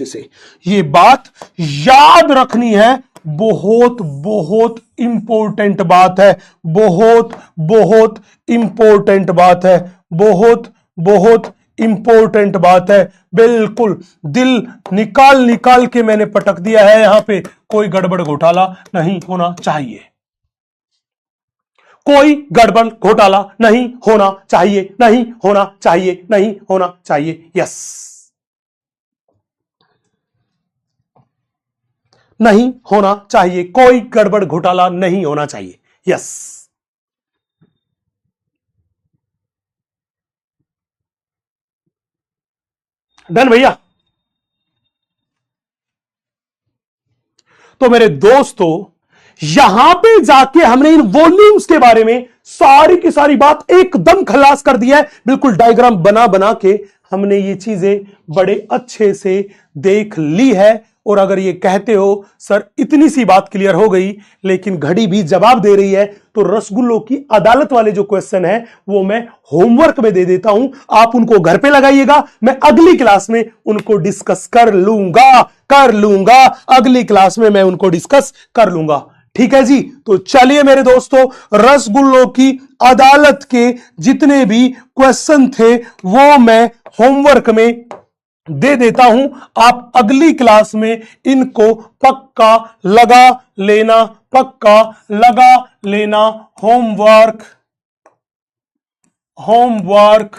से। ये बात याद रखनी है, बहुत बहुत इंपॉर्टेंट बात है, बहुत बहुत इंपॉर्टेंट बात है, बहुत बहुत इंपॉर्टेंट बात है। बिल्कुल दिल निकाल के मैंने पटक दिया है, यहां पे कोई गड़बड़ घोटाला नहीं होना चाहिए, कोई गड़बड़ घोटाला नहीं होना चाहिए, नहीं होना चाहिए, नहीं होना चाहिए। यस, नहीं होना चाहिए, कोई गड़बड़ घोटाला नहीं होना चाहिए। यस, डन भैया। तो मेरे दोस्तों, यहां पे जाके हमने इन वॉल्यूम्स के बारे में सारी की सारी बात एकदम खलास कर दिया है। बिल्कुल डायग्राम बना बना के हमने ये चीजें बड़े अच्छे से देख ली है। और अगर ये कहते हो सर इतनी सी बात क्लियर हो गई लेकिन घड़ी भी जवाब दे रही है, तो रसगुल्लों की अदालत वाले जो क्वेश्चन है वो मैं होमवर्क में दे देता हूं, आप उनको घर पे लगाइएगा, मैं अगली क्लास में उनको डिस्कस कर लूंगा, अगली क्लास में मैं उनको डिस्कस कर लूंगा। ठीक है जी, तो चलिए मेरे दोस्तों, रसगुल्लों की अदालत के जितने भी क्वेश्चन थे वो मैं होमवर्क में दे देता हूं, आप अगली क्लास में इनको पक्का लगा लेना होमवर्क,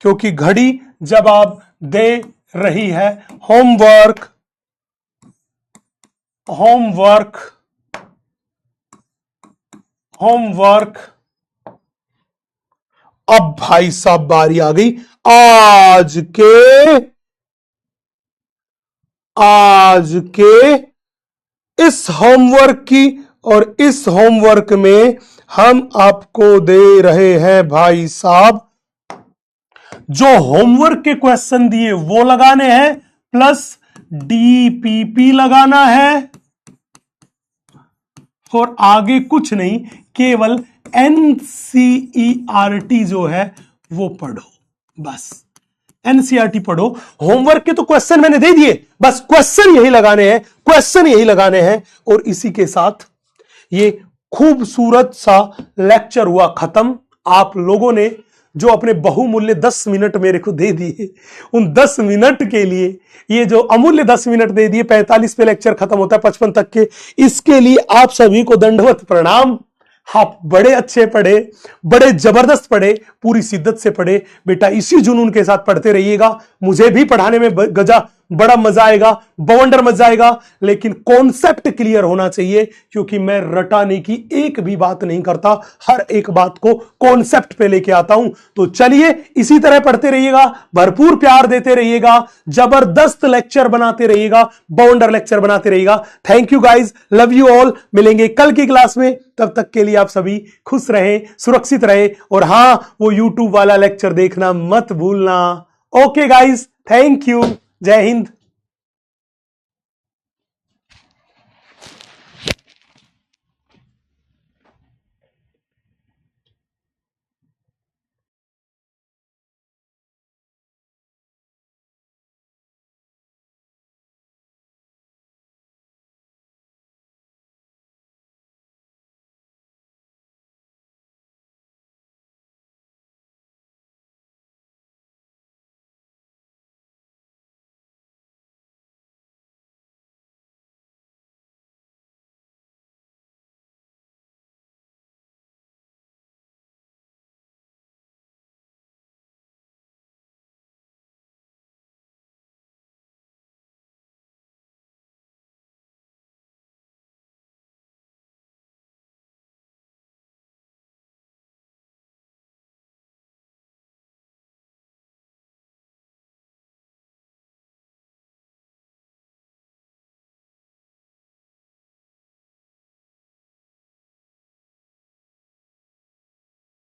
क्योंकि घड़ी जवाब दे रही है। होमवर्क अब भाई साहब बारी आ गई आज के इस होमवर्क की, और इस होमवर्क में हम आपको दे रहे हैं भाई साहब, जो होमवर्क के क्वेश्चन दिए वो लगाने हैं, प्लस डीपीपी लगाना है, और आगे कुछ नहीं, केवल एनसीईआरटी जो है वो पढ़ो, बस एनसीईआरटी पढ़ो। होमवर्क के तो क्वेश्चन मैंने दे दिए, बस क्वेश्चन यही लगाने हैं, और इसी के साथ ये खूबसूरत सा लेक्चर हुआ खत्म। आप लोगों ने जो अपने बहुमूल्य 10 मिनट मेरे को दे दिए, उन 10 मिनट के लिए, ये जो अमूल्य 10 मिनट दे दिए, 45 पे लेक्चर खत्म होता है 55 तक के, इसके लिए आप सभी को दंडवत प्रणाम। आप बड़े अच्छे पढ़े, बड़े जबरदस्त पढ़े, पूरी शिद्दत से पढ़े बेटा, इसी जुनून के साथ पढ़ते रहिएगा। मुझे भी पढ़ाने में बड़ा मजा आएगा, बवंडर मजा आएगा, लेकिन कॉन्सेप्ट क्लियर होना चाहिए, क्योंकि मैं रटाने की एक भी बात नहीं करता, हर एक बात को कॉन्सेप्ट पे लेके आता हूं। तो चलिए इसी तरह पढ़ते रहिएगा, भरपूर प्यार देते रहिएगा, जबरदस्त लेक्चर बनाते रहिएगा, बवंडर लेक्चर बनाते रहिएगा। Thank you guys, love you all, मिलेंगे कल की क्लास में, तब तक के लिए आप सभी खुश रहे, सुरक्षित रहे, और हां वो यूट्यूब वाला लेक्चर देखना मत भूलना। ओके गाइज, थैंक यू, जय हिंद।